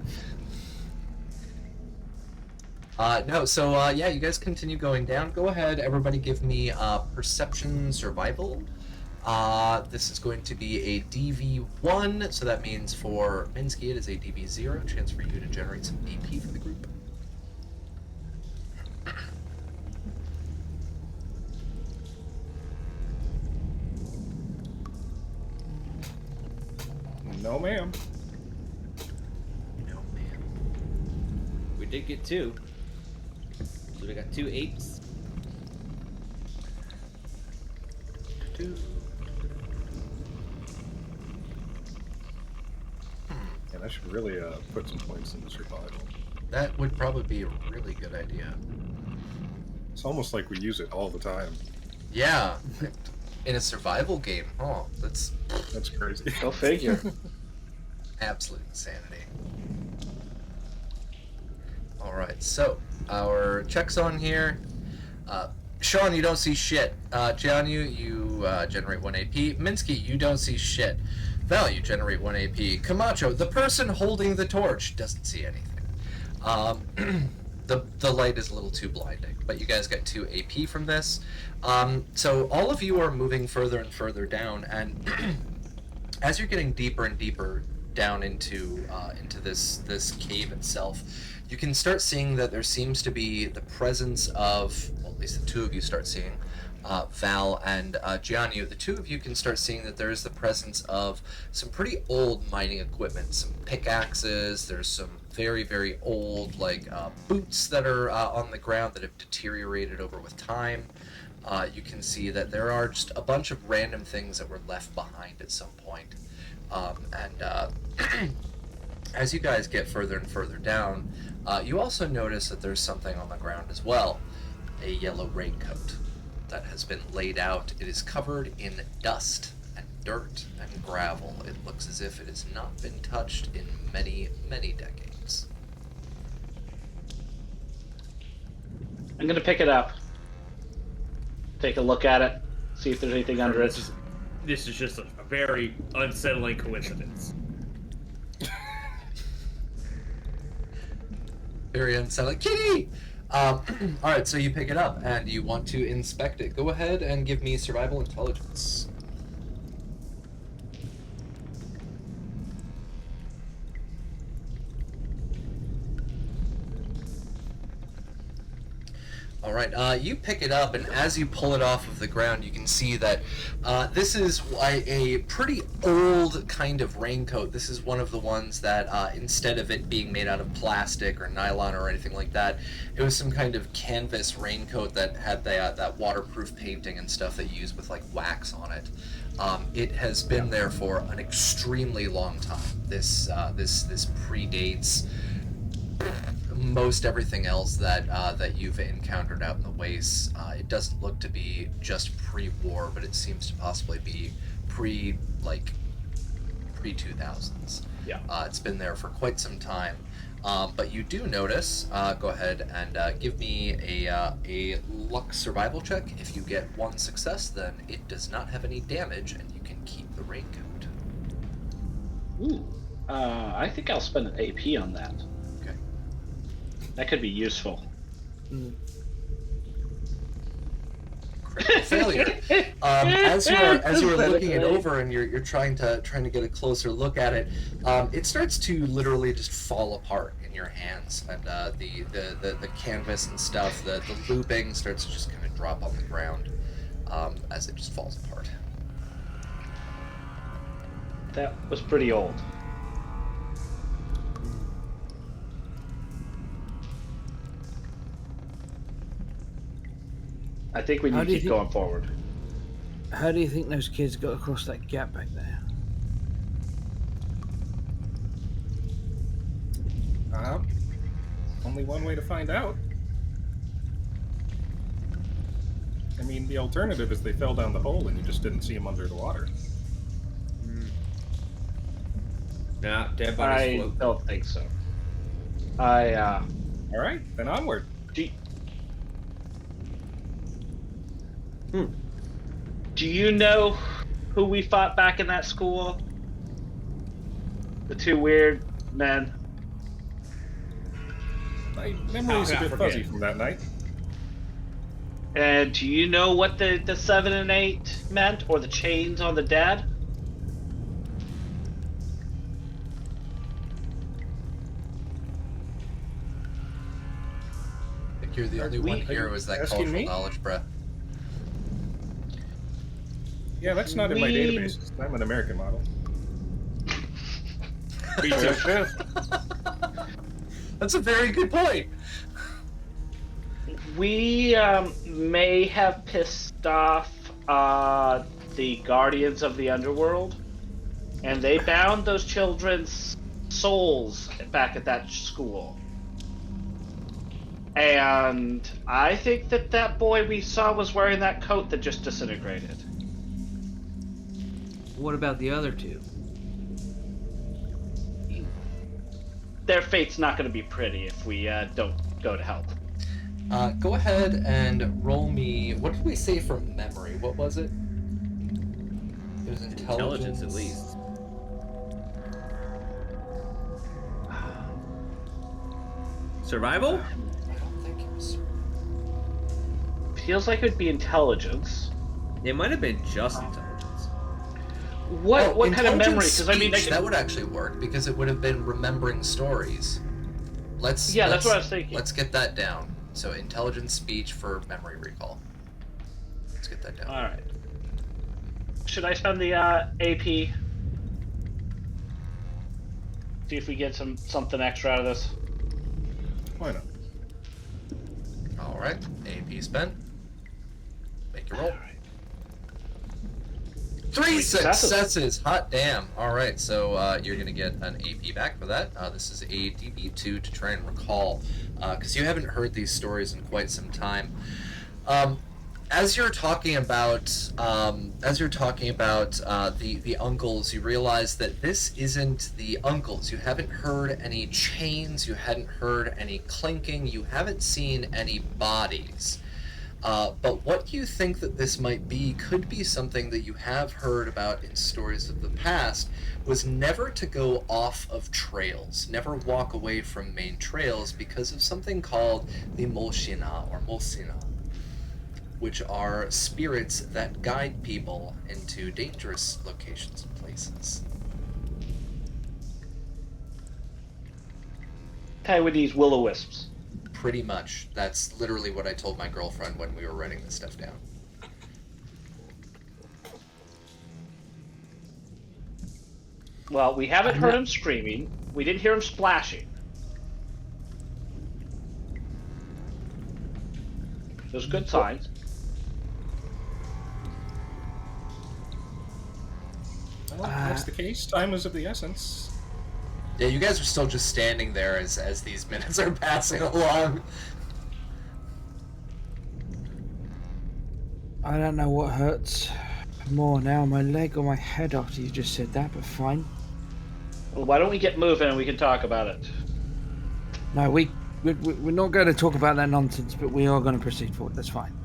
No. So yeah, you guys continue going down. Go ahead, everybody. Give me perception survival. This is going to be a DV1, so that means for Minsky it is a DV0, chance for you to generate some BP for the group. No, ma'am. No, man. We did get 2. So we got 2 8s. And I should really put some points into survival. That would probably be a really good idea. It's almost like we use it all the time. Yeah, in a survival game. Oh, that's That's crazy. Go figure. absolute insanity. Alright, so our checks on here. Sean, you don't see shit. Jianyu, you generate 1 AP. Minsky, you don't see shit. Val, you generate 1 AP. Camacho, the person holding the torch, doesn't see anything. The light is a little too blinding, but you guys get 2 AP from this. So all of you are moving further and further down, and as you're getting deeper and deeper down into this cave itself, you can start seeing that there seems to be the presence of, well, at least the 2 of you start seeing, Val and Jianyu, the 2 of you can start seeing that there is the presence of some pretty old mining equipment, some pickaxes, there's some very, very old, like, boots that are on the ground that have deteriorated over with time. You can see that there are just a bunch of random things that were left behind at some point. As you guys get further and further down, You also notice that there's something on the ground as well. A yellow raincoat that has been laid out. It is covered in dust and dirt and gravel. It looks as if it has not been touched in many, many decades. I'm gonna pick it up. Take a look at it. See if there's anything under it. This is just a very unsettling coincidence. Very unsettling. Kitty! Alright, so you pick it up and you want to inspect it. Go ahead and give me survival intelligence. Alright, you pick it up, and as you pull it off of the ground, you can see that this is a pretty old kind of raincoat. This is one of the ones that, instead of it being made out of plastic or nylon or anything like that, it was some kind of canvas raincoat that had that waterproof painting and stuff that you use with, like, wax on it. It has been there for an extremely long time. This predates most everything else that you've encountered out in the wastes. It doesn't look to be just pre-war, but it seems to possibly be pre-2000s. Yeah. It's been there for quite some time. But you do notice, go ahead and give me a luck survival check. If you get one success, then it does not have any damage, and you can keep the raincoat. Ooh. I think I'll spend an AP on that. Okay. That could be useful. Critical failure. As you are looking it over and you're trying to get a closer look at it, it starts to literally just fall apart in your hands, and the canvas and stuff, the looping starts to just kind of drop on the ground as it just falls apart. That was pretty old. I think we need to keep going forward. How do you think those kids got across that gap back there? Only one way to find out. I mean, the alternative is they fell down the hole and you just didn't see them under the water. Nah, dead bodies I float. don't think so. Alright, then onward. Do you know who we fought back in that school? The two weird men. My memory's a How could I bit fuzzy forget? from that night. And do you know what the 7 and 8 meant, or the chains on the dad? I think you're the only one here who has that asking cultural me? knowledge, Brett. Yeah, that's not in my We- database. I'm an American model. Me too. That's a very good point. We may have pissed off the guardians of the underworld, and they bound those children's souls back at that school. And I think that boy we saw was wearing that coat that just disintegrated. What about the other two? Their fate's not going to be pretty if we don't go to help. Go ahead and roll me. What did we say for memory? What was it? It was intelligence. Intelligence, at least. Survival? I don't think it was. Feels like it would be intelligence. It might have been just intelligence. What kind of intelligence memory? Because I mean, speech, that would actually work because it would have been remembering stories. That's what I was thinking. Let's get that down. So intelligence speech for memory recall. Let's get that down. all right. Should I spend the AP? See if we get something extra out of this. Why not? All right, AP spent. Make your roll. 3 successes! Hot damn. Alright, so you're going to get an AP back for that. This is a DB2 to try and recall, because you haven't heard these stories in quite some time. As you're talking about the uncles, you realize that this isn't the uncles. You haven't heard any chains, you hadn't heard any clinking, you haven't seen any bodies. But what you think that this might be could be something that you have heard about in stories of the past, was never to go off of trails, never walk away from main trails because of something called the Molshina or Molsina, which are spirits that guide people into dangerous locations and places. Taiwanese will-o-wisps. Pretty much. That's literally what I told my girlfriend when we were writing this stuff down. Well, we haven't heard him screaming. We didn't hear him splashing. Those are good signs. Well, if that's the case. Time is of the essence. Yeah, you guys are still just standing there as these minutes are passing along. I don't know what hurts more now, my leg or my head after you just said that, but fine. Well, why don't we get moving and we can talk about it? No, we're not going to talk about that nonsense, but we are going to proceed forward. That's fine.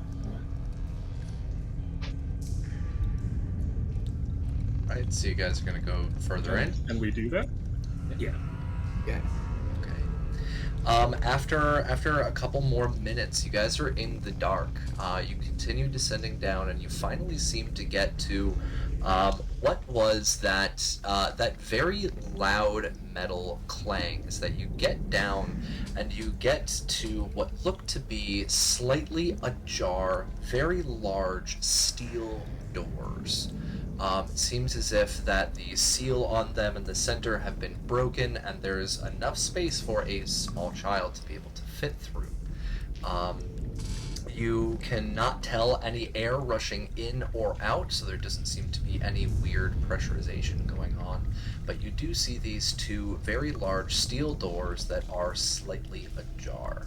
Right, so you guys are going to go further in? Can we do that? Yeah. Yeah. Okay. After a couple more minutes, you guys are in the dark. You continue descending down, and you finally seem to get to what was that very loud metal clangs that you get down, and you get to what look to be slightly ajar, very large steel doors. It seems as if that the seal on them in the center have been broken, and there's enough space for a small child to be able to fit through. You cannot tell any air rushing in or out, so there doesn't seem to be any weird pressurization going on. But you do see these two very large steel doors that are slightly ajar.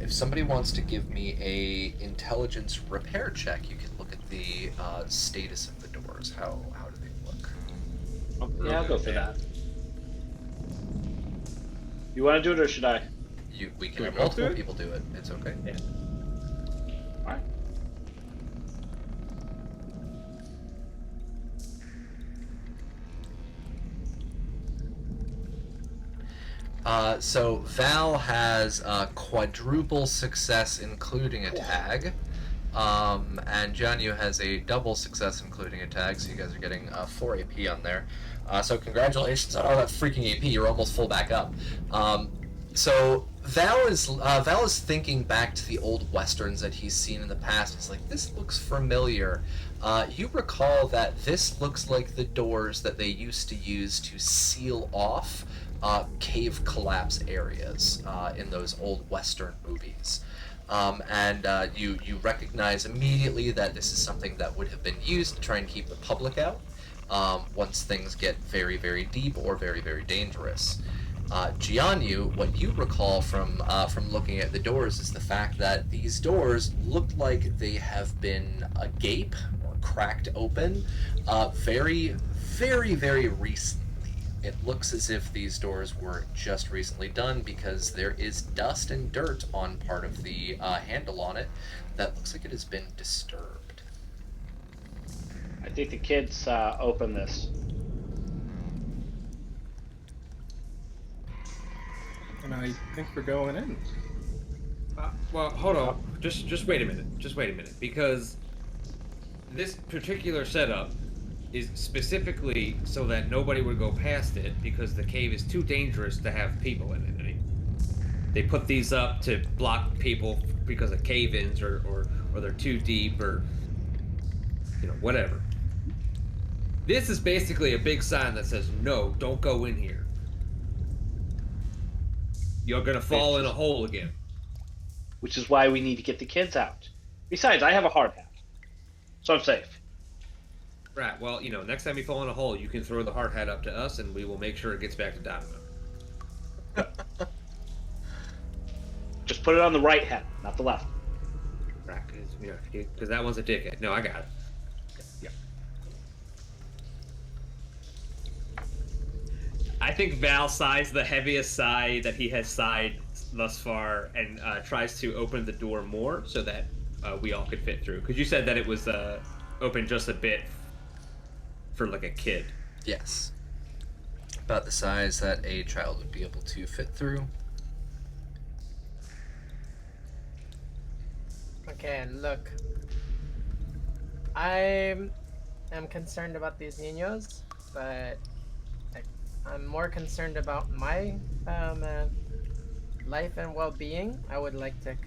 If somebody wants to give me a intelligence repair check, you can look at the status of the doors. How do they look? Yeah, I'll go for that. You want to do it or should I? We Can can we have both do multiple it? people do it. It's okay. Yeah. Alright. So Val has quadruple success, including a tag, and Janyu has a double success, including a tag. So you guys are getting 4 AP on there. So congratulations on all that freaking AP. You're almost full back up. So Val is thinking back to the old westerns that he's seen in the past. He's like, this looks familiar. You recall that this looks like the doors that they used to use to seal off cave collapse areas in those old western movies. And you recognize immediately that this is something that would have been used to try and keep the public out once things get very, very deep or very, very dangerous. Jianyu, what you recall from looking at the doors is the fact that these doors look like they have been agape or cracked open very, very, very recently. It looks as if these doors were just recently done because there is dust and dirt on part of the handle on it that looks like it has been disturbed. I think the kids open this. And I think we're going in. Well, hold on. Just wait a minute. Just wait a minute, because this particular setup is specifically so that nobody would go past it because the cave is too dangerous to have people in it. I mean, they put these up to block people because of cave-ins or they're too deep or whatever. This is basically a big sign that says no, don't go in here. You're gonna fall in a hole again. Which is why we need to get the kids out. Besides, I have a hard hat, so I'm safe. Right. Well, next time you fall in a hole, you can throw the hard hat up to us, and we will make sure it gets back to Dynamo. Just put it on the right hat, not the left. Right. Because that one's a dickhead. No, I got it. Yeah. I think Val sighs the heaviest sigh that he has sighed thus far, and tries to open the door more so that we all could fit through. Because you said that it was open just a bit for like a kid. Yes. About the size that a child would be able to fit through. Okay, look. I am concerned about these niños, but I'm more concerned about my life and well-being. I would like to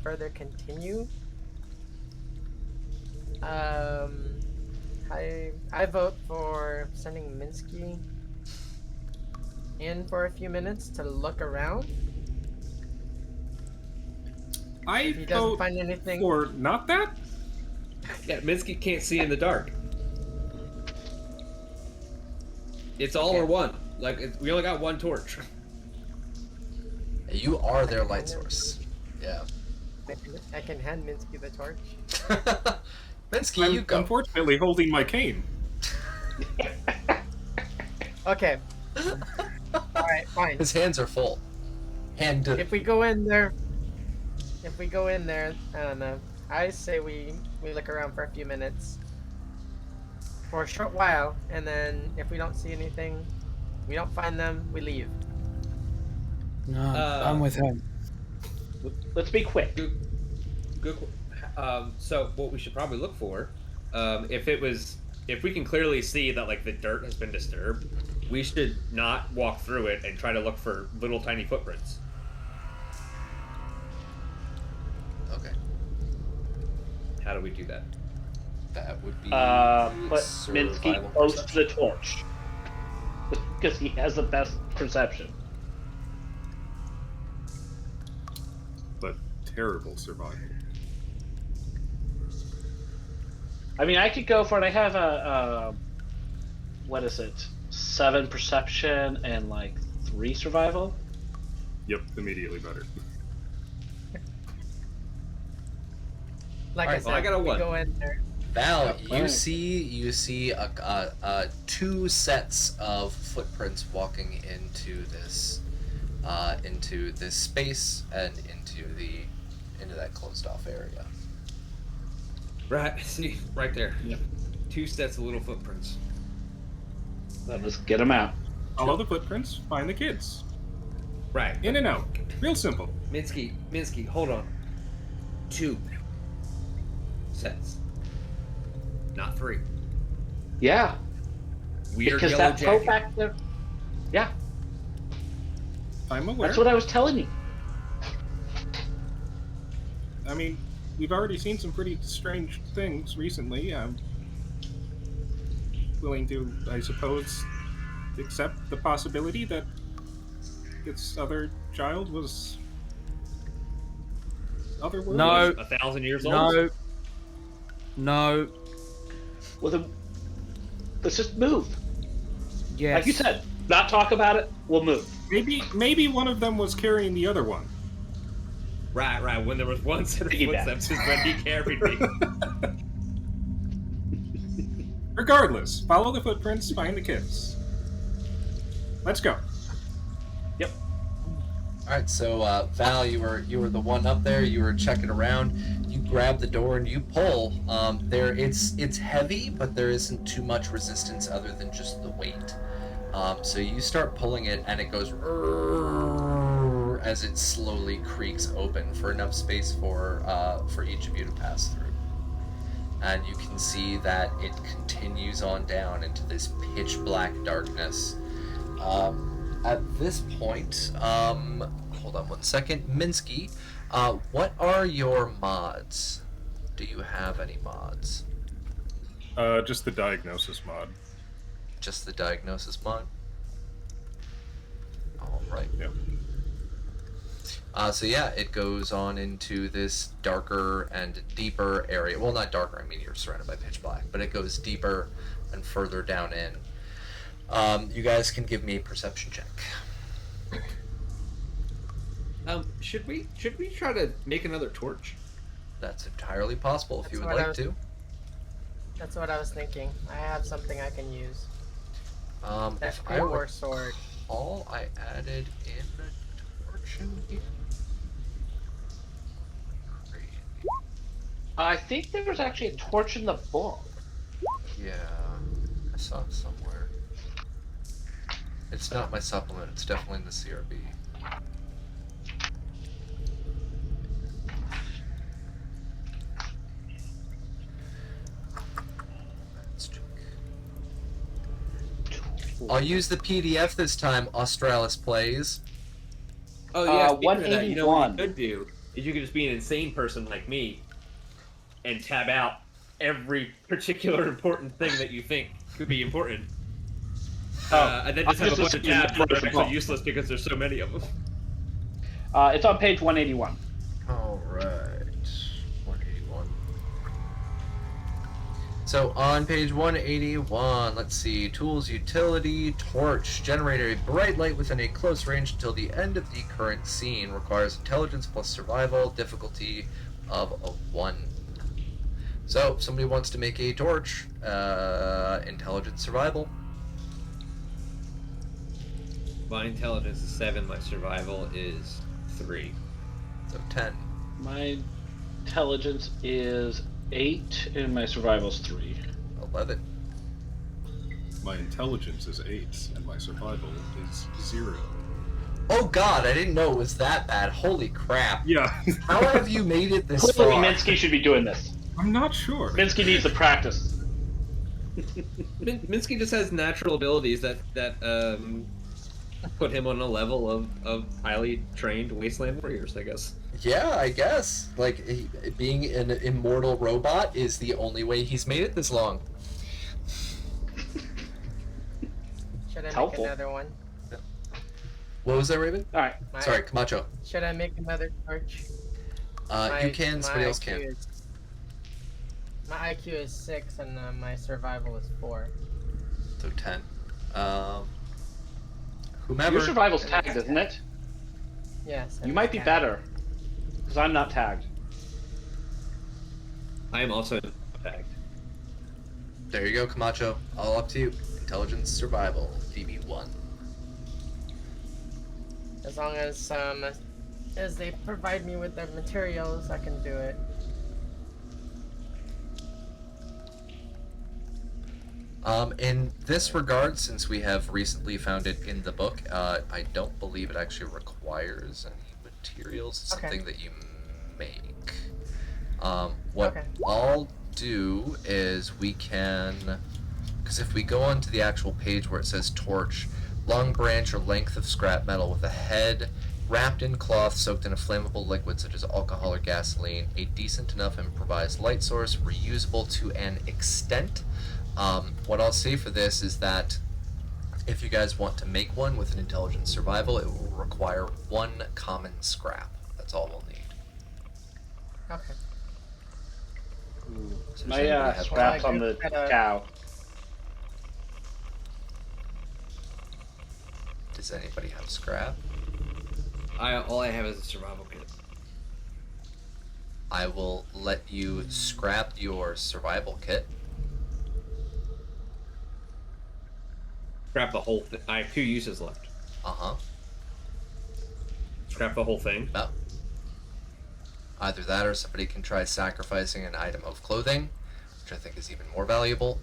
further continue. I vote for sending Minsky in for a few minutes to look around. If he doesn't find anything, for not that. Yeah, Minsky can't see in the dark. It's all or one. We only got one torch. You are their light source. Yeah. I can hand Minsky the torch. Minsky, you go. Unfortunately, holding my cane. Okay. Alright, fine. His hands are full. If we go in there, I don't know. I say we look around for a few minutes, for a short while, and then if we don't see anything, we don't find them, we leave. No, I'm with him. Let's be quick. Good. So what we should probably look for, if we can clearly see that like the dirt has been disturbed, we should not walk through it and try to look for little tiny footprints. Okay. How do we do that? That would be Put survival Minsky close to perception. the torch. Because he has the best perception. But terrible survival. I mean, I could go for it. I have a what is it? 7 perception and like 3 survival. Yep, immediately better. Like Alright, I well, I said, got a we 1. go in there. Val, Oh, you see a 2 sets of footprints walking into this space and into that closed off area. Right. See, right there. Yep. 2 sets of little footprints. Let's get them out. Follow the footprints, find the kids. Right. In and out. Real simple. Minsky, hold on. 2 sets. Not 3. Yeah. Weird Because yellow that jacket. factor. Yeah, I'm aware. that's what I was telling you. I mean, we've already seen some pretty strange things recently. I'm willing to, I suppose, accept the possibility that this other child was otherworldly. No. 1,000 years old. No. Well, then, let's just move. Yes. Like you said, not talk about it. We'll move. Maybe one of them was carrying the other one. Right. When there was one set of Piggyback. footsteps is when he carried me. Regardless, follow the footprints, find the kids. Let's go. Yep. All right, so Val, you were the one up there. You were checking around. You grab the door and you pull. It's heavy, but there isn't too much resistance other than just the weight. So you start pulling it, and it goes as it slowly creaks open for enough space for each of you to pass through. And you can see that it continues on down into this pitch black darkness. At this point, hold on one second. Minsky, what are your mods? Do you have any mods? Just the diagnosis mod. Just the diagnosis mod? Alright. Yep. So yeah, it goes on into this darker and deeper area. Well, not darker. I mean, you're surrounded by pitch black, but it goes deeper and further down in. You guys can give me a perception check. Should we try to make another torch? That's entirely possible if you would That's what like to. That's what I was thinking. I have something I can use. That If I war sword. recall, I added in a torch in here. I think there was actually a torch in the book. Yeah, I saw it somewhere. It's not my supplement. It's definitely in the CRB. I'll use the PDF this time, Australis Plays. Oh yeah, speaking of that, you know what 181. you could do is you could just be an insane person like me, and tab out every particular important thing that you think could be important. And then just have a bunch of tabs that are actually useless because there's so many of them. It's on page 181. Alright. 181. So on page 181, let's see. Tools, utility, torch. Generate a bright light within a close range until the end of the current scene. Requires intelligence plus survival. Difficulty of a 1. So, if somebody wants to make a torch. Intelligence survival. My intelligence is 7. My survival is 3. So 10. My intelligence is 8, and my survival's 3. 11. My intelligence is 8, and my survival is 0. Oh god, I didn't know it was that bad. Holy crap. Yeah, How have you made it this Clearly, far? Minsky should be doing this. I'm not sure. Minsky needs to practice. Minsky just has natural abilities that put him on a level of highly trained wasteland warriors, I guess. Yeah, I guess. Like, being an immortal robot is the only way he's made it this long. Should I Helpful. make another one? What was that, Raven? Alright. Sorry, Camacho. Should I make another torch? You can, somebody else can. My IQ is 6 and my survival is 4. So 10. Whomever. Your survival's tagged, isn't it? Yes. You might be better. Because I'm not tagged. I am also tagged. There you go, Camacho. All up to you. Intelligence, survival, DB1. As long as they provide me with the materials, I can do it. In this regard, since we have recently found it in the book, I don't believe it actually requires any materials. It's Okay. something that you make. What Okay. I'll do is we can, because if we go onto the actual page where it says torch, long branch or length of scrap metal with a head wrapped in cloth soaked in a flammable liquid such as alcohol or gasoline, a decent enough improvised light source, reusable to an extent. What I'll say for this is that if you guys want to make one with an intelligence survival, it will require 1 common scrap. That's all we'll need. Okay. So does My anybody have scrap's one? on the At a- cow. Does anybody have scrap? All I have is a survival kit. I will let you scrap your survival kit. Scrap the whole thing. I have 2 uses left. Uh-huh. Scrap the whole thing. No. Either that or somebody can try sacrificing an item of clothing, which I think is even more valuable.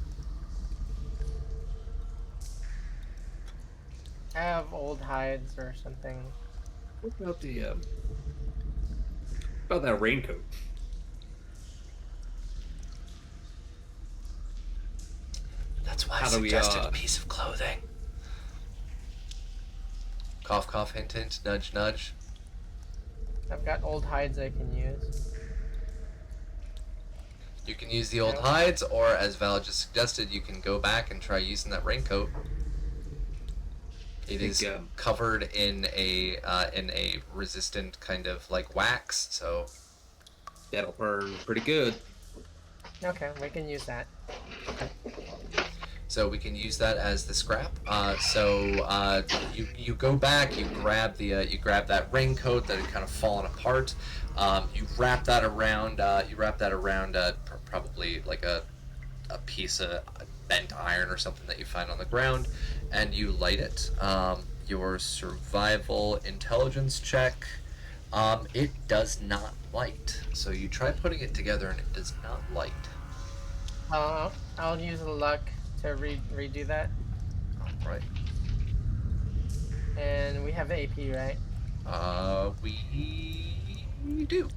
I have old hides or something. What about about that raincoat? That's why I How do we, suggested a piece of clothing. Cough, cough, hint, hint, nudge, nudge. I've got old hides I can use. You can use the old hides, or as Val just suggested, you can go back and try using that raincoat. It is covered in a resistant kind of like wax, so That'll burn pretty good. Okay, we can use that. So we can use that as the scrap. You go back, you grab that raincoat that had kind of fallen apart. You wrap that around probably like a piece of bent iron or something that you find on the ground, and you light it. Your survival intelligence check, it does not light. So you try putting it together and it does not light. I'll use luck to redo that. Right. And we have AP, right? We do.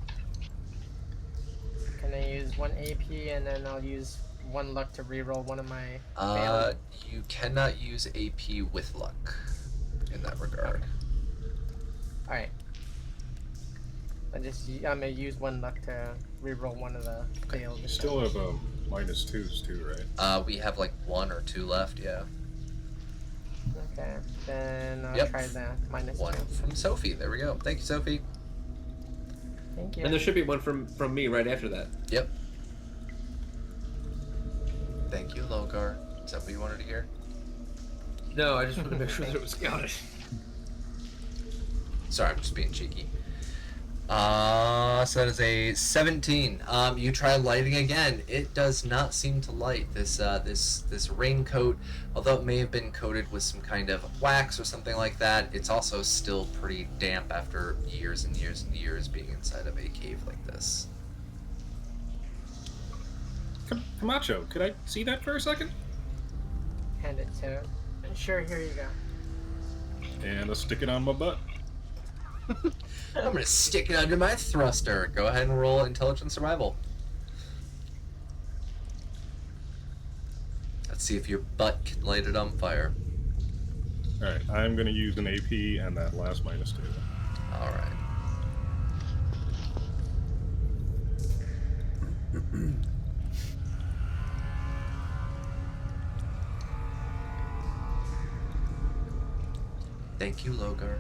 Can I use 1 AP and then I'll use 1 luck to reroll one of my You cannot use AP with luck in that regard. Alright. I'm gonna use 1 luck to reroll one of the failed. You still have -2s too, right? We have like 1 or 2 left, yeah. Okay, then I'll try the -1 from Sophie. There we go. Thank you, Sophie. Thank you. And there should be one from me right after that. Yep. Thank you, Logar. Is that what you wanted to hear? No, I just wanted to make sure that it was counted. Sorry, I'm just being cheeky. So that is a 17. You try lighting again. It does not seem to light. This raincoat, although it may have been coated with some kind of wax or something like that, it's also still pretty damp after years and years and years being inside of a cave like this. Camacho, could I see that for a second? Hand it to. Sure, here you go. And I'll stick it on my butt. I'm gonna stick it under my thruster. Go ahead and roll intelligence survival. Let's see if your butt can light it on fire. Alright, I'm gonna use an AP and that last -2. Alright. Thank you, Logar.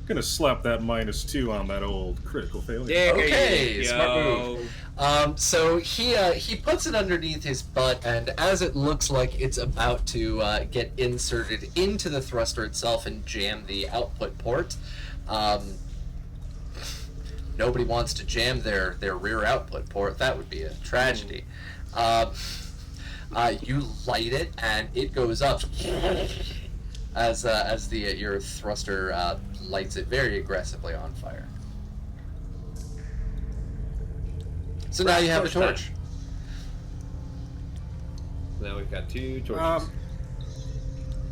Gonna slap that -2 on that old critical failure. Yeah, okay, smart move. So he puts it underneath his butt, and as it looks like it's about to get inserted into the thruster itself and jam the output port, nobody wants to jam their rear output port. That would be a tragedy. You light it, and it goes up as your thruster lights it very aggressively on fire. So now you have a torch. Now we've got 2 torches.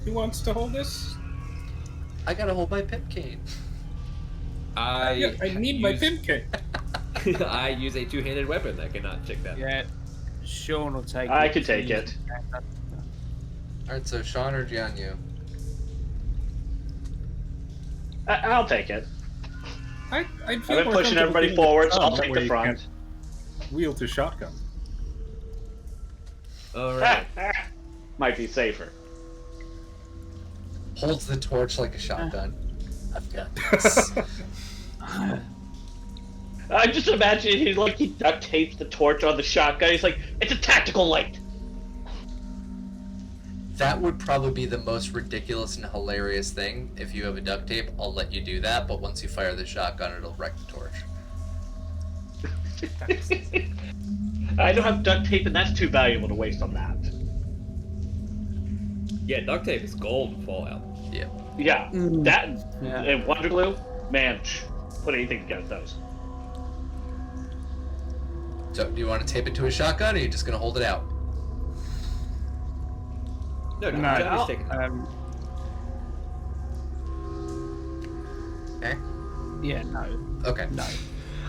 Who wants to hold this? I gotta hold my pip cane. I need my pip cane. I use a 2-handed weapon that cannot take that. Yeah, Sean will take it. I could take it. Alright, so Sean or Jianyu? I'll take it. I'd I've been pushing everybody forward, so I'll take the front. Wield his shotgun. Alright. Might be safer. Holds the torch like a shotgun. I've got this. I just imagine he duct tapes the torch on the shotgun. He's like, it's a tactical light. That would probably be the most ridiculous and hilarious thing. If you have a duct tape, I'll let you do that, but once you fire the shotgun, it'll wreck the torch. I don't have duct tape, and that's too valuable to waste on that. Yeah, duct tape is gold in Fallout. Yeah. Yeah, that and Wonder Glue, man, put anything against those. So, do you want to tape it to a shotgun, or are you just going to hold it out? No, No, just take it. Okay. Yeah, no. Okay. No.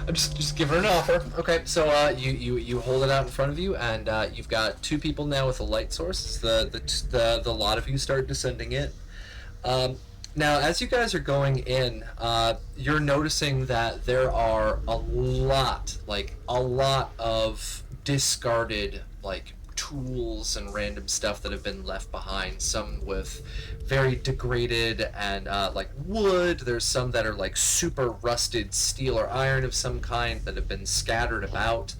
I'm just give her an offer. Okay, so you hold it out in front of you, and you've got 2 people now with a light source. The lot of you start descending it. Now, as you guys are going in, you're noticing that there are a lot of discarded, like, tools and random stuff that have been left behind. Some with very degraded and, like, wood. There's some that are, like, super rusted steel or iron of some kind that have been scattered about.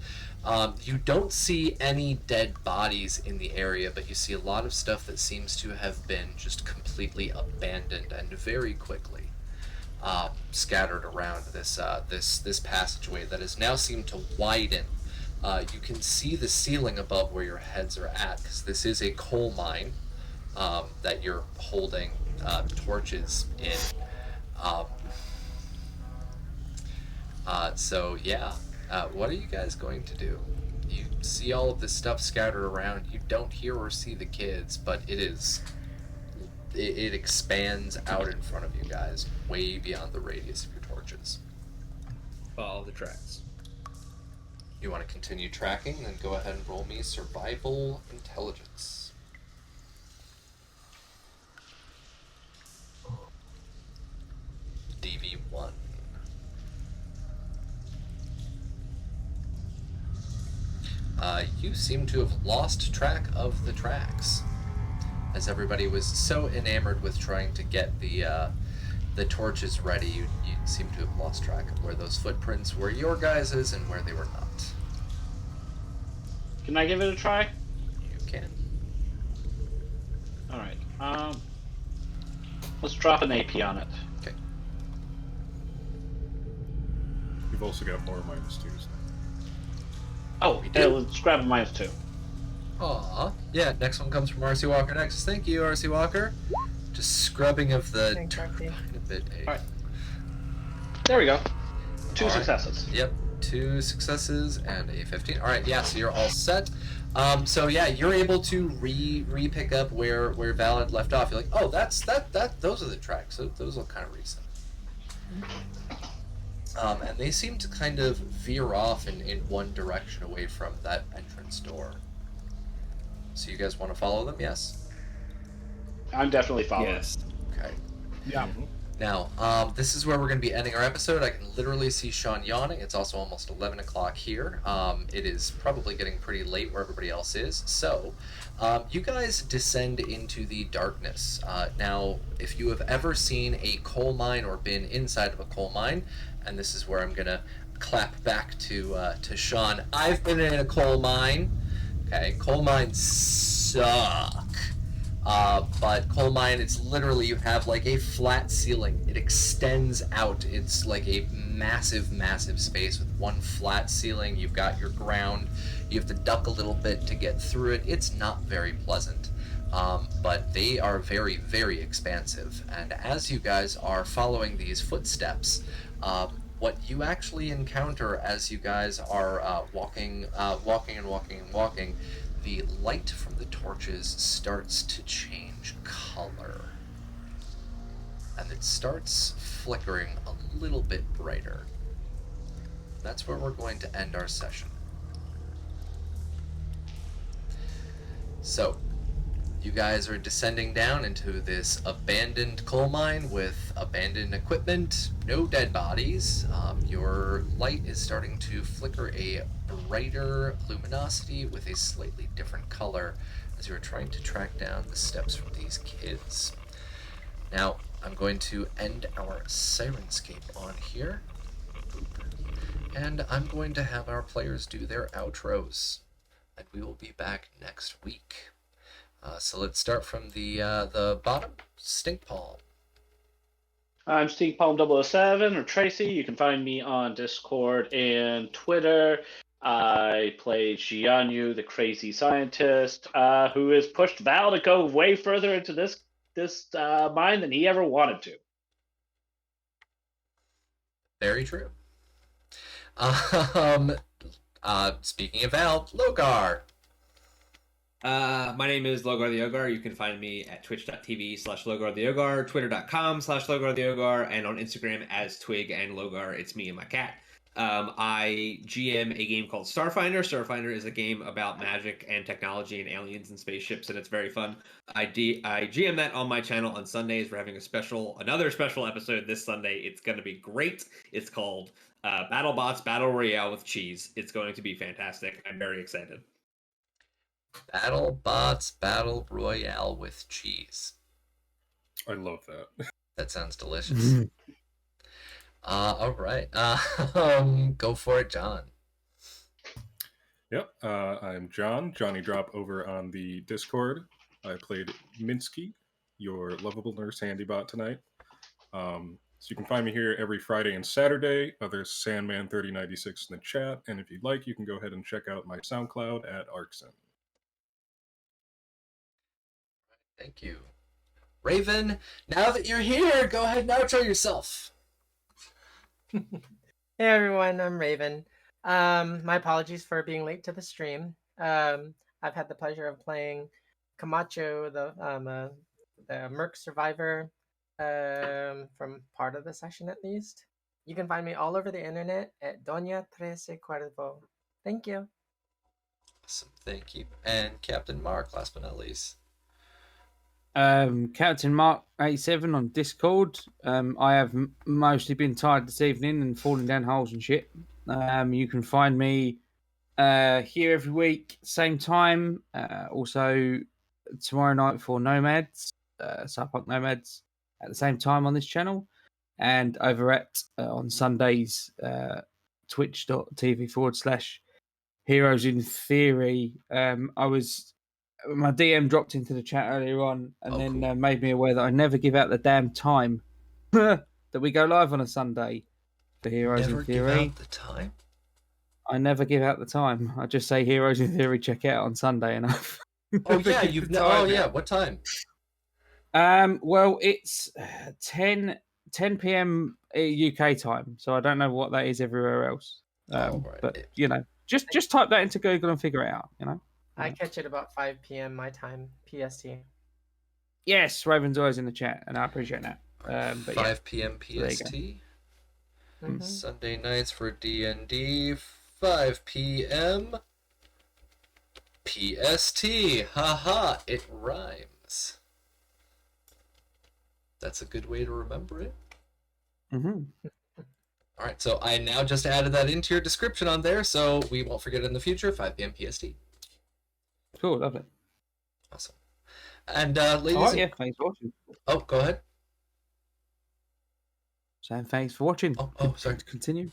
You don't see any dead bodies in the area, but you see a lot of stuff that seems to have been just completely abandoned and very quickly scattered around this passageway that has now seemed to widen. You can see the ceiling above where your heads are at, because this is a coal mine that you're holding torches in. So yeah. What are you guys going to do? You see all of this stuff scattered around. You don't hear or see the kids, but it expands out in front of you guys, way beyond the radius of your torches. Follow the tracks. You want to continue tracking? Then go ahead and roll me survival intelligence. DV1. You seem to have lost track of the tracks, as everybody was so enamored with trying to get the torches ready. You seem to have lost track of where those footprints were your guys's and where they were not. Can I give it a try? You can. All right. Let's drop an AP on it. Okay. You've also got more -2s. Oh, We yeah, do. let's grab a -2. Aw. Yeah, next one comes from RC Walker next. Thank you, RC Walker. Just scrubbing of the Thanks, RC. turbine a bit. All right. There we go. Two All right. successes. Yep, 2 successes and a 15. All right, yeah, so you're all set. So yeah, you're able to re-pick up where Val had left off. You're like, oh, those are the tracks. So those look kind of recent. And they seem to kind of veer off in one direction away from that entrance door. So you guys want to follow them? Yes? I'm definitely following. Yes. Okay. Yeah. Now, this is where we're going to be ending our episode. I can literally see Sean yawning. It's also almost 11 o'clock here. It is probably getting pretty late where everybody else is. So, you guys descend into the darkness. Now, if you have ever seen a coal mine or been inside of a coal mine, and this is where I'm going to clap back to Sean. I've been in a coal mine. Okay, coal mines suck. But coal mine, it's literally, you have like a flat ceiling. It extends out. It's like a massive, massive space with one flat ceiling. You've got your ground. You have to duck a little bit to get through it. It's not very pleasant. But they are very, very expansive. And as you guys are following these footsteps, what you actually encounter as you guys are walking, the light from the torches starts to change color. And it starts flickering a little bit brighter. That's where we're going to end our session. So, you guys are descending down into this abandoned coal mine with abandoned equipment, no dead bodies. Your light is starting to flicker a brighter luminosity with a slightly different color as you're trying to track down the steps from these kids. Now, I'm going to end our Sirenscape on here, and I'm going to have our players do their outros, and we will be back next week. So let's start from the bottom. Stink Palm. I'm StinkPalm007 or Tracy. You can find me on Discord and Twitter. I play Jianyu, the crazy scientist, who has pushed Val to go way further into this mine than he ever wanted to. Very true. Speaking of Val, Logar. My name is Logar the Ogar. You can find me at twitch.tv/Logar the Ogar, twitter.com/Logar the Ogar, and on Instagram as Twig and Logar. It's me and my cat. I GM a game called Starfinder. Starfinder is a game about magic and technology and aliens and spaceships, and it's very fun. I GM that on my channel on Sundays. We're having another special episode this Sunday. It's going to be great. It's called BattleBots Battle Royale with Cheese. It's going to be fantastic. I'm very excited. BattleBots Battle Royale with Cheese. I love that. That sounds delicious. All right. Go for it, John. Yep, I'm John, Johnny Drop over on the Discord. I played Minsky, your lovable nurse handybot tonight. So you can find me here every Friday and Saturday. There's Sandman3096 in the chat, and if you'd like, you can go ahead and check out my SoundCloud at Arcson. Thank you. Raven, now that you're here, go ahead and outro yourself. Hey everyone, I'm Raven. My apologies for being late to the stream. I've had the pleasure of playing Camacho, the Merc survivor, from part of the session at least. You can find me all over the internet at Doña Trece Cuervo. Thank you. Awesome, thank you. And Captain Mark, last but not least. Captain Mark 87 on Discord. I have mostly been tired this evening and falling down holes and shit. You can find me here every week, same time. Also tomorrow night for Nomads, Cyberpunk Nomads, at the same time on this channel, and over at on Sundays, twitch.tv/Heroes in Theory. My DM dropped into the chat earlier on and then made me aware that I never give out the damn time that we go live on a Sunday for Heroes in Theory. Never give out the time? I never give out the time. I just say Heroes in Theory, check it out on Sunday, and I've oh yeah, what time? Well, it's 10 p.m. UK time, so I don't know what that is everywhere else. Right. But you know, just type that into Google and figure it out. You know. I catch it about 5 p.m. my time, PST. Yes, Raven's always in the chat, and I appreciate that. But 5 p.m. PST. Mm-hmm. Sunday nights for D&D, 5 p.m. PST. Haha, it rhymes. That's a good way to remember it. Mm-hmm. All right, so I now just added that into your description on there, so we won't forget it in the future, 5 p.m. PST. Cool, lovely. Awesome. And ladies, yeah, thanks for watching. Oh, go ahead. Saying thanks for watching. Oh, sorry. Continue.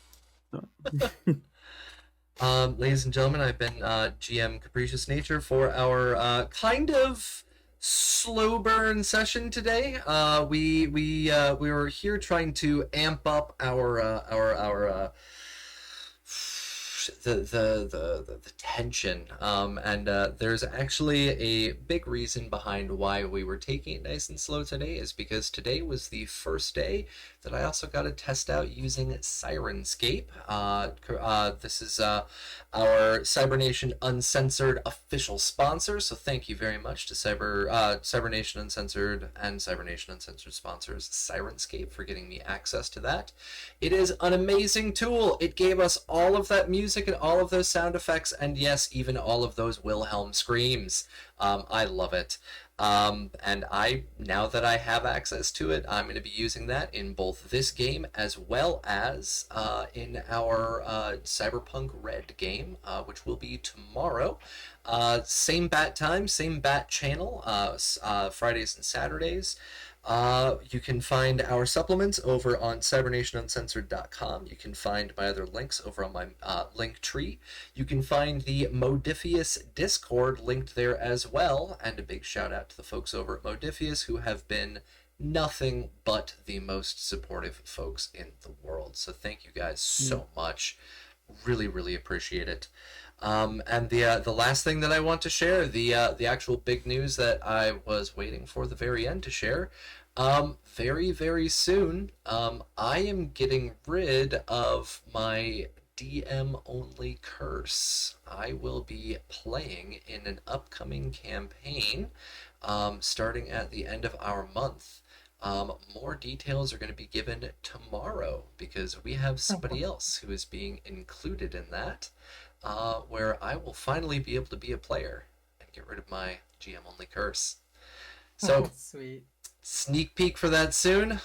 Ladies and gentlemen, I've been GM Capricious Nature for our kind of slow burn session today. We were here trying to amp up our the tension, and there's actually a big reason behind why we were taking it nice and slow today, is because today was the first day that I also got to test out using Sirenscape. This is our Cybernation Uncensored official sponsor, so thank you very much to Cybernation Uncensored and Cybernation Uncensored sponsors Sirenscape for getting me access to that. It is an amazing tool. It gave us all of that music and all of those sound effects, and yes, even all of those Wilhelm screams. I love it. And now that I have access to it, I'm going to be using that in both this game as well as in our Cyberpunk Red game, which will be tomorrow. Same bat time, same bat channel, Fridays and Saturdays. You can find our supplements over on cybernationuncensored.com. You can find my other links over on my link tree. You can find the Modifius Discord linked there as well. And a big shout out to the folks over at Modifius who have been nothing but the most supportive folks in the world. So thank you guys so much. Really, really appreciate it. And the last thing that I want to share, the actual big news that I was waiting for the very end to share, very, very soon, I am getting rid of my DM-only curse. I will be playing in an upcoming campaign, starting at the end of our month. More details are going to be given tomorrow because we have somebody else who is being included in that, where I will finally be able to be a player and get rid of my GM-only curse. So, Sweet. sneak peek for that soon.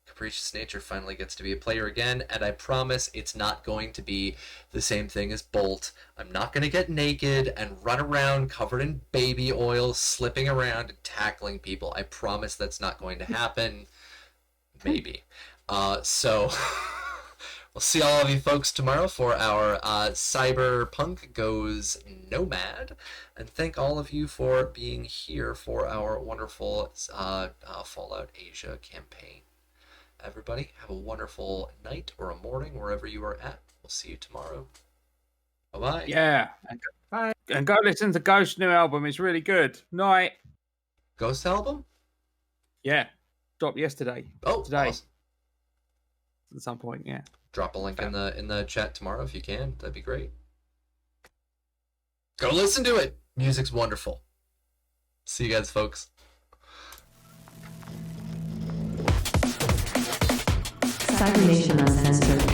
Capricious Nature finally gets to be a player again, and I promise it's not going to be the same thing as Bolt. I'm not going to get naked and run around covered in baby oil, slipping around and tackling people. I promise that's not going to happen. Maybe. So, we'll see all of you folks tomorrow for our Cyberpunk Goes Nomad, and thank all of you for being here for our wonderful Fallout Asia campaign. Everybody, have a wonderful night or a morning wherever you are at. We'll see you tomorrow. Bye-bye. Yeah. Bye. And go listen to Ghost's new album. It's really good. Night. Ghost album? Yeah. Dropped yesterday. Oh, Today. awesome. At some point, yeah. Drop a link in the chat tomorrow if you can. That'd be great. Go listen to it. Music's wonderful. See you guys, folks. Cybernation Uncensored.